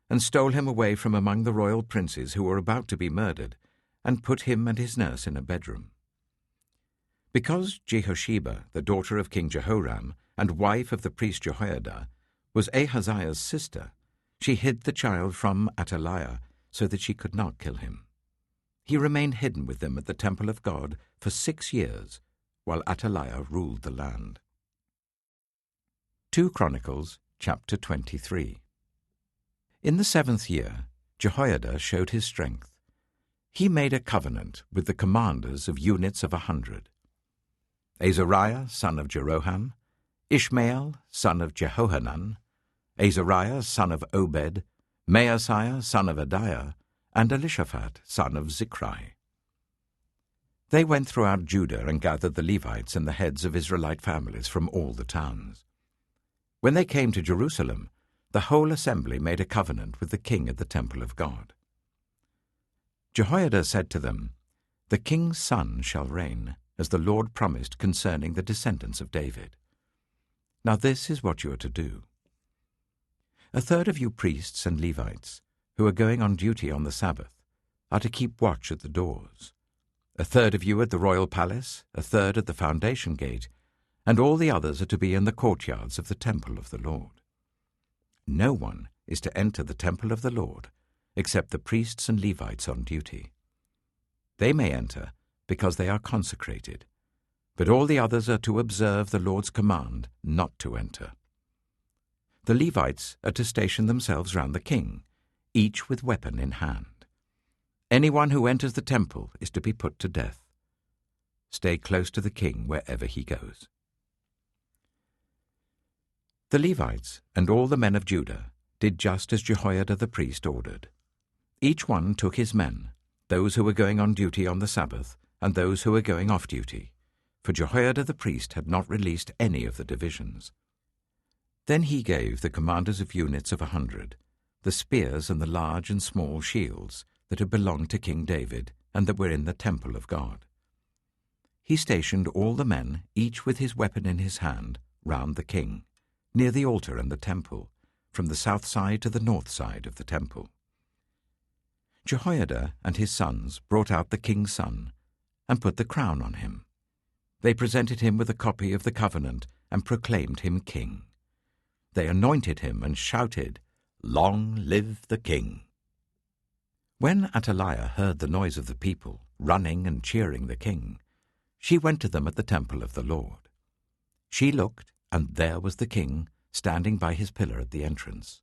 and stole him away from among the royal princes who were about to be murdered, and put him and his nurse in a bedroom. Because Jehosheba, the daughter of King Jehoram, and wife of the priest Jehoiada, was Ahaziah's sister, she hid the child from Athaliah so that she could not kill him. He remained hidden with them at the temple of God for 6 years, while Athaliah ruled the land. 2 Chronicles chapter 23. In the 7th year, Jehoiada showed his strength. He made a covenant with the commanders of units of 100. Azariah, son of Jeroham, Ishmael, son of Jehohanan, Azariah, son of Obed, Maaseiah, son of Adiah, and Elishaphat, son of Zichri. They went throughout Judah and gathered the Levites and the heads of Israelite families from all the towns. When they came to Jerusalem, the whole assembly made a covenant with the king at the temple of God. Jehoiada said to them, "The king's son shall reign, as the Lord promised concerning the descendants of David. Now this is what you are to do. 1/3 of you priests and Levites, who are going on duty on the Sabbath, are to keep watch at the doors, a third of you at the royal palace, a third at the foundation gate, and all the others are to be in the courtyards of the temple of the Lord. No one is to enter the temple of the Lord except the priests and Levites on duty. They may enter because they are consecrated, but all the others are to observe the Lord's command not to enter. The Levites are to station themselves round the king, each with weapon in hand. Anyone who enters the temple is to be put to death. Stay close to the king wherever he goes. The Levites and all the men of Judah did just as Jehoiada the priest ordered. Each one took his men, those who were going on duty on the Sabbath and those who were going off duty, for Jehoiada the priest had not released any of the divisions. Then he gave the commanders of units of 100 the spears and the large and small shields that had belonged to King David and that were in the temple of God. He stationed all the men, each with his weapon in his hand, round the king, near the altar and the temple, from the south side to the north side of the temple. Jehoiada and his sons brought out the king's son and put the crown on him. They presented him with a copy of the covenant and proclaimed him king. They anointed him and shouted, "Long live the king!" When Athaliah heard the noise of the people running and cheering the king, she went to them at the temple of the Lord. She looked, and there was the king, standing by his pillar at the entrance.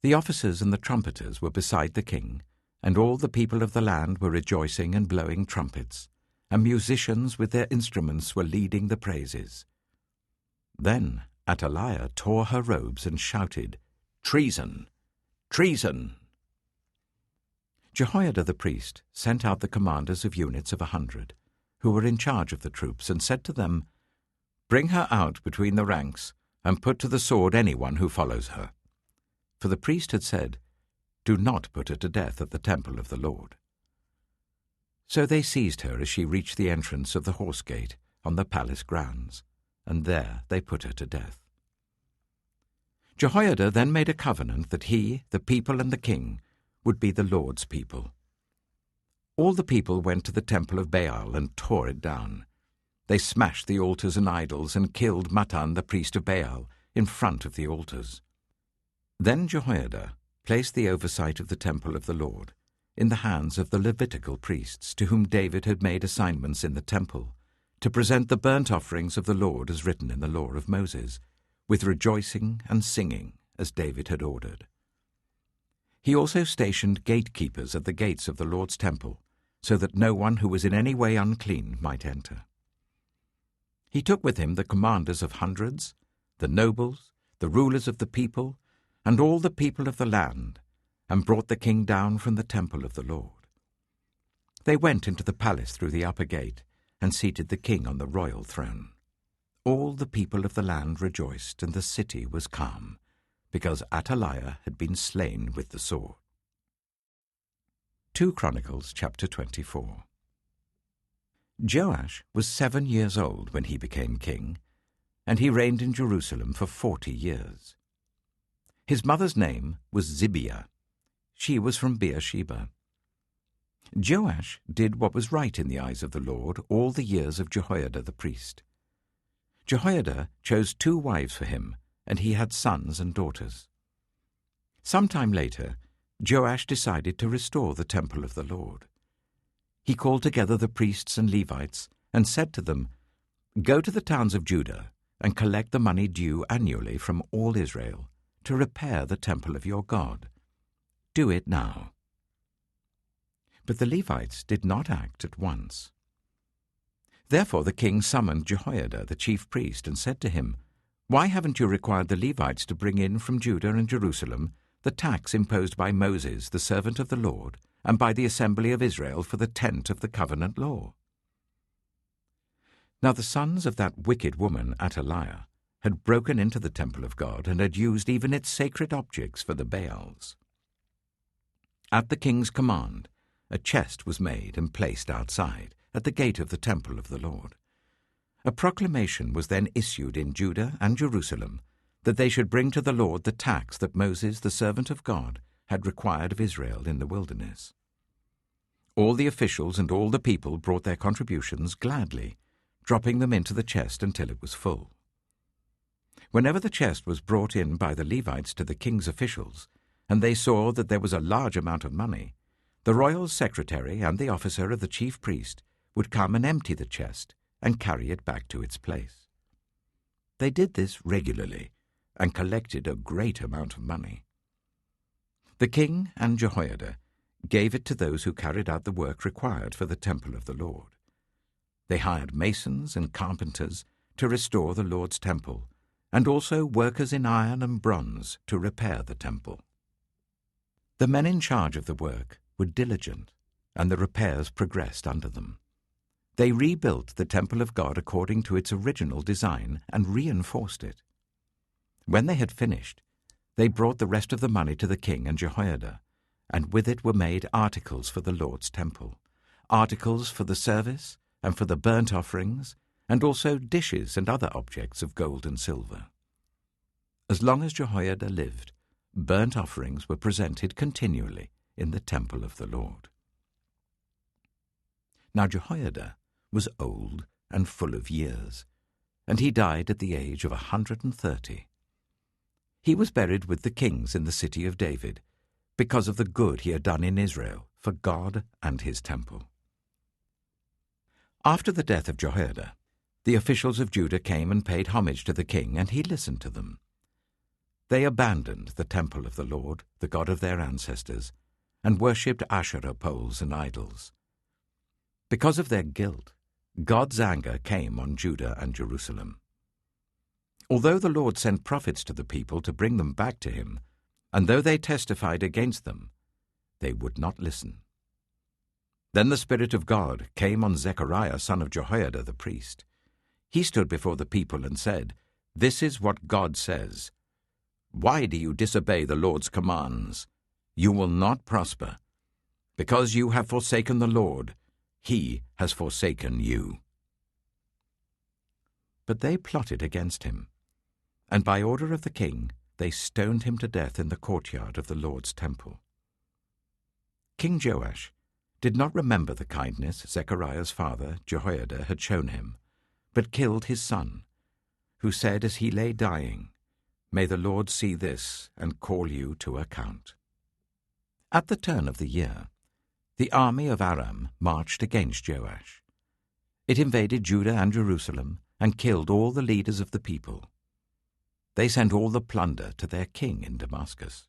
The officers and the trumpeters were beside the king, and all the people of the land were rejoicing and blowing trumpets, and musicians with their instruments were leading the praises. Then Athaliah tore her robes and shouted, "Treason! Treason!" Jehoiada the priest sent out the commanders of units of 100, who were in charge of the troops, and said to them, "Bring her out between the ranks, and put to the sword anyone who follows her." For the priest had said, "Do not put her to death at the temple of the Lord." So they seized her as she reached the entrance of the horse gate on the palace grounds, and there they put her to death. Jehoiada then made a covenant that he, the people and the king, would be the Lord's people. All the people went to the temple of Baal and tore it down. They smashed the altars and idols and killed Mattan the priest of Baal in front of the altars. Then Jehoiada placed the oversight of the temple of the Lord in the hands of the Levitical priests, to whom David had made assignments in the temple, to present the burnt offerings of the Lord as written in the law of Moses, with rejoicing and singing, as David had ordered. He also stationed gatekeepers at the gates of the Lord's temple, so that no one who was in any way unclean might enter. He took with him the commanders of hundreds, the nobles, the rulers of the people, and all the people of the land, and brought the king down from the temple of the Lord. They went into the palace through the upper gate, and seated the king on the royal throne. All the people of the land rejoiced, and the city was calm, because Athaliah had been slain with the sword. 2 Chronicles chapter 24. Joash was 7 years old when he became king, and he reigned in Jerusalem for 40 years. His mother's name was Zibiah. She was from Beersheba. Joash did what was right in the eyes of the Lord all the years of Jehoiada the priest. Jehoiada chose 2 wives for him, and he had sons and daughters. Some time later, Joash decided to restore the temple of the Lord. He called together the priests and Levites and said to them, "Go to the towns of Judah and collect the money due annually from all Israel to repair the temple of your God. Do it now." But the Levites did not act at once. Therefore the king summoned Jehoiada the chief priest and said to him, "Why haven't you required the Levites to bring in from Judah and Jerusalem the tax imposed by Moses, the servant of the Lord, and by the assembly of Israel for the tent of the covenant law?" Now the sons of that wicked woman Athaliah had broken into the temple of God and had used even its sacred objects for the Baals. At the king's command, a chest was made and placed outside, at the gate of the temple of the Lord. A proclamation was then issued in Judah and Jerusalem that they should bring to the Lord the tax that Moses, the servant of God, had required of Israel in the wilderness. All the officials and all the people brought their contributions gladly, dropping them into the chest until it was full. Whenever the chest was brought in by the Levites to the king's officials, and they saw that there was a large amount of money, the royal secretary and the officer of the chief priest would come and empty the chest and carry it back to its place. They did this regularly and collected a great amount of money. The king and Jehoiada gave it to those who carried out the work required for the temple of the Lord. They hired masons and carpenters to restore the Lord's temple, and also workers in iron and bronze to repair the temple. The men in charge of the work were diligent, and the repairs progressed under them. They rebuilt the temple of God according to its original design and reinforced it. When they had finished, they brought the rest of the money to the king and Jehoiada, and with it were made articles for the Lord's temple, articles for the service and for the burnt offerings, and also dishes and other objects of gold and silver. As long as Jehoiada lived, burnt offerings were presented continually in the temple of the Lord. Now Jehoiada was old and full of years, and he died at the age of 130. He was buried with the kings in the city of David, because of the good he had done in Israel for God and his temple. After the death of Jehoiada, the officials of Judah came and paid homage to the king, and he listened to them. They abandoned the temple of the Lord, the God of their ancestors, and worshipped Asherah poles and idols. Because of their guilt, God's anger came on Judah and Jerusalem. Although the Lord sent prophets to the people to bring them back to him, and though they testified against them, they would not listen. Then the Spirit of God came on Zechariah, son of Jehoiada the priest. He stood before the people and said, "This is what God says. Why do you disobey the Lord's commands? You will not prosper. Because you have forsaken the Lord, he has forsaken you." But they plotted against him, and by order of the king they stoned him to death in the courtyard of the Lord's temple. King Joash did not remember the kindness Zechariah's father, Jehoiada, had shown him, but killed his son, who said as he lay dying, "May the Lord see this and call you to account." At the turn of the year, the army of Aram marched against Joash. It invaded Judah and Jerusalem and killed all the leaders of the people. They sent all the plunder to their king in Damascus.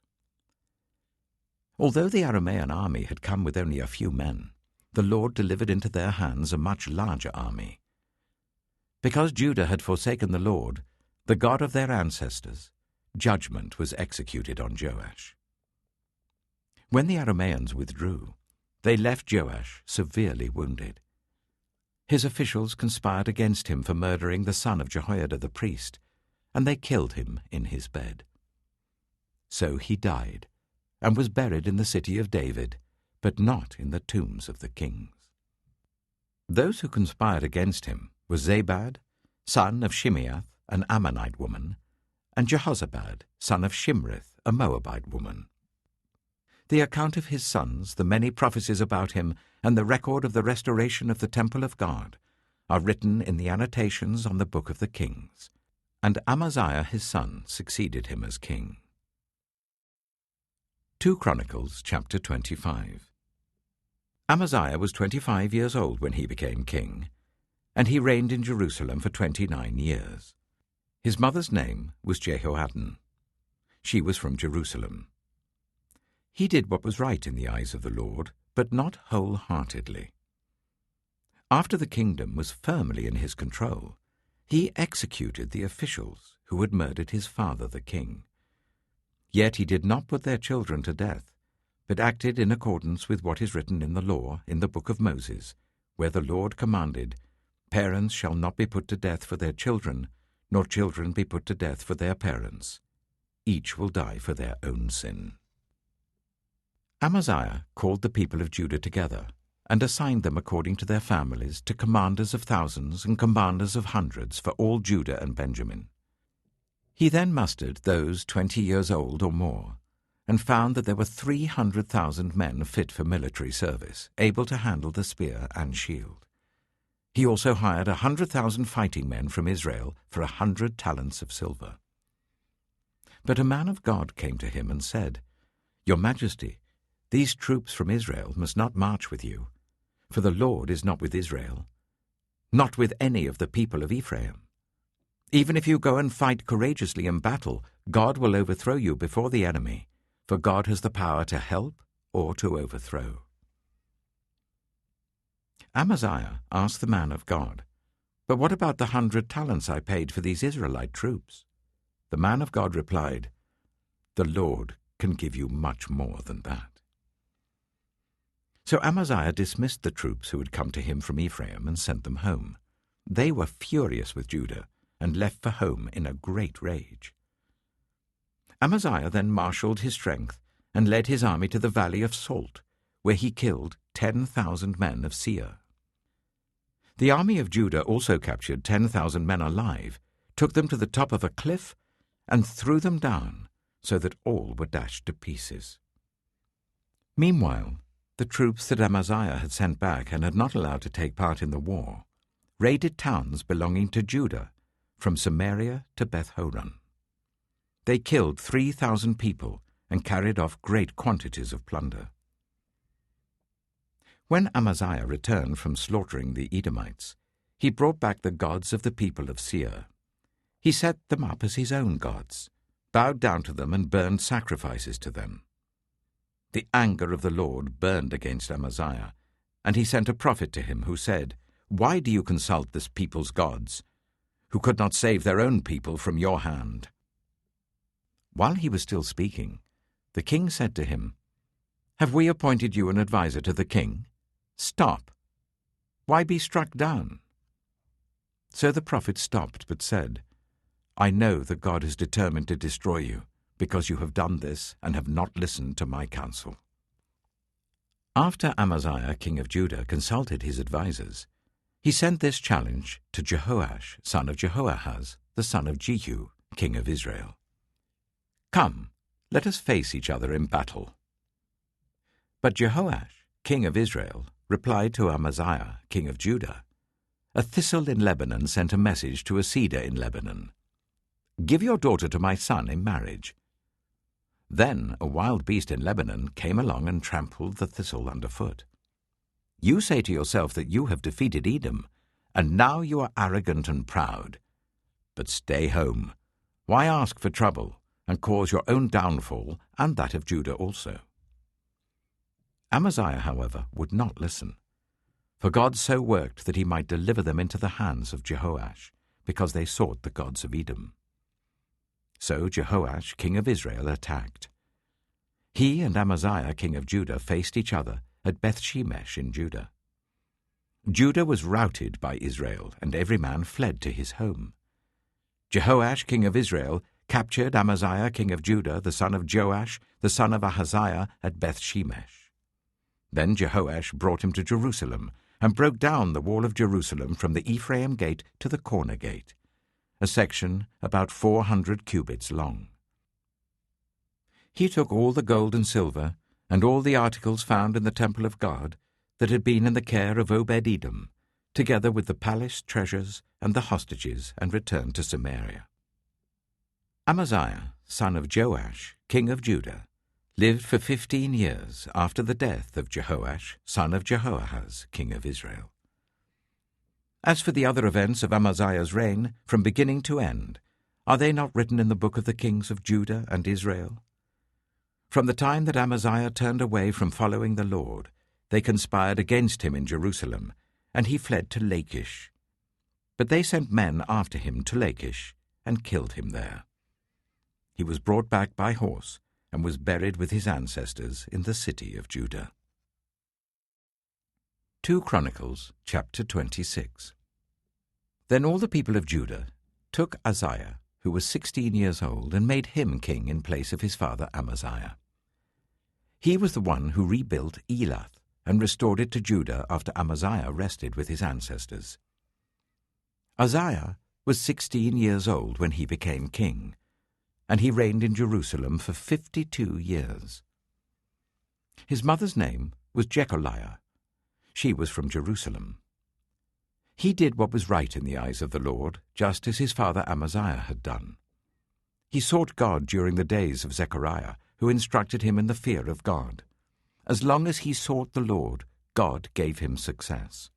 Although the Aramean army had come with only a few men, the Lord delivered into their hands a much larger army. Because Judah had forsaken the Lord, the God of their ancestors, judgment was executed on Joash. When the Arameans withdrew, they left Joash severely wounded. His officials conspired against him for murdering the son of Jehoiada the priest, and they killed him in his bed. So he died, and was buried in the city of David, but not in the tombs of the kings. Those who conspired against him were Zabad, son of Shimeath, an Ammonite woman, and Jehozabad, son of Shimrith, a Moabite woman. The account of his sons, the many prophecies about him, and the record of the restoration of the temple of God are written in the annotations on the book of the Kings. And Amaziah his son succeeded him as king. 2 Chronicles chapter 25. Amaziah was 25 years old when he became king, and he reigned in Jerusalem for 29 years. His mother's name was Jehoaddan. She was from Jerusalem. He did what was right in the eyes of the Lord, but not wholeheartedly. After the kingdom was firmly in his control, he executed the officials who had murdered his father the king. Yet he did not put their children to death, but acted in accordance with what is written in the law in the book of Moses, where the Lord commanded, "Parents shall not be put to death for their children, nor children be put to death for their parents. Each will die for their own sin." Amaziah called the people of Judah together and assigned them according to their families to commanders of thousands and commanders of hundreds for all Judah and Benjamin. He then mustered those 20 years old or more, and found that there were 300,000 men fit for military service, able to handle the spear and shield. He also hired 100,000 fighting men from Israel for 100 talents of silver. But a man of God came to him and said, "Your Majesty, these troops from Israel must not march with you, for the Lord is not with Israel, not with any of the people of Ephraim. Even if you go and fight courageously in battle, God will overthrow you before the enemy, for God has the power to help or to overthrow." Amaziah asked the man of God, "But what about the 100 talents I paid for these Israelite troops?" The man of God replied, "The Lord can give you much more than that." So Amaziah dismissed the troops who had come to him from Ephraim and sent them home. They were furious with Judah and left for home in a great rage. Amaziah then marshaled his strength and led his army to the valley of Salt, where he killed 10,000 men of Seir. The army of Judah also captured 10,000 men alive, took them to the top of a cliff, and threw them down, so that all were dashed to pieces. Meanwhile, the troops that Amaziah had sent back and had not allowed to take part in the war raided towns belonging to Judah, from Samaria to Beth-horon. They killed 3,000 people and carried off great quantities of plunder. When Amaziah returned from slaughtering the Edomites, he brought back the gods of the people of Seir. He set them up as his own gods, bowed down to them and burned sacrifices to them. The anger of the Lord burned against Amaziah, and he sent a prophet to him who said, "Why do you consult this people's gods, who could not save their own people from your hand?" While he was still speaking, the king said to him, "Have we appointed you an adviser to the king? Stop! Why be struck down?" So the prophet stopped but said, "I know that God is determined to destroy you, because you have done this and have not listened to my counsel." After Amaziah, king of Judah, consulted his advisers, he sent this challenge to Jehoash, son of Jehoahaz, the son of Jehu, king of Israel. "Come, let us face each other in battle." But Jehoash, king of Israel, replied to Amaziah, king of Judah, "A thistle in Lebanon sent a message to a cedar in Lebanon. Give your daughter to my son in marriage." Then a wild beast in Lebanon came along and trampled the thistle underfoot. You say to yourself that you have defeated Edom, and now you are arrogant and proud. But stay home. Why ask for trouble and cause your own downfall and that of Judah also? Amaziah, however, would not listen. For God so worked that he might deliver them into the hands of Jehoash, because they sought the gods of Edom. So Jehoash, king of Israel, attacked. He and Amaziah, king of Judah, faced each other at Beth-shemesh in Judah. Judah was routed by Israel, and every man fled to his home. Jehoash, king of Israel, captured Amaziah, king of Judah, the son of Joash, the son of Ahaziah, at Beth-shemesh. Then Jehoash brought him to Jerusalem, and broke down the wall of Jerusalem from the Ephraim gate to the corner gate, a section about 400 cubits long. He took all the gold and silver, and all the articles found in the temple of God that had been in the care of Obed-Edom, together with the palace treasures and the hostages, and returned to Samaria. Amaziah, son of Joash, king of Judah, lived for 15 years after the death of Jehoash, son of Jehoahaz, king of Israel. As for the other events of Amaziah's reign, from beginning to end, are they not written in the book of the kings of Judah and Israel? From the time that Amaziah turned away from following the Lord, they conspired against him in Jerusalem, and he fled to Lachish. But they sent men after him to Lachish, and killed him there. He was brought back by horse, and was buried with his ancestors in the city of Judah. 2 Chronicles, chapter 26. Then all the people of Judah took Uzziah, who was 16 years old, and made him king in place of his father Amaziah. He was the one who rebuilt Elath and restored it to Judah after Amaziah rested with his ancestors. Uzziah was 16 years old when he became king, and he reigned in Jerusalem for 52 years. His mother's name was Jecholiah. She was from Jerusalem. He did what was right in the eyes of the Lord, just as his father Amaziah had done. He sought God during the days of Zechariah, who instructed him in the fear of God. As long as he sought the Lord, God gave him success.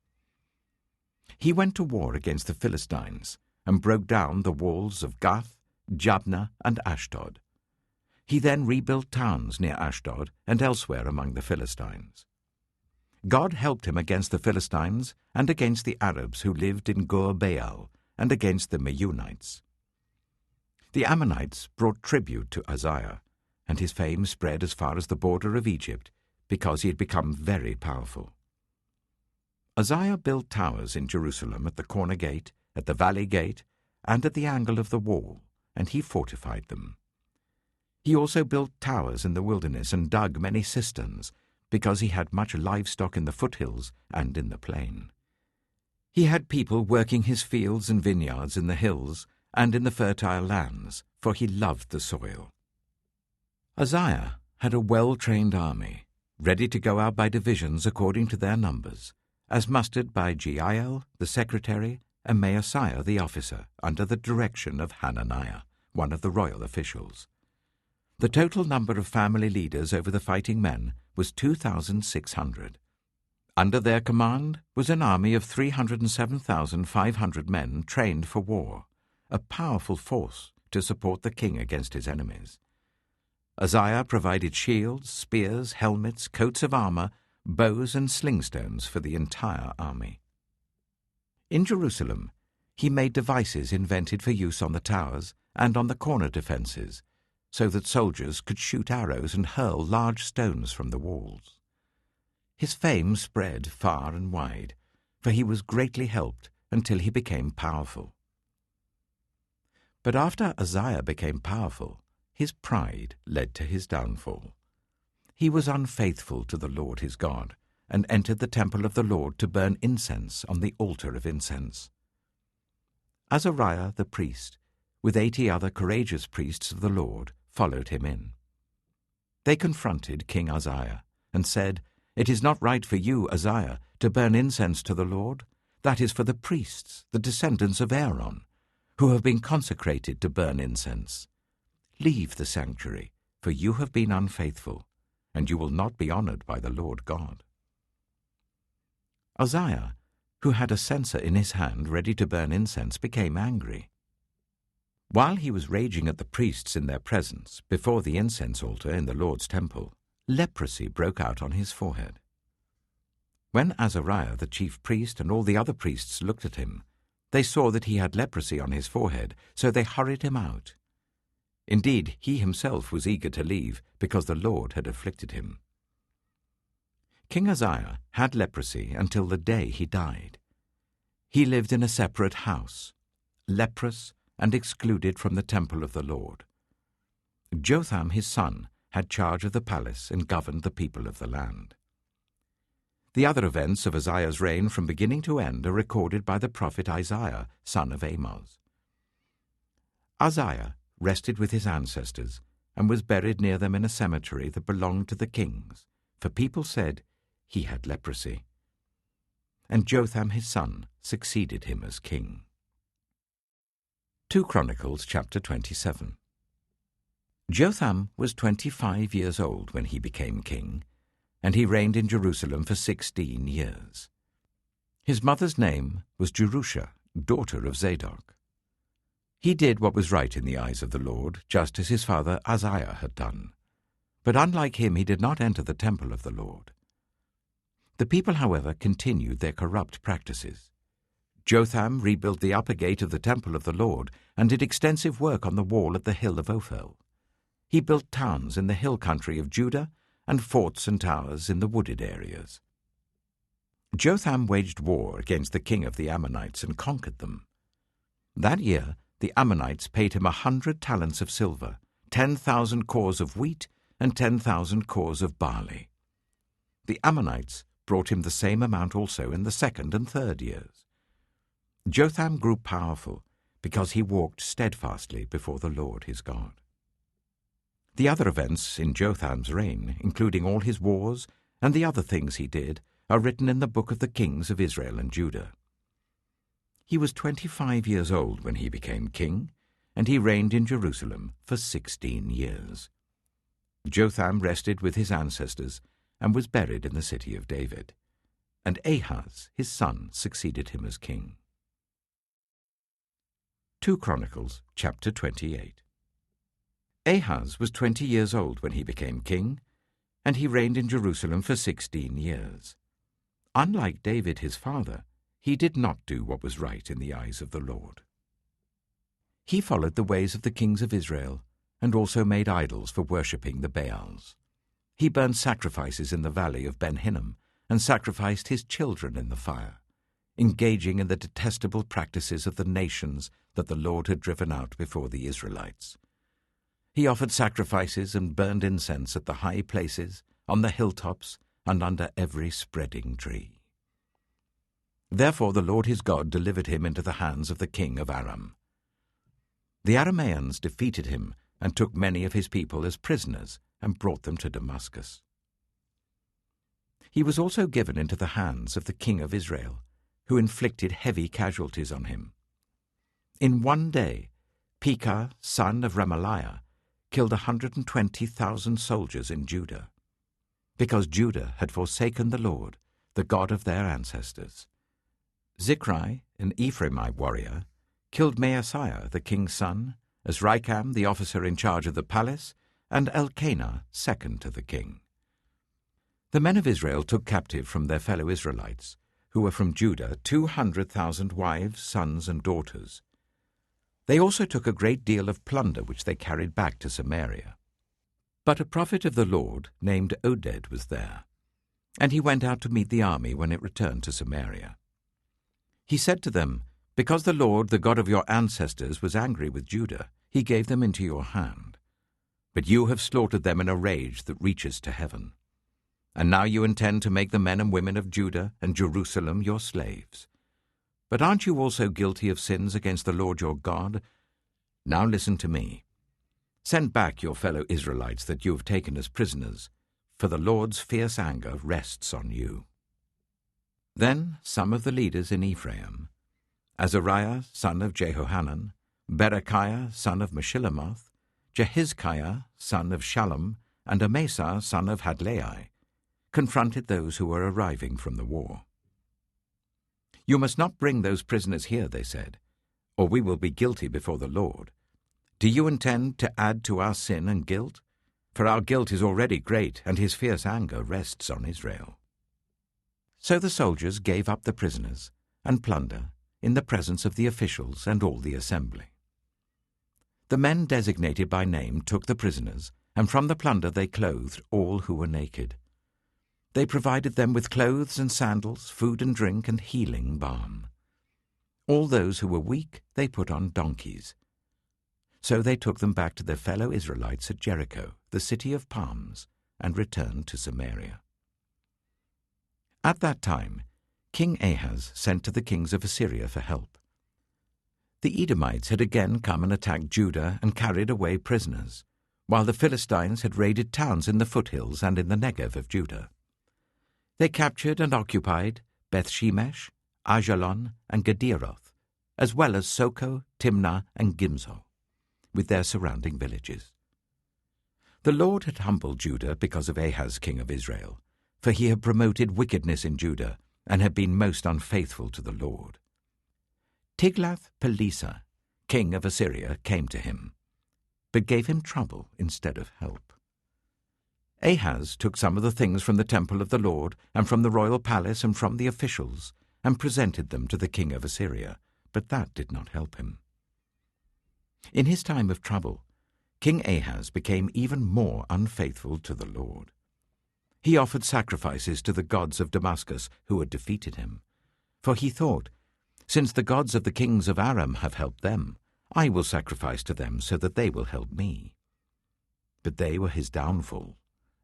He went to war against the Philistines and broke down the walls of Gath, Jabneh, and Ashdod. He then rebuilt towns near Ashdod and elsewhere among the Philistines. God helped him against the Philistines and against the Arabs who lived in Gur-Baal and against the Meunites. The Ammonites brought tribute to Uzziah, and his fame spread as far as the border of Egypt because he had become very powerful. Uzziah built towers in Jerusalem at the corner gate, at the valley gate, and at the angle of the wall, and he fortified them. He also built towers in the wilderness and dug many cisterns, because he had much livestock in the foothills and in the plain. He had people working his fields and vineyards in the hills and in the fertile lands, for he loved the soil. Uzziah had a well-trained army, ready to go out by divisions according to their numbers, as mustered by Jeiel, the secretary, and Maaseiah, the officer, under the direction of Hananiah, one of the royal officials. The total number of family leaders over the fighting men was 2,600. Under their command was an army of 307,500 men trained for war, a powerful force to support the king against his enemies. Uzziah provided shields, spears, helmets, coats of armor, bows and slingstones for the entire army. In Jerusalem, he made devices invented for use on the towers and on the corner defenses, so that soldiers could shoot arrows and hurl large stones from the walls. His fame spread far and wide, for he was greatly helped until he became powerful. But after Uzziah became powerful, his pride led to his downfall. He was unfaithful to the Lord his God, and entered the temple of the Lord to burn incense on the altar of incense. Azariah the priest, with 80 other courageous priests of the Lord, followed him in. They confronted King Uzziah and said, "It is not right for you, Uzziah, to burn incense to the Lord. That is for the priests, the descendants of Aaron, who have been consecrated to burn incense. Leave the sanctuary, for you have been unfaithful, and you will not be honored by the Lord God." Uzziah, who had a censer in his hand ready to burn incense, became angry. While he was raging at the priests in their presence before the incense altar in the Lord's temple, leprosy broke out on his forehead. When Azariah the chief priest and all the other priests looked at him, they saw that he had leprosy on his forehead, so they hurried him out. Indeed, he himself was eager to leave, because the Lord had afflicted him. King Uzziah had leprosy until the day he died. He lived in a separate house, leprous and excluded from the temple of the Lord. Jotham his son had charge of the palace and governed the people of the land. The other events of Uzziah's reign from beginning to end are recorded by the prophet Isaiah, son of Amoz. Uzziah rested with his ancestors and was buried near them in a cemetery that belonged to the kings, for people said he had leprosy. And Jotham his son succeeded him as king. 2 Chronicles chapter 27. Jotham was 25 years old when he became king, and he reigned in Jerusalem for 16 years. His mother's name was Jerusha, daughter of Zadok. He did what was right in the eyes of the Lord, just as his father Uzziah had done. But unlike him, he did not enter the temple of the Lord. The people, however, continued their corrupt practices. Jotham rebuilt the upper gate of the temple of the Lord and did extensive work on the wall at the hill of Ophel. He built towns in the hill country of Judah and forts and towers in the wooded areas. Jotham waged war against the king of the Ammonites and conquered them. That year the Ammonites paid him 100 talents of silver, 10,000 cors of wheat, and 10,000 cors of barley. The Ammonites brought him the same amount also in the second and third years. Jotham grew powerful because he walked steadfastly before the Lord his God. The other events in Jotham's reign, including all his wars and the other things he did, are written in the book of the kings of Israel and Judah. He was 25 years old when he became king, and he reigned in Jerusalem for 16 years. Jotham rested with his ancestors and was buried in the city of David, and Ahaz, his son, succeeded him as king. 2 Chronicles, chapter 28. Ahaz was 20 years old when he became king, and he reigned in Jerusalem for 16 years. Unlike David his father, he did not do what was right in the eyes of the Lord. He followed the ways of the kings of Israel, and also made idols for worshipping the Baals. He burned sacrifices in the valley of Ben Hinnom, and sacrificed his children in the fire, engaging in the detestable practices of the nations that the Lord had driven out before the Israelites. He offered sacrifices and burned incense at the high places, on the hilltops, and under every spreading tree. Therefore the Lord his God delivered him into the hands of the king of Aram. The Arameans defeated him and took many of his people as prisoners and brought them to Damascus. He was also given into the hands of the king of Israel, who inflicted heavy casualties on him. In one day, Pekah, son of Remaliah, killed 120,000 soldiers in Judah, because Judah had forsaken the Lord, the God of their ancestors. Zichri, an Ephraimite warrior, killed Maaseiah, the king's son, Azrikam, the officer in charge of the palace, and Elkanah, second to the king. The men of Israel took captive from their fellow Israelites, who were from Judah, 200,000 wives, sons, and daughters. They also took a great deal of plunder which they carried back to Samaria. But a prophet of the Lord named Oded was there, and he went out to meet the army when it returned to Samaria. He said to them, "Because the Lord, the God of your ancestors, was angry with Judah, he gave them into your hand. But you have slaughtered them in a rage that reaches to heaven. And now you intend to make the men and women of Judah and Jerusalem your slaves. But aren't you also guilty of sins against the Lord your God? Now listen to me. Send back your fellow Israelites that you have taken as prisoners, for the Lord's fierce anger rests on you." Then some of the leaders in Ephraim, Azariah son of Jehohanan, Berechiah son of Meshillemoth, Jehizkiah son of Shallum, and Amasa son of Hadlai, confronted those who were arriving from the war. "You must not bring those prisoners here," they said, "or we will be guilty before the Lord. Do you intend to add to our sin and guilt? For our guilt is already great, and his fierce anger rests on Israel." So the soldiers gave up the prisoners and plunder in the presence of the officials and all the assembly. The men designated by name took the prisoners, and from the plunder they clothed all who were naked. They provided them with clothes and sandals, food and drink, and healing balm. All those who were weak they put on donkeys. So they took them back to their fellow Israelites at Jericho, the city of palms, and returned to Samaria. At that time, King Ahaz sent to the kings of Assyria for help. The Edomites had again come and attacked Judah and carried away prisoners, while the Philistines had raided towns in the foothills and in the Negev of Judah. They captured and occupied Beth-Shemesh, Ajalon, and Gederoth, as well as Soko, Timnah, and Gimzo, with their surrounding villages. The Lord had humbled Judah because of Ahaz king of Israel, for he had promoted wickedness in Judah and had been most unfaithful to the Lord. Tiglath-Pileser, king of Assyria, came to him, but gave him trouble instead of help. Ahaz took some of the things from the temple of the Lord and from the royal palace and from the officials and presented them to the king of Assyria, but that did not help him. In his time of trouble, King Ahaz became even more unfaithful to the Lord. He offered sacrifices to the gods of Damascus who had defeated him, for he thought, "Since the gods of the kings of Aram have helped them, I will sacrifice to them so that they will help me." But they were his downfall,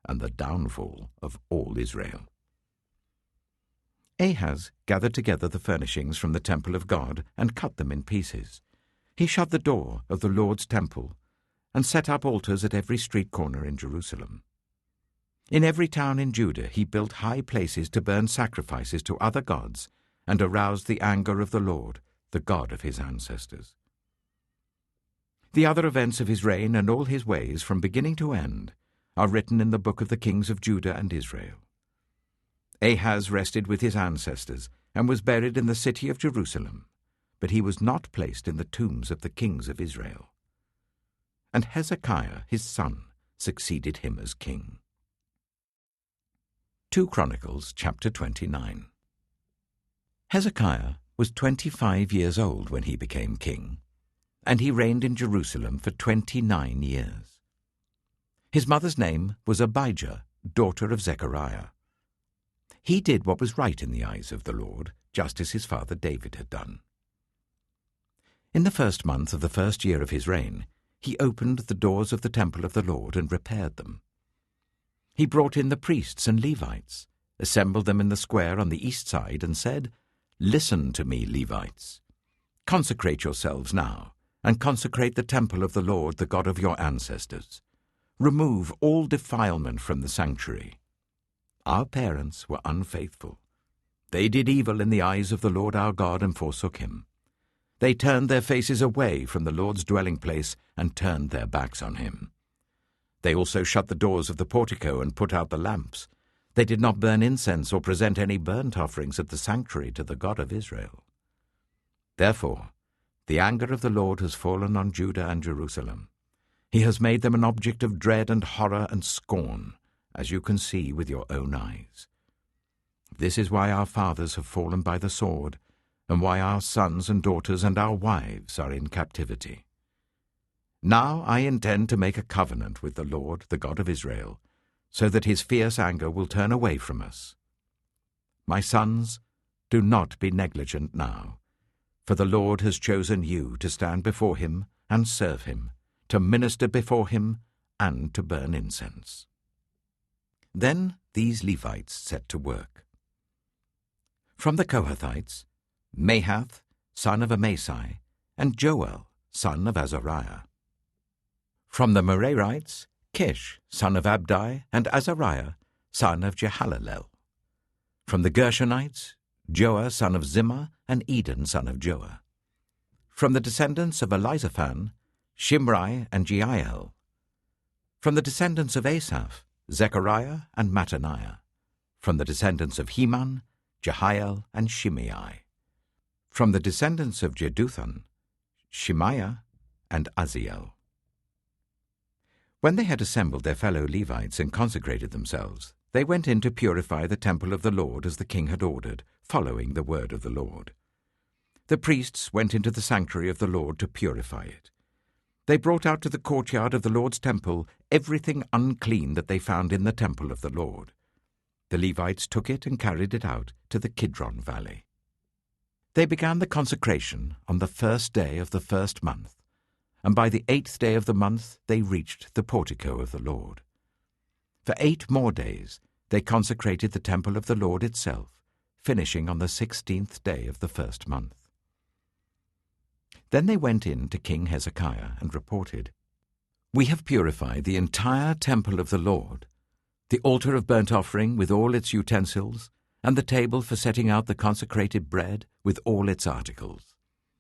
and the downfall of all Israel. Ahaz gathered together the furnishings from the temple of God and cut them in pieces. He shut the door of the Lord's temple and set up altars at every street corner in Jerusalem. In every town in Judah he built high places to burn sacrifices to other gods and aroused the anger of the Lord, the God of his ancestors. The other events of his reign and all his ways from beginning to end are written in the book of the kings of Judah and Israel. Ahaz rested with his ancestors and was buried in the city of Jerusalem, but he was not placed in the tombs of the kings of Israel. And Hezekiah, his son, succeeded him as king. 2 Chronicles chapter 29. Hezekiah was 25 years old when he became king, and he reigned in Jerusalem for 29 years. His mother's name was Abijah, daughter of Zechariah. He did what was right in the eyes of the Lord, just as his father David had done. In the first month of the first year of his reign, he opened the doors of the temple of the Lord and repaired them. He brought in the priests and Levites, assembled them in the square on the east side, and said, "Listen to me, Levites. Consecrate yourselves now, and consecrate the temple of the Lord, the God of your ancestors. Remove all defilement from the sanctuary. Our parents were unfaithful. They did evil in the eyes of the Lord our God and forsook him. They turned their faces away from the Lord's dwelling place and turned their backs on him. They also shut the doors of the portico and put out the lamps. They did not burn incense or present any burnt offerings at the sanctuary to the God of Israel. Therefore, the anger of the Lord has fallen on Judah and Jerusalem. He has made them an object of dread and horror and scorn, as you can see with your own eyes. This is why our fathers have fallen by the sword, and why our sons and daughters and our wives are in captivity. Now I intend to make a covenant with the Lord, the God of Israel, so that his fierce anger will turn away from us. My sons, do not be negligent now, for the Lord has chosen you to stand before him and serve him, to minister before him and to burn incense." Then these Levites set to work. From the Kohathites, Mahath, son of Amasai, and Joel, son of Azariah. From the Merarites, Kish, son of Abdi, and Azariah, son of Jehalalel. From the Gershonites, Joah, son of Zimmah, and Eden, son of Joah. From the descendants of Elizaphan, Shimri and Jeiel. From the descendants of Asaph, Zechariah and Mattaniah. From the descendants of Heman, Jehiel and Shimei. From the descendants of Jeduthun, Shemaiah and Aziel. When they had assembled their fellow Levites and consecrated themselves, they went in to purify the temple of the Lord as the king had ordered, following the word of the Lord. The priests went into the sanctuary of the Lord to purify it. They brought out to the courtyard of the Lord's temple everything unclean that they found in the temple of the Lord. The Levites took it and carried it out to the Kidron Valley. They began the consecration on the first day of the first month, and by the 8th day of the month they reached the portico of the Lord. For 8 more days they consecrated the temple of the Lord itself, finishing on the 16th day of the first month. Then they went in to King Hezekiah and reported, "We have purified the entire temple of the Lord, the altar of burnt offering with all its utensils, and the table for setting out the consecrated bread with all its articles.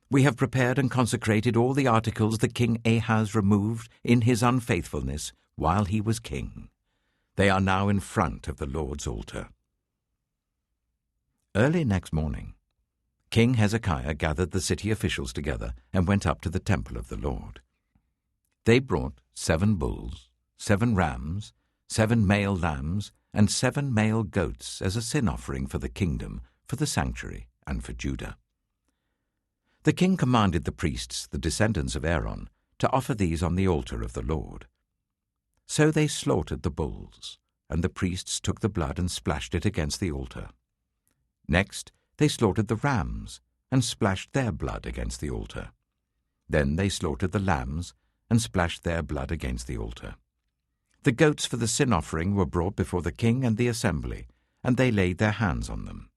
We have prepared and consecrated all the articles that King Ahaz removed in his unfaithfulness while he was king. They are now in front of the Lord's altar." Early next morning, King Hezekiah gathered the city officials together and went up to the temple of the Lord. They brought 7 bulls, 7 rams, 7 male lambs, and 7 male goats as a sin offering for the kingdom, for the sanctuary, and for Judah. The king commanded the priests, the descendants of Aaron, to offer these on the altar of the Lord. So they slaughtered the bulls, and the priests took the blood and splashed it against the altar. Next, they slaughtered the rams and splashed their blood against the altar. Then they slaughtered the lambs and splashed their blood against the altar. The goats for the sin offering were brought before the king and the assembly, and they laid their hands on them.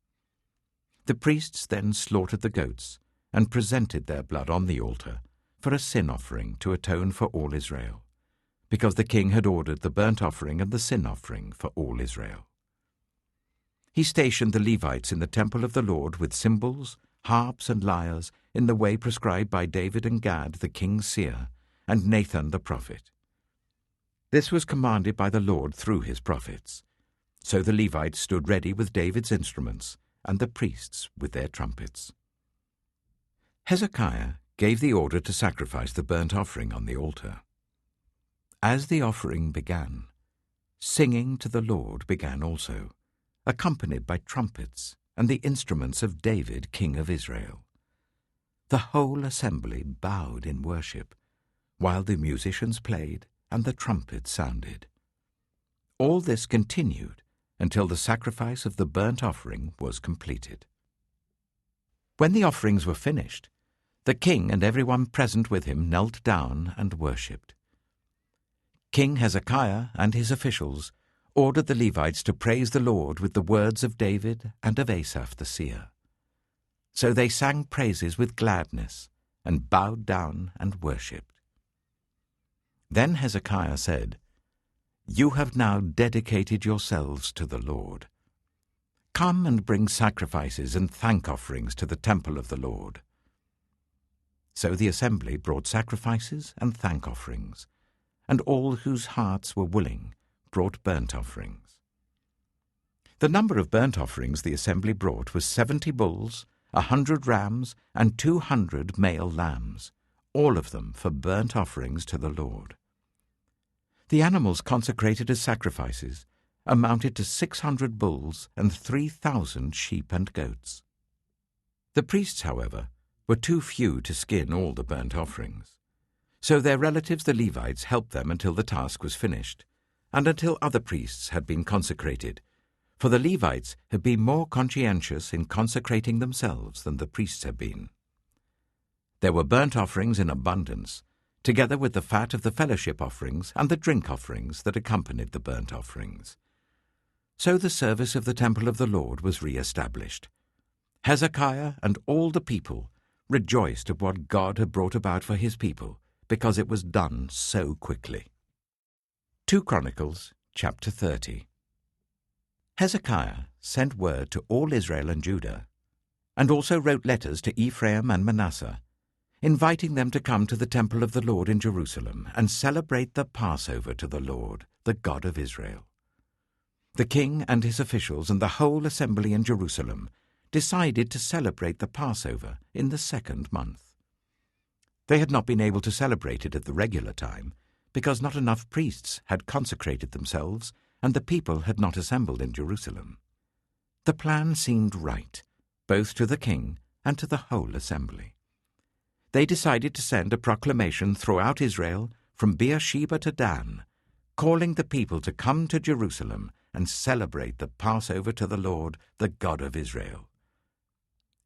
The priests then slaughtered the goats and presented their blood on the altar for a sin offering to atone for all Israel. because the king had ordered the burnt offering and the sin offering for all Israel. He stationed the Levites in the temple of the Lord with cymbals, harps, and lyres in the way prescribed by David and Gad the king's seer, and Nathan the prophet. This was commanded by the Lord through his prophets. So the Levites stood ready with David's instruments, and the priests with their trumpets. Hezekiah gave the order to sacrifice the burnt offering on the altar. As the offering began, singing to the Lord began also, accompanied by trumpets and the instruments of David, king of Israel. The whole assembly bowed in worship, while the musicians played and the trumpets sounded. All this continued until the sacrifice of the burnt offering was completed. When the offerings were finished, the king and everyone present with him knelt down and worshipped. King Hezekiah and his officials ordered the Levites to praise the Lord with the words of David and of Asaph the seer. So they sang praises with gladness and bowed down and worshipped. Then Hezekiah said, "You have now dedicated yourselves to the Lord. Come and bring sacrifices and thank offerings to the temple of the Lord." So the assembly brought sacrifices and thank offerings, and all whose hearts were willing brought burnt offerings. The number of burnt offerings the assembly brought was 70 bulls, 100 rams, and 200 male lambs, all of them for burnt offerings to the Lord. The animals consecrated as sacrifices amounted to 600 bulls and 3,000 sheep and goats. The priests, however, were too few to skin all the burnt offerings. So their relatives the Levites helped them until the task was finished, and until other priests had been consecrated, for the Levites had been more conscientious in consecrating themselves than the priests had been. There were burnt offerings in abundance, together with the fat of the fellowship offerings and the drink offerings that accompanied the burnt offerings. So the service of the temple of the Lord was re-established. Hezekiah and all the people rejoiced at what God had brought about for his people, because it was done so quickly. 2 Chronicles chapter 30. Hezekiah sent word to all Israel and Judah, and also wrote letters to Ephraim and Manasseh, inviting them to come to the temple of the Lord in Jerusalem and celebrate the Passover to the Lord, the God of Israel. The king and his officials and the whole assembly in Jerusalem decided to celebrate the Passover in the 2nd month. They had not been able to celebrate it at the regular time, because not enough priests had consecrated themselves and the people had not assembled in Jerusalem. The plan seemed right, both to the king and to the whole assembly. They decided to send a proclamation throughout Israel from Beersheba to Dan, calling the people to come to Jerusalem and celebrate the Passover to the Lord, the God of Israel.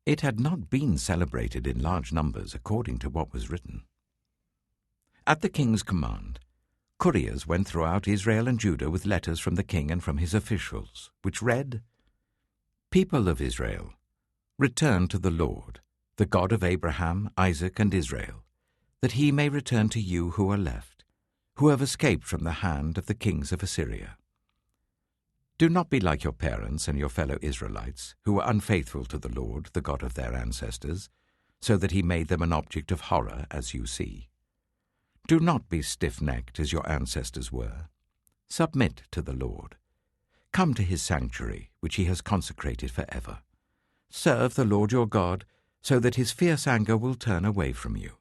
It had not been celebrated in large numbers according to what was written. At the king's command, couriers went throughout Israel and Judah with letters from the king and from his officials, which read, "People of Israel, return to the Lord, the God of Abraham, Isaac, and Israel, that he may return to you who are left, who have escaped from the hand of the kings of Assyria. Do not be like your parents and your fellow Israelites, who were unfaithful to the Lord, the God of their ancestors, so that he made them an object of horror, as you see. Do not be stiff-necked as your ancestors were. Submit to the Lord. Come to his sanctuary, which he has consecrated forever. Serve the Lord your God, so that his fierce anger will turn away from you.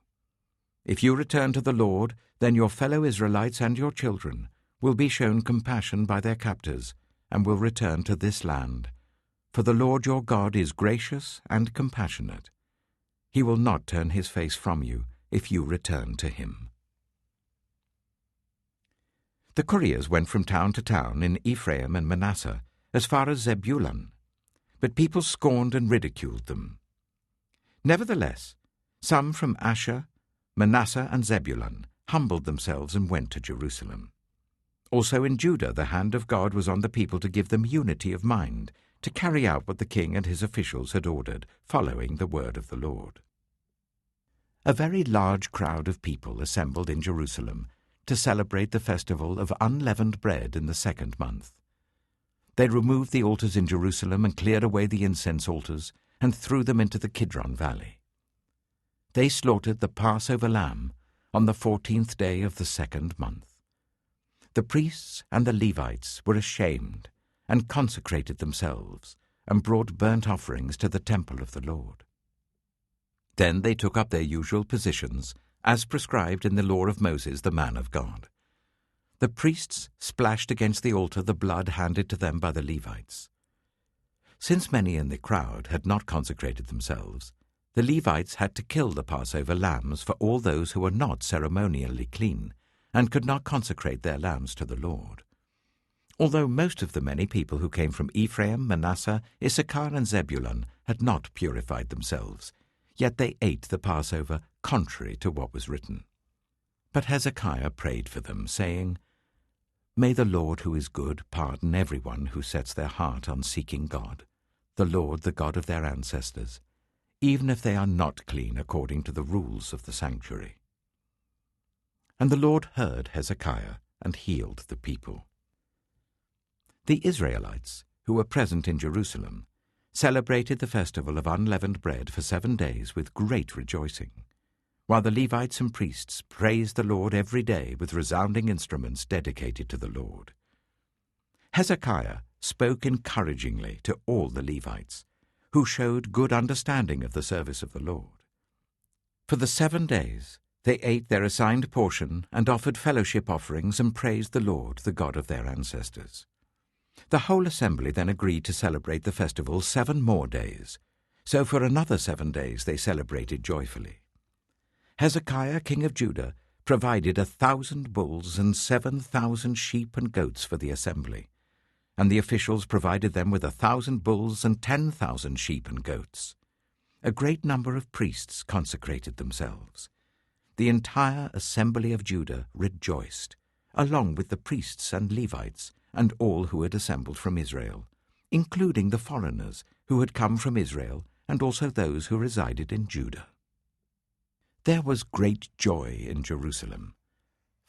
If you return to the Lord, then your fellow Israelites and your children will be shown compassion by their captors, and will return to this land. For the Lord your God is gracious and compassionate. He will not turn his face from you if you return to him." The couriers went from town to town in Ephraim and Manasseh, as far as Zebulun, but people scorned and ridiculed them. Nevertheless, some from Asher, Manasseh, and Zebulun humbled themselves and went to Jerusalem. Also in Judah the hand of God was on the people to give them unity of mind, to carry out what the king and his officials had ordered, following the word of the Lord. A very large crowd of people assembled in Jerusalem to celebrate the festival of unleavened bread in the 2nd month. They removed the altars in Jerusalem and cleared away the incense altars and threw them into the Kidron Valley. They slaughtered the Passover lamb on the 14th day of the 2nd month. The priests and the Levites were ashamed and consecrated themselves and brought burnt offerings to the temple of the Lord. Then they took up their usual positions as prescribed in the law of Moses, the man of God. The priests splashed against the altar the blood handed to them by the Levites. Since many in the crowd had not consecrated themselves, the Levites had to kill the Passover lambs for all those who were not ceremonially clean and could not consecrate their lambs to the Lord. Although most of the many people who came from Ephraim, Manasseh, Issachar, and Zebulun had not purified themselves, yet they ate the Passover contrary to what was written. But Hezekiah prayed for them, saying, "May the Lord who is good pardon everyone who sets their heart on seeking God, the Lord, the God of their ancestors, even if they are not clean according to the rules of the sanctuary." And the Lord heard Hezekiah and healed the people. The Israelites, who were present in Jerusalem, celebrated the festival of unleavened bread for 7 days with great rejoicing, while the Levites and priests praised the Lord every day with resounding instruments dedicated to the Lord. Hezekiah spoke encouragingly to all the Levites, who showed good understanding of the service of the Lord. For the 7 days they ate their assigned portion and offered fellowship offerings and praised the Lord, the God of their ancestors. The whole assembly then agreed to celebrate the festival 7 more days, so for another 7 days they celebrated joyfully. Hezekiah, king of Judah, provided 1,000 bulls and 7,000 sheep and goats for the assembly, and the officials provided them with 1,000 bulls and 10,000 sheep and goats. A great number of priests consecrated themselves. The entire assembly of Judah rejoiced, along with the priests and Levites and all who had assembled from Israel, including the foreigners who had come from Israel and also those who resided in Judah. There was great joy in Jerusalem,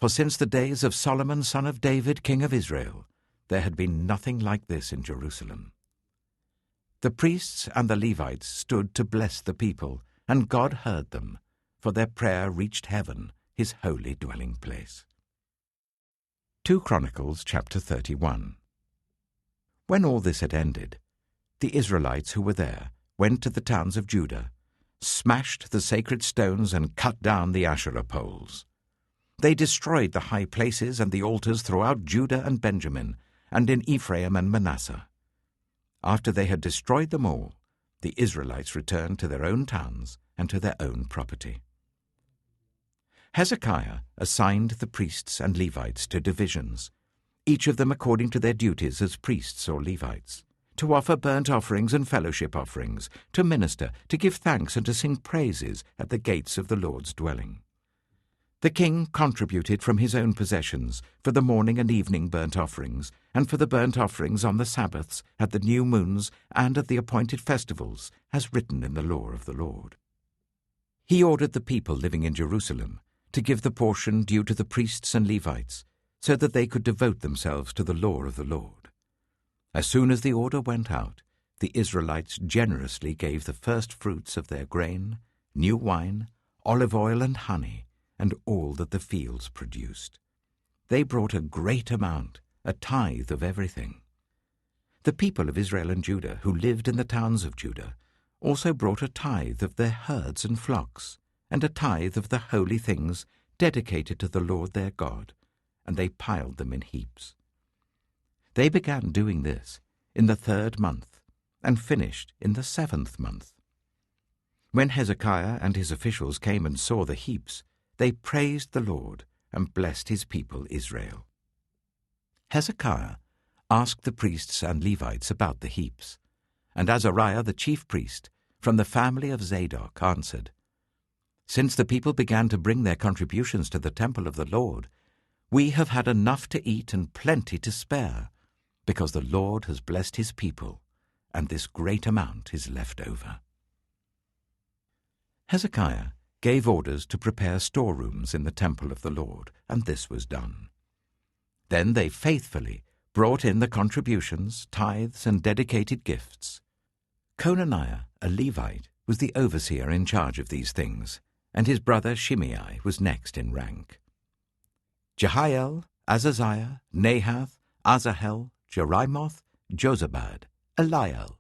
for since the days of Solomon son of David, king of Israel, there had been nothing like this in Jerusalem. The priests and the Levites stood to bless the people, and God heard them, for their prayer reached heaven, his holy dwelling place. 2 Chronicles chapter 31. When all this had ended, the Israelites who were there went to the towns of Judah, smashed the sacred stones and cut down the Asherah poles. They destroyed the high places and the altars throughout Judah and Benjamin, and in Ephraim and Manasseh. After they had destroyed them all, the Israelites returned to their own towns and to their own property. Hezekiah assigned the priests and Levites to divisions, each of them according to their duties as priests or Levites, to offer burnt offerings and fellowship offerings, to minister, to give thanks and to sing praises at the gates of the Lord's dwelling. The king contributed from his own possessions for the morning and evening burnt offerings, and for the burnt offerings on the Sabbaths, at the new moons, and at the appointed festivals, as written in the law of the Lord. He ordered the people living in Jerusalem to give the portion due to the priests and Levites, so that they could devote themselves to the law of the Lord. As soon as the order went out, the Israelites generously gave the first fruits of their grain, new wine, olive oil and honey, and all that the fields produced. They brought a great amount, a tithe of everything. The people of Israel and Judah, who lived in the towns of Judah, also brought a tithe of their herds and flocks, and a tithe of the holy things dedicated to the Lord their God, and they piled them in heaps. They began doing this in the 3rd month, and finished in the 7th month. When Hezekiah and his officials came and saw the heaps, they praised the Lord and blessed his people Israel. Hezekiah asked the priests and Levites about the heaps, and Azariah the chief priest, from the family of Zadok, answered, "Since the people began to bring their contributions to the temple of the Lord, we have had enough to eat and plenty to spare, because the Lord has blessed his people, and this great amount is left over." Hezekiah gave orders to prepare storerooms in the temple of the Lord, and this was done. Then they faithfully brought in the contributions, tithes, and dedicated gifts. Conaniah, a Levite, was the overseer in charge of these things, and his brother Shimei was next in rank. Jehiel, Azaziah, Nahath, Asahel, Jerimoth, Jozabad, Eliel,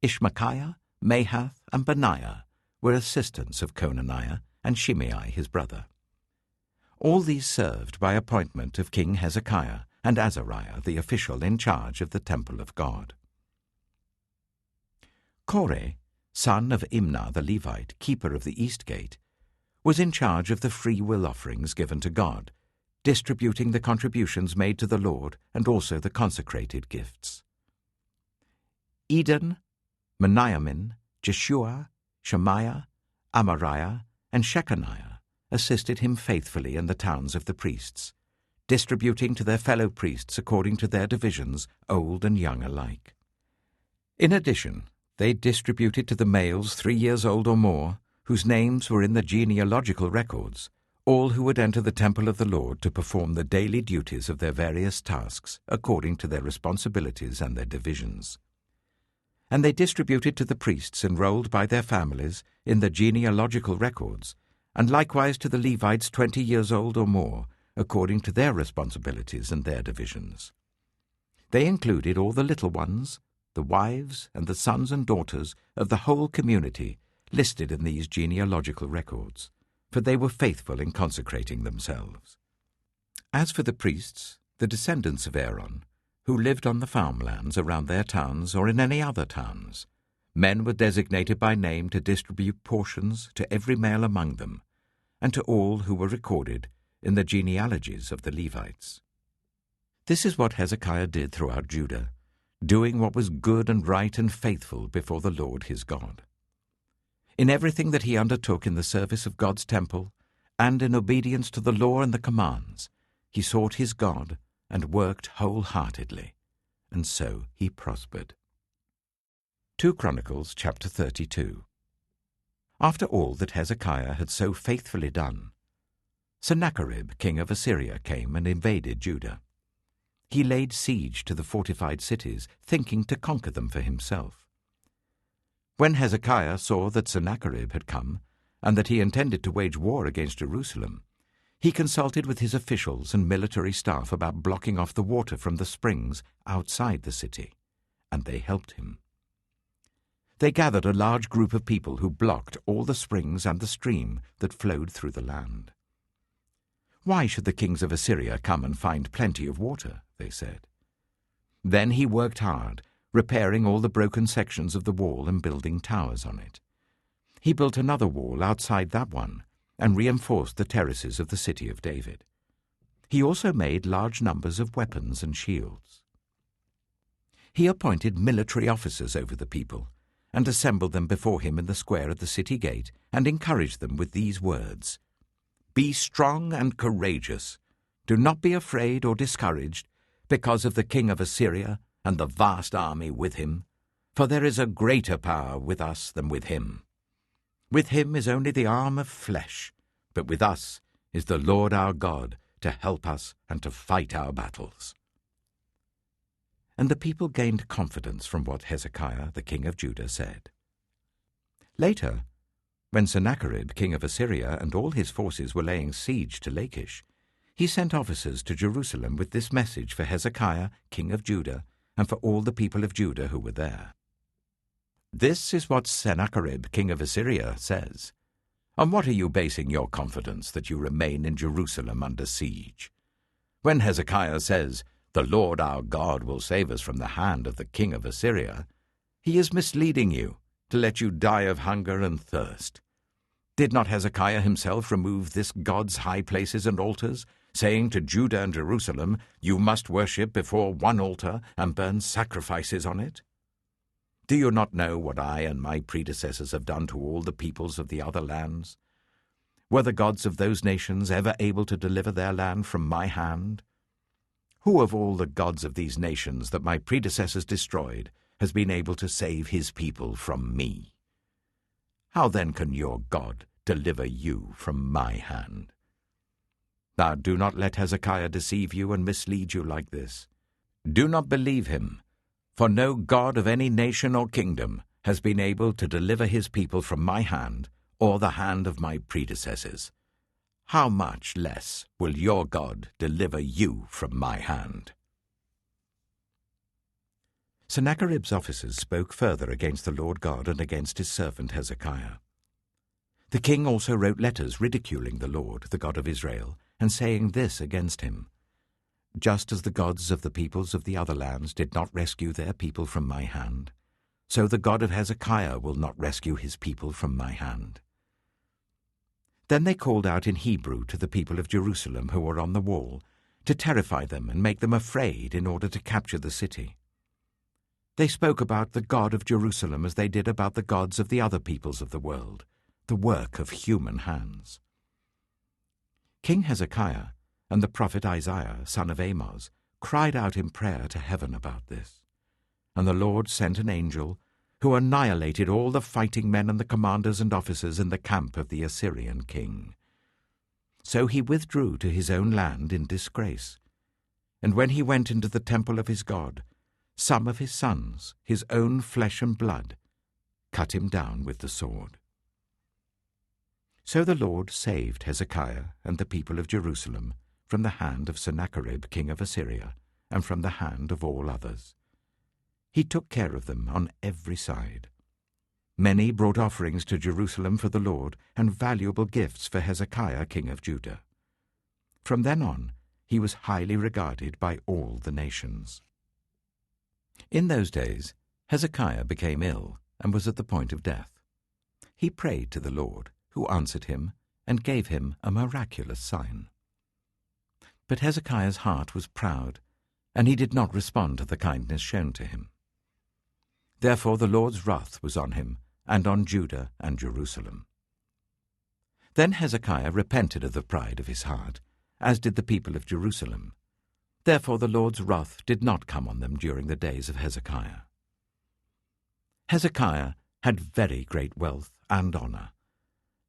Ishmachiah, Mahath, and Benaiah were assistants of Conaniah and Shimei his brother. All these served by appointment of King Hezekiah and Azariah the official in charge of the temple of God. Koreh, son of Imnah the Levite, keeper of the east gate, was in charge of the free will offerings given to God, distributing the contributions made to the Lord and also the consecrated gifts. Eden, Meniamin, Jeshua, Shemaiah, Amariah, and Shechaniah assisted him faithfully in the towns of the priests, distributing to their fellow priests according to their divisions, old and young alike. In addition, they distributed to the males 3 years old or more, whose names were in the genealogical records, all who would enter the temple of the Lord to perform the daily duties of their various tasks according to their responsibilities and their divisions. And they distributed to the priests enrolled by their families in the genealogical records, and likewise to the Levites 20 years old or more, according to their responsibilities and their divisions. They included all the little ones, the wives and the sons and daughters of the whole community listed in these genealogical records, for they were faithful in consecrating themselves. As for the priests, the descendants of Aaron, who lived on the farmlands around their towns or in any other towns, men were designated by name to distribute portions to every male among them, and to all who were recorded in the genealogies of the Levites. This is what Hezekiah did throughout Judah, doing what was good and right and faithful before the Lord his God. In everything that he undertook in the service of God's temple, and in obedience to the law and the commands, he sought his God and worked wholeheartedly, and so he prospered. 2 Chronicles chapter 32. After all that Hezekiah had so faithfully done, Sennacherib, king of Assyria, came and invaded Judah. He laid siege to the fortified cities, thinking to conquer them for himself. When Hezekiah saw that Sennacherib had come, and that he intended to wage war against Jerusalem, he consulted with his officials and military staff about blocking off the water from the springs outside the city, and they helped him. They gathered a large group of people who blocked all the springs and the stream that flowed through the land. "Why should the kings of Assyria come and find plenty of water?" they said. Then he worked hard, repairing all the broken sections of the wall and building towers on it. He built another wall outside that one and reinforced the terraces of the city of David. He also made large numbers of weapons and shields. He appointed military officers over the people and assembled them before him in the square at the city gate and encouraged them with these words: "Be strong and courageous. Do not be afraid or discouraged because of the king of Assyria and the vast army with him, for there is a greater power with us than with him. With him is only the arm of flesh, but with us is the Lord our God to help us and to fight our battles." And the people gained confidence from what Hezekiah, the king of Judah, said. Later, when Sennacherib, king of Assyria, and all his forces were laying siege to Lachish, he sent officers to Jerusalem with this message for Hezekiah, king of Judah, and for all the people of Judah who were there. "This is what Sennacherib, king of Assyria, says. On what are you basing your confidence that you remain in Jerusalem under siege? When Hezekiah says, 'The Lord our God will save us from the hand of the king of Assyria,' he is misleading you to let you die of hunger and thirst. Did not Hezekiah himself remove this God's high places and altars, saying to Judah and Jerusalem, 'You must worship before one altar and burn sacrifices on it'? Do you not know what I and my predecessors have done to all the peoples of the other lands? Were the gods of those nations ever able to deliver their land from my hand? Who of all the gods of these nations that my predecessors destroyed has been able to save his people from me? How then can your God deliver you from my hand. Now do not let Hezekiah deceive you and mislead you like this. Do not believe him, for no God of any nation or kingdom has been able to deliver his people from my hand or the hand of my predecessors. How much less will your God deliver you from my hand?" Sennacherib's officers spoke further against the Lord God and against his servant Hezekiah. The king also wrote letters ridiculing the Lord, the God of Israel, and saying this against him: "Just as the gods of the peoples of the other lands did not rescue their people from my hand, so the God of Hezekiah will not rescue his people from my hand." Then they called out in Hebrew to the people of Jerusalem who were on the wall, to terrify them and make them afraid in order to capture the city. They spoke about the God of Jerusalem as they did about the gods of the other peoples of the world, the work of human hands. King Hezekiah and the prophet Isaiah, son of Amoz, cried out in prayer to heaven about this. And the Lord sent an angel who annihilated all the fighting men and the commanders and officers in the camp of the Assyrian king. So he withdrew to his own land in disgrace. And when he went into the temple of his God, some of his sons, his own flesh and blood, cut him down with the sword. So the Lord saved Hezekiah and the people of Jerusalem from the hand of Sennacherib, king of Assyria, and from the hand of all others. He took care of them on every side. Many brought offerings to Jerusalem for the Lord, and valuable gifts for Hezekiah, king of Judah. From then on, he was highly regarded by all the nations. In those days, Hezekiah became ill and was at the point of death. He prayed to the Lord, who answered him and gave him a miraculous sign. But Hezekiah's heart was proud, and he did not respond to the kindness shown to him. Therefore the Lord's wrath was on him, and on Judah and Jerusalem. Then Hezekiah repented of the pride of his heart, as did the people of Jerusalem. Therefore the Lord's wrath did not come on them during the days of Hezekiah. Hezekiah had very great wealth and honor,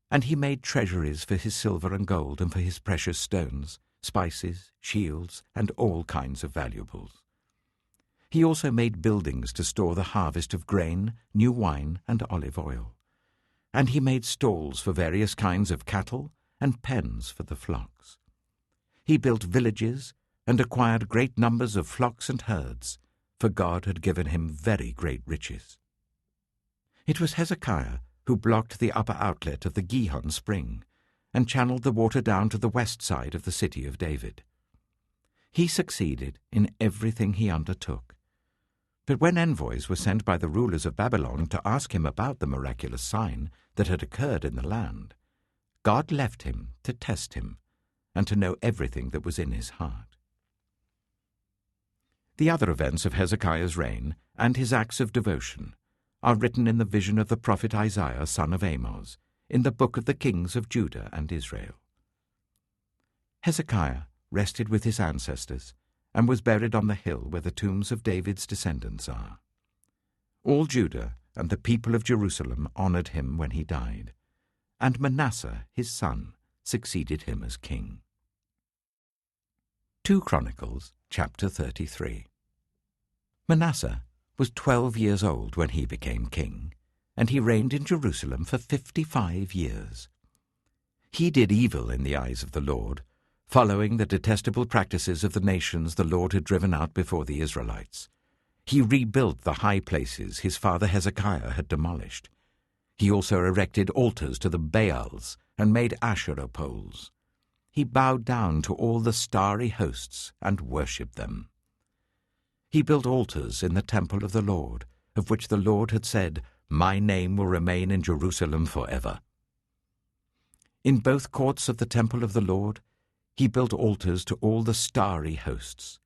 and he made treasuries for his silver and gold and for his precious stones, spices, shields, and all kinds of valuables. He also made buildings to store the harvest of grain, new wine, and olive oil. And he made stalls for various kinds of cattle and pens for the flocks. He built villages and acquired great numbers of flocks and herds, for God had given him very great riches. It was Hezekiah who blocked the upper outlet of the Gihon spring and channeled the water down to the west side of the city of David. He succeeded in everything he undertook. But when envoys were sent by the rulers of Babylon to ask him about the miraculous sign that had occurred in the land, God left him to test him and to know everything that was in his heart. The other events of Hezekiah's reign and his acts of devotion are written in the vision of the prophet Isaiah, son of Amoz, in the book of the kings of Judah and Israel. Hezekiah rested with his ancestors and was buried on the hill where the tombs of David's descendants are. All Judah and the people of Jerusalem honored him when he died, and Manasseh, his son, succeeded him as king. 2 Chronicles, chapter 33. Manasseh was 12 years old when he became king, and he reigned in Jerusalem for 55 years. He did evil in the eyes of the Lord, following the detestable practices of the nations the Lord had driven out before the Israelites. He rebuilt the high places his father Hezekiah had demolished. He also erected altars to the Baals and made Asherah poles. He bowed down to all the starry hosts and worshipped them. He built altars in the temple of the Lord, of which the Lord had said, "My name will remain in Jerusalem forever." In both courts of the temple of the Lord, he built altars to all the starry hosts.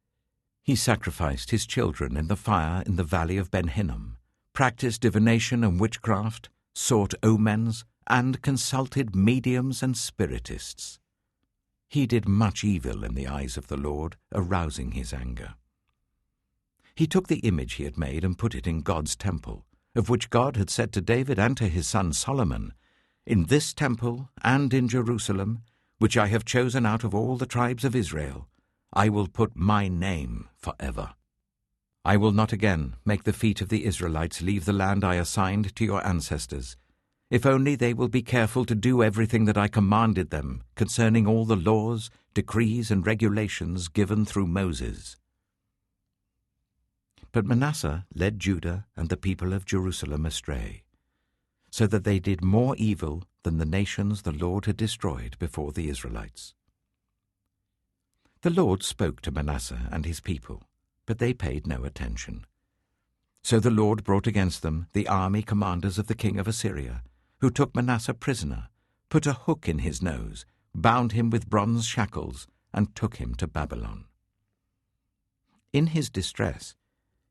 He sacrificed his children in the fire in the valley of Ben Hinnom, practiced divination and witchcraft, sought omens, and consulted mediums and spiritists. He did much evil in the eyes of the Lord, arousing his anger. He took the image he had made and put it in God's temple, of which God had said to David and to his son Solomon, In this temple and in Jerusalem, which I have chosen out of all the tribes of Israel, I will put my name forever. I will not again make the feet of the Israelites leave the land I assigned to your ancestors, if only they will be careful to do everything that I commanded them concerning all the laws, decrees, and regulations given through Moses." But Manasseh led Judah and the people of Jerusalem astray, so that they did more evil than the nations the Lord had destroyed before the Israelites. The Lord spoke to Manasseh and his people, but they paid no attention. So the Lord brought against them the army commanders of the king of Assyria, who took Manasseh prisoner, put a hook in his nose, bound him with bronze shackles, and took him to Babylon. In his distress,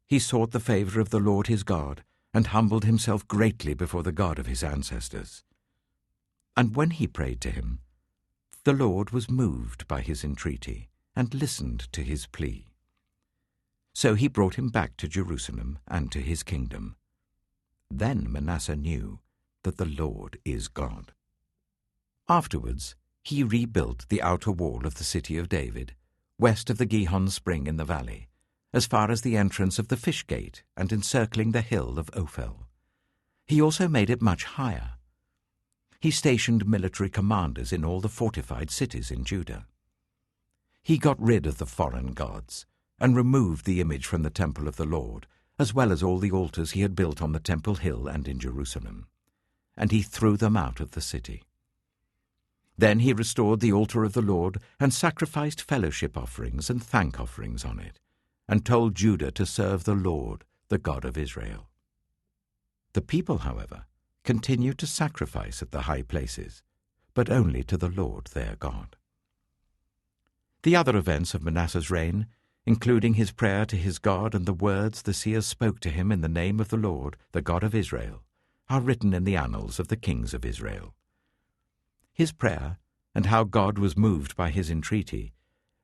he sought the favor of the Lord his God, and humbled himself greatly before the God of his ancestors. And when he prayed to him, the Lord was moved by his entreaty, and listened to his plea. So he brought him back to Jerusalem and to his kingdom. Then Manasseh knew that the Lord is God. Afterwards, he rebuilt the outer wall of the city of David, west of the Gihon spring in the valley, as far as the entrance of the fish gate and encircling the hill of Ophel. He also made it much higher. He stationed military commanders in all the fortified cities in Judah. He got rid of the foreign gods, and removed the image from the temple of the Lord, as well as all the altars he had built on the temple hill and in Jerusalem. And he threw them out of the city. Then he restored the altar of the Lord, and sacrificed fellowship offerings and thank offerings on it, and told Judah to serve the Lord, the God of Israel. The people, however, continued to sacrifice at the high places, but only to the Lord their God. The other events of Manasseh's reign, including his prayer to his God and the words the seers spoke to him in the name of the Lord, the God of Israel, are written in the annals of the kings of Israel. His prayer, and how God was moved by his entreaty,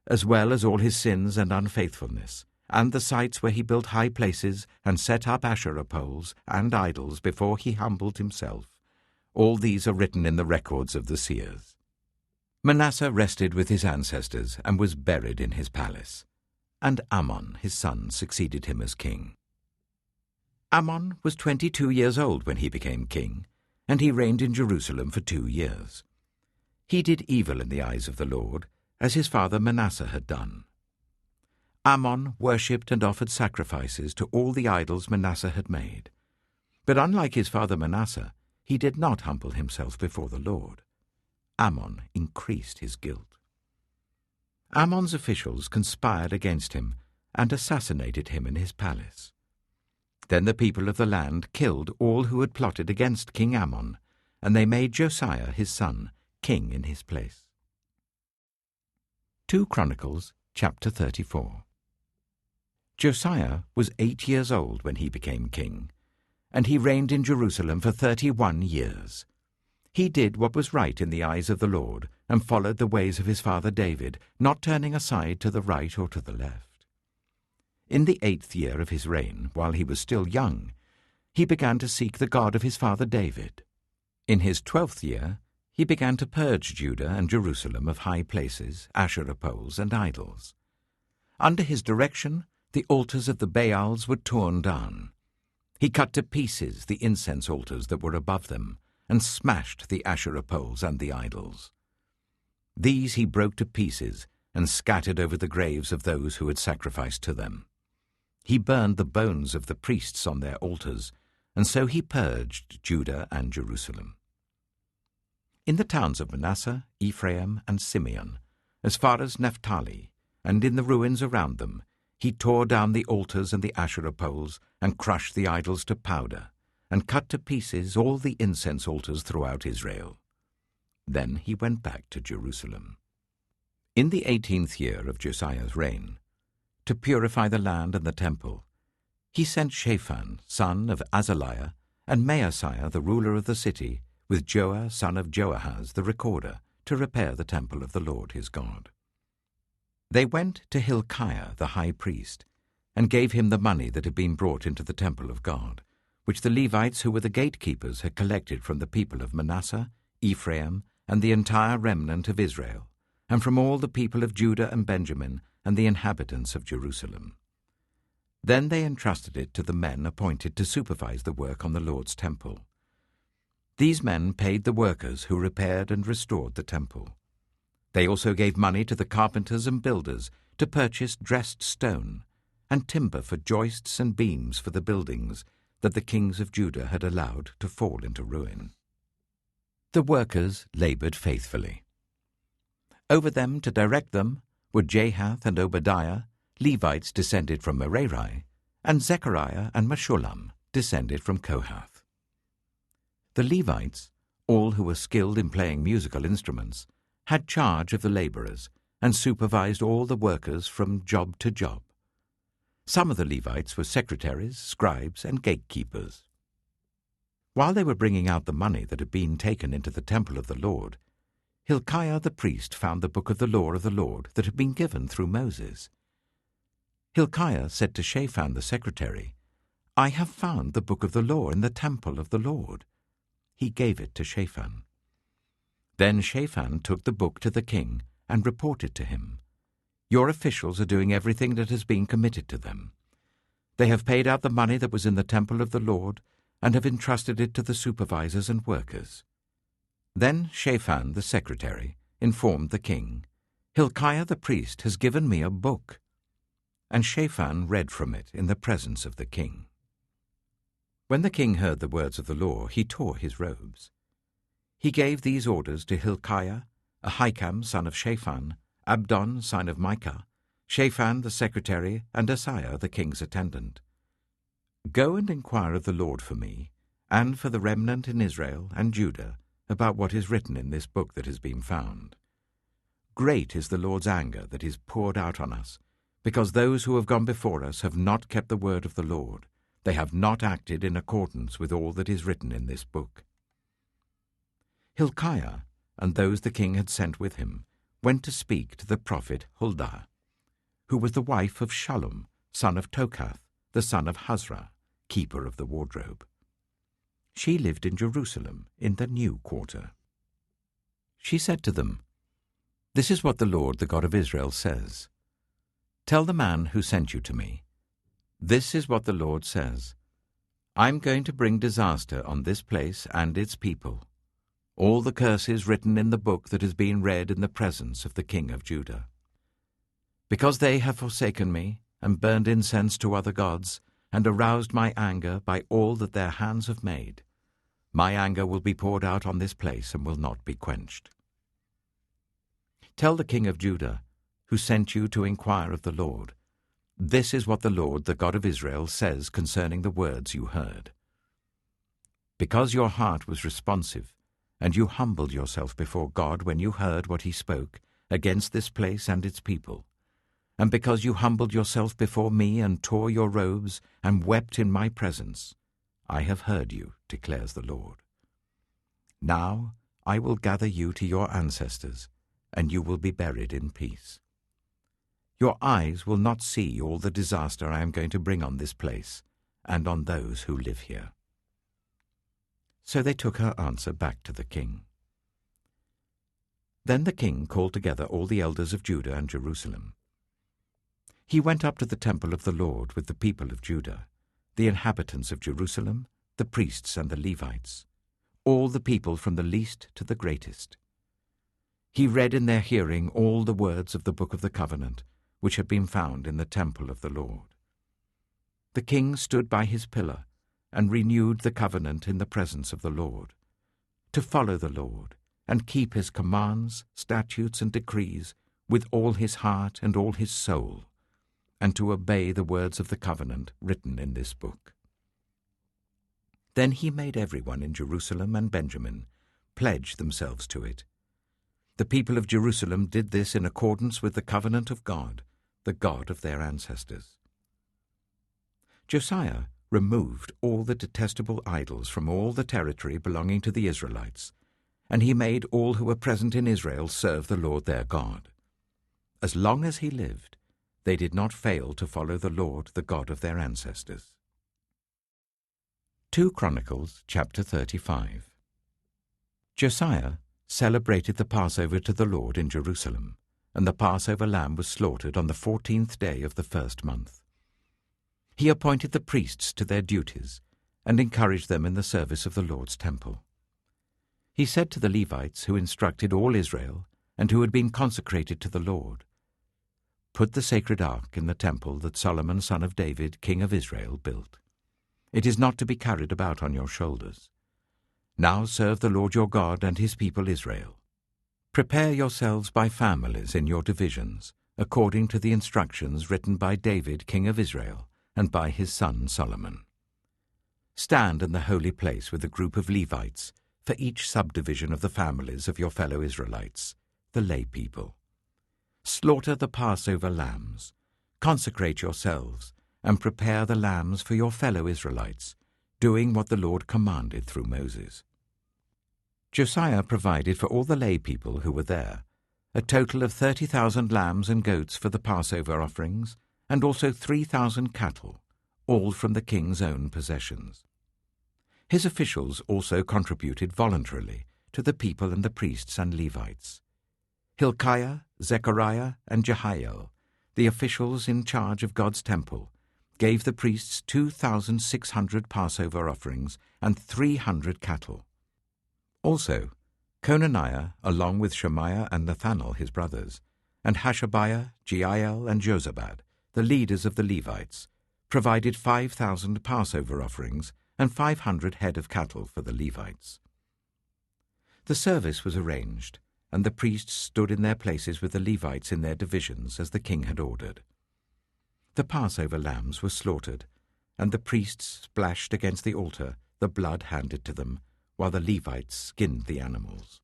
as well as all his sins and unfaithfulness, and the sites where he built high places and set up Asherah poles and idols before he humbled himself, all these are written in the records of the seers. Manasseh rested with his ancestors and was buried in his palace, and Amon his son succeeded him as king. Amon was 22 years old when he became king, and he reigned in Jerusalem for 2 years. He did evil in the eyes of the Lord, as his father Manasseh had done. Amon worshipped and offered sacrifices to all the idols Manasseh had made. But unlike his father Manasseh, he did not humble himself before the Lord. Amon increased his guilt. Amon's officials conspired against him and assassinated him in his palace. Then the people of the land killed all who had plotted against King Amon, and they made Josiah his son king in his place. 2 Chronicles chapter 34. Josiah was 8 years old when he became king, and he reigned in Jerusalem for 31 years. He did what was right in the eyes of the Lord, and followed the ways of his father David, not turning aside to the right or to the left. In the 8th year of his reign, while he was still young, he began to seek the God of his father David. In his 12th year, he began to purge Judah and Jerusalem of high places, Asherah poles, and idols. Under his direction, the altars of the Baals were torn down. He cut to pieces the incense altars that were above them, and smashed the Asherah poles and the idols. These he broke to pieces and scattered over the graves of those who had sacrificed to them. He burned the bones of the priests on their altars, and so he purged Judah and Jerusalem. In the towns of Manasseh, Ephraim, and Simeon, as far as Naphtali, and in the ruins around them, he tore down the altars and the Asherah poles, and crushed the idols to powder, and cut to pieces all the incense altars throughout Israel. Then he went back to Jerusalem. In the 18th year of Josiah's reign, to purify the land and the temple, he sent Shaphan, son of Azaliah, and Maaseiah, the ruler of the city, with Joah, son of Joahaz, the recorder, to repair the temple of the Lord his God. They went to Hilkiah, the high priest, and gave him the money that had been brought into the temple of God, which the Levites who were the gatekeepers had collected from the people of Manasseh, Ephraim, and the entire remnant of Israel, and from all the people of Judah and Benjamin, and the inhabitants of Jerusalem. Then they entrusted it to the men appointed to supervise the work on the Lord's temple. These men paid the workers who repaired and restored the temple. They also gave money to the carpenters and builders to purchase dressed stone, and timber for joists and beams for the buildings that the kings of Judah had allowed to fall into ruin. The workers labored faithfully. Over them to direct them were Jahath and Obadiah, Levites descended from Merari, and Zechariah and Meshullam, descended from Kohath. The Levites, all who were skilled in playing musical instruments, had charge of the laborers and supervised all the workers from job to job. Some of the Levites were secretaries, scribes, and gatekeepers. While they were bringing out the money that had been taken into the temple of the Lord, Hilkiah the priest found the book of the law of the Lord that had been given through Moses. Hilkiah said to Shaphan the secretary, "I have found the book of the law in the temple of the Lord." He gave it to Shaphan. Then Shaphan took the book to the king and reported to him, "Your officials are doing everything that has been committed to them. They have paid out the money that was in the temple of the Lord and have entrusted it to the supervisors and workers." Then Shaphan the secretary informed the king, "Hilkiah the priest has given me a book." And Shaphan read from it in the presence of the king. When the king heard the words of the law, he tore his robes. He gave these orders to Hilkiah, Ahikam son of Shaphan, Abdon son of Micah, Shaphan the secretary, and Asaiah the king's attendant. "Go and inquire of the Lord for me, and for the remnant in Israel and Judah, about what is written in this book that has been found. Great is the Lord's anger that is poured out on us, because those who have gone before us have not kept the word of the Lord. They have not acted in accordance with all that is written in this book." Hilkiah, and those the king had sent with him, went to speak to the prophet Huldah, who was the wife of Shallum, son of Tokath, the son of Hazra, keeper of the wardrobe. She lived in Jerusalem, in the new quarter. She said to them, "This is what the Lord, the God of Israel, says. Tell the man who sent you to me, this is what the Lord says. I'm going to bring disaster on this place and its people, all the curses written in the book that has been read in the presence of the king of Judah. Because they have forsaken me and burned incense to other gods, and aroused my anger by all that their hands have made, my anger will be poured out on this place and will not be quenched. Tell the king of Judah, who sent you to inquire of the Lord, this is what the Lord, the God of Israel, says concerning the words you heard. Because your heart was responsive, and you humbled yourself before God when you heard what he spoke against this place and its people, and because you humbled yourself before me and tore your robes and wept in my presence, I have heard you, declares the Lord. Now I will gather you to your ancestors, and you will be buried in peace. Your eyes will not see all the disaster I am going to bring on this place and on those who live here." So they took her answer back to the king. Then the king called together all the elders of Judah and Jerusalem. He went up to the temple of the Lord with the people of Judah, the inhabitants of Jerusalem, the priests and the Levites, all the people from the least to the greatest. He read in their hearing all the words of the book of the covenant, which had been found in the temple of the Lord. The king stood by his pillar and renewed the covenant in the presence of the Lord, to follow the Lord and keep his commands, statutes, and decrees with all his heart and all his soul, and to obey the words of the covenant written in this book. Then he made everyone in Jerusalem and Benjamin pledge themselves to it. The people of Jerusalem did this in accordance with the covenant of God, the God of their ancestors. Josiah removed all the detestable idols from all the territory belonging to the Israelites, and he made all who were present in Israel serve the Lord their God. As long as he lived, they did not fail to follow the Lord, the God of their ancestors. 2 Chronicles chapter 35. Josiah celebrated the Passover to the Lord in Jerusalem, and the Passover lamb was slaughtered on the 14th day of the first month. He appointed the priests to their duties and encouraged them in the service of the Lord's temple. He said to the Levites, who instructed all Israel and who had been consecrated to the Lord, "Put the sacred ark in the temple that Solomon son of David, king of Israel, built. It is not to be carried about on your shoulders. Now serve the Lord your God and his people Israel. Prepare yourselves by families in your divisions, according to the instructions written by David, king of Israel, and by his son Solomon. Stand in the holy place with a group of Levites for each subdivision of the families of your fellow Israelites, the lay people. Slaughter the Passover lambs, consecrate yourselves, and prepare the lambs for your fellow Israelites, doing what the Lord commanded through Moses." Josiah provided for all the lay people who were there a total of 30,000 lambs and goats for the Passover offerings, and also 3,000 cattle, all from the king's own possessions. His officials also contributed voluntarily to the people and the priests and Levites. Hilkiah, Zechariah, and Jehiel, the officials in charge of God's temple, gave the priests 2,600 Passover offerings and 300 cattle. Also, Conaniah, along with Shemaiah and Nethanel his brothers, and Hashabiah, Jeiel, and Jozabad, the leaders of the Levites, provided 5,000 Passover offerings and 500 head of cattle for the Levites. The service was arranged, and the priests stood in their places with the Levites in their divisions as the king had ordered. The Passover lambs were slaughtered, and the priests splashed against the altar the blood handed to them, while the Levites skinned the animals.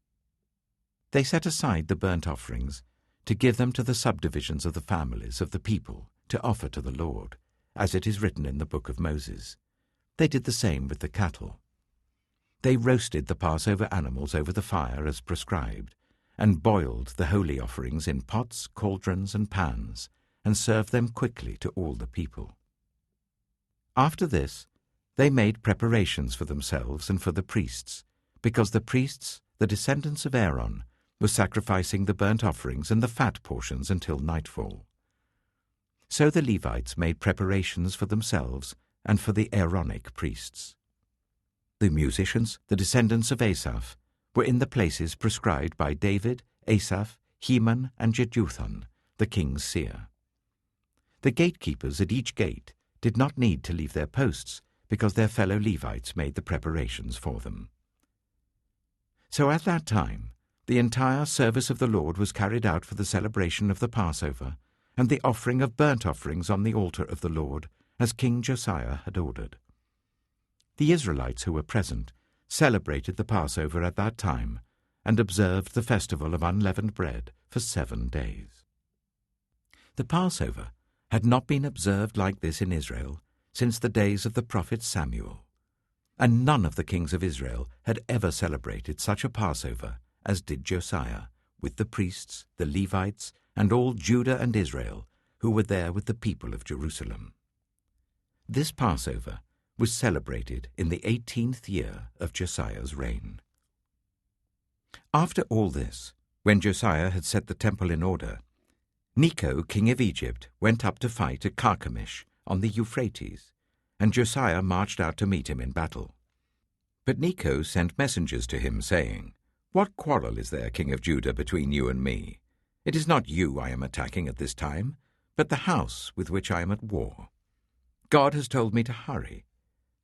They set aside the burnt offerings to give them to the subdivisions of the families of the people to offer to the Lord, as it is written in the book of Moses. They did the same with the cattle. They roasted the Passover animals over the fire as prescribed, and boiled the holy offerings in pots, cauldrons, and pans, and served them quickly to all the people. After this, they made preparations for themselves and for the priests, because the priests, the descendants of Aaron, were sacrificing the burnt offerings and the fat portions until nightfall. So the Levites made preparations for themselves and for the Aaronic priests. The musicians, the descendants of Asaph, were in the places prescribed by David, Asaph, Heman, and Jeduthun, the king's seer. The gatekeepers at each gate did not need to leave their posts, because their fellow Levites made the preparations for them. So at that time, the entire service of the Lord was carried out for the celebration of the Passover and the offering of burnt offerings on the altar of the Lord, as King Josiah had ordered. The Israelites who were present celebrated the Passover at that time and observed the festival of unleavened bread for 7 days. The Passover had not been observed like this in Israel since the days of the prophet Samuel, and none of the kings of Israel had ever celebrated such a Passover as did Josiah, with the priests, the Levites, and all Judah and Israel who were there with the people of Jerusalem. This Passover was celebrated in the 18th year of Josiah's reign. After all this, when Josiah had set the temple in order, Necho, king of Egypt, went up to fight at Carchemish on the Euphrates, and Josiah marched out to meet him in battle. But Necho sent messengers to him, saying, "What quarrel is there, king of Judah, between you and me? It is not you I am attacking at this time, but the house with which I am at war. God has told me to hurry,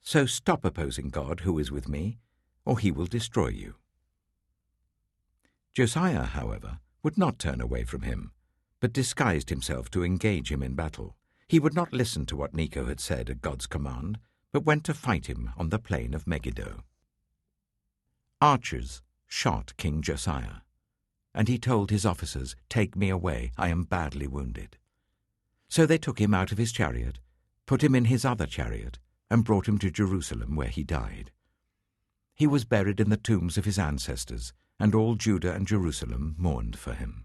so stop opposing God who is with me, or he will destroy you." Josiah, however, would not turn away from him, but disguised himself to engage him in battle. He would not listen to what Necho had said at God's command, but went to fight him on the plain of Megiddo. Archers shot King Josiah, and he told his officers, "Take me away, I am badly wounded." So they took him out of his chariot, put him in his other chariot, and brought him to Jerusalem, where he died. He was buried in the tombs of his ancestors, and all Judah and Jerusalem mourned for him.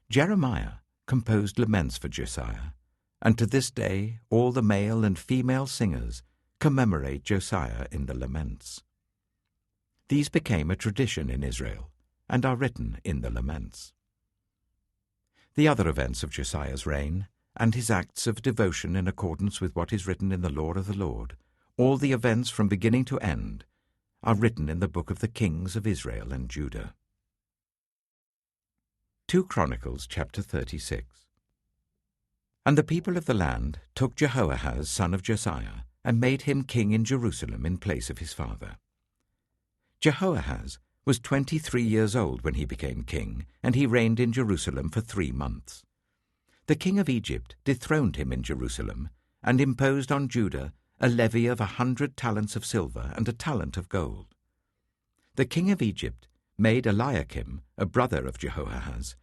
Jeremiah composed laments for Josiah, and to this day all the male and female singers commemorate Josiah in the laments. These became a tradition in Israel and are written in the Laments. The other events of Josiah's reign, and his acts of devotion in accordance with what is written in the law of the Lord, all the events from beginning to end, are written in the book of the kings of Israel and Judah. 2 Chronicles chapter 36. And the people of the land took Jehoahaz son of Josiah, and made him king in Jerusalem in place of his father. Jehoahaz was 23 years old when he became king, and he reigned in Jerusalem for 3 months. The king of Egypt dethroned him in Jerusalem, and imposed on Judah a levy of 100 talents of silver and a talent of gold. The king of Egypt made Eliakim, a brother of Jehoahaz,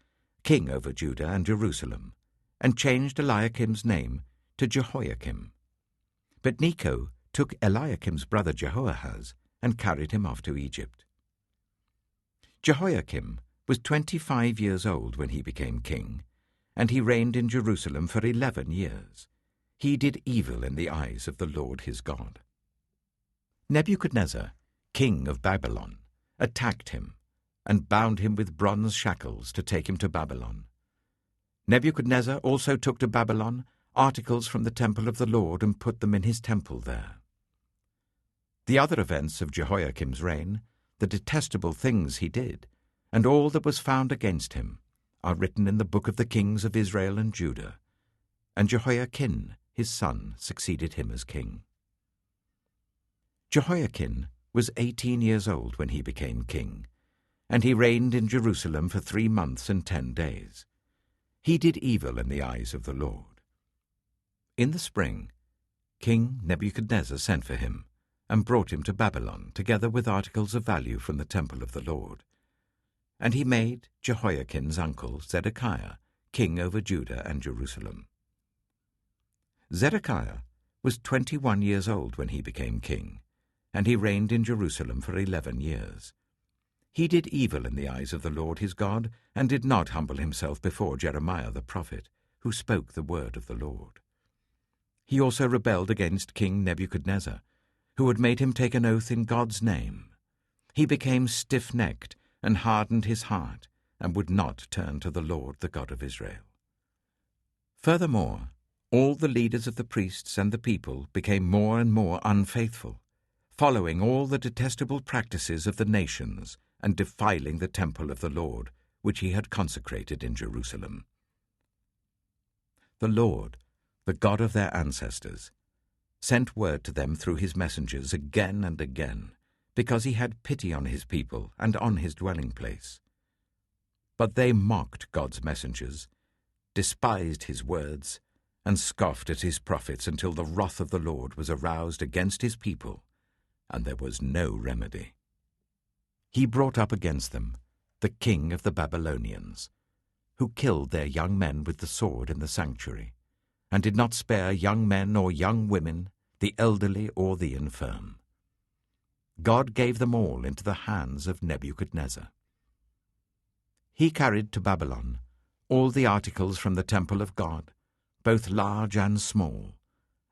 king over Judah and Jerusalem, and changed Eliakim's name to Jehoiakim. But Necho took Eliakim's brother Jehoahaz and carried him off to Egypt. Jehoiakim was 25 years old when he became king, and he reigned in Jerusalem for 11 years. He did evil in the eyes of the Lord his God. Nebuchadnezzar, king of Babylon, attacked him and bound him with bronze shackles to take him to Babylon. Nebuchadnezzar also took to Babylon articles from the temple of the Lord and put them in his temple there. The other events of Jehoiakim's reign, the detestable things he did, and all that was found against him, are written in the book of the kings of Israel and Judah, and Jehoiakim, his son, succeeded him as king. Jehoiakim was 18 years old when he became king, and he reigned in Jerusalem for 3 months and 10 days. He did evil in the eyes of the Lord. In the spring, King Nebuchadnezzar sent for him, and brought him to Babylon, together with articles of value from the temple of the Lord. And he made Jehoiakim's uncle Zedekiah king over Judah and Jerusalem. Zedekiah was 21 years old when he became king, and he reigned in Jerusalem for 11 years. He did evil in the eyes of the Lord his God, and did not humble himself before Jeremiah the prophet, who spoke the word of the Lord. He also rebelled against King Nebuchadnezzar, who had made him take an oath in God's name. He became stiff-necked and hardened his heart, and would not turn to the Lord, the God of Israel. Furthermore, all the leaders of the priests and the people became more and more unfaithful, following all the detestable practices of the nations and defiling the temple of the Lord, which he had consecrated in Jerusalem. The Lord, the God of their ancestors, sent word to them through his messengers again and again, because he had pity on his people and on his dwelling place. But they mocked God's messengers, despised his words, and scoffed at his prophets until the wrath of the Lord was aroused against his people, and there was no remedy. He brought up against them the king of the Babylonians, who killed their young men with the sword in the sanctuary, and did not spare young men or young women, the elderly or the infirm. God gave them all into the hands of Nebuchadnezzar. He carried to Babylon all the articles from the temple of God, both large and small,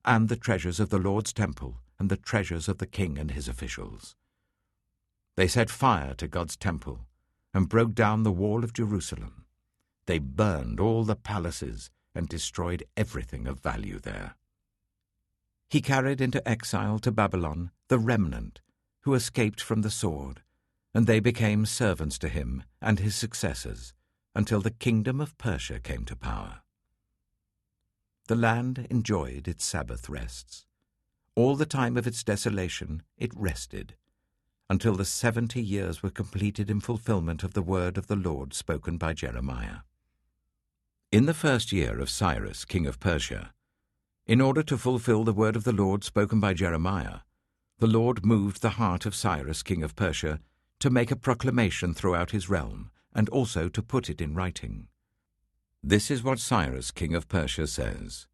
and the treasures of the Lord's temple and the treasures of the king and his officials. They set fire to God's temple and broke down the wall of Jerusalem. They burned all the palaces and destroyed everything of value there. He carried into exile to Babylon the remnant who escaped from the sword, and they became servants to him and his successors until the kingdom of Persia came to power. The land enjoyed its Sabbath rests. All the time of its desolation it rested, until the 70 years were completed in fulfillment of the word of the Lord spoken by Jeremiah. In the first year of Cyrus, king of Persia, in order to fulfill the word of the Lord spoken by Jeremiah, the Lord moved the heart of Cyrus, king of Persia, to make a proclamation throughout his realm, and also to put it in writing. This is what Cyrus, king of Persia, says: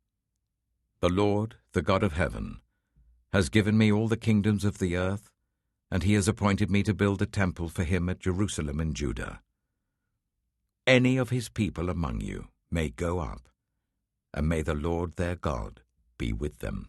"The Lord, the God of heaven, has given me all the kingdoms of the earth, and he has appointed me to build a temple for him at Jerusalem in Judah. Any of his people among you may go up, and may the Lord their God be with them."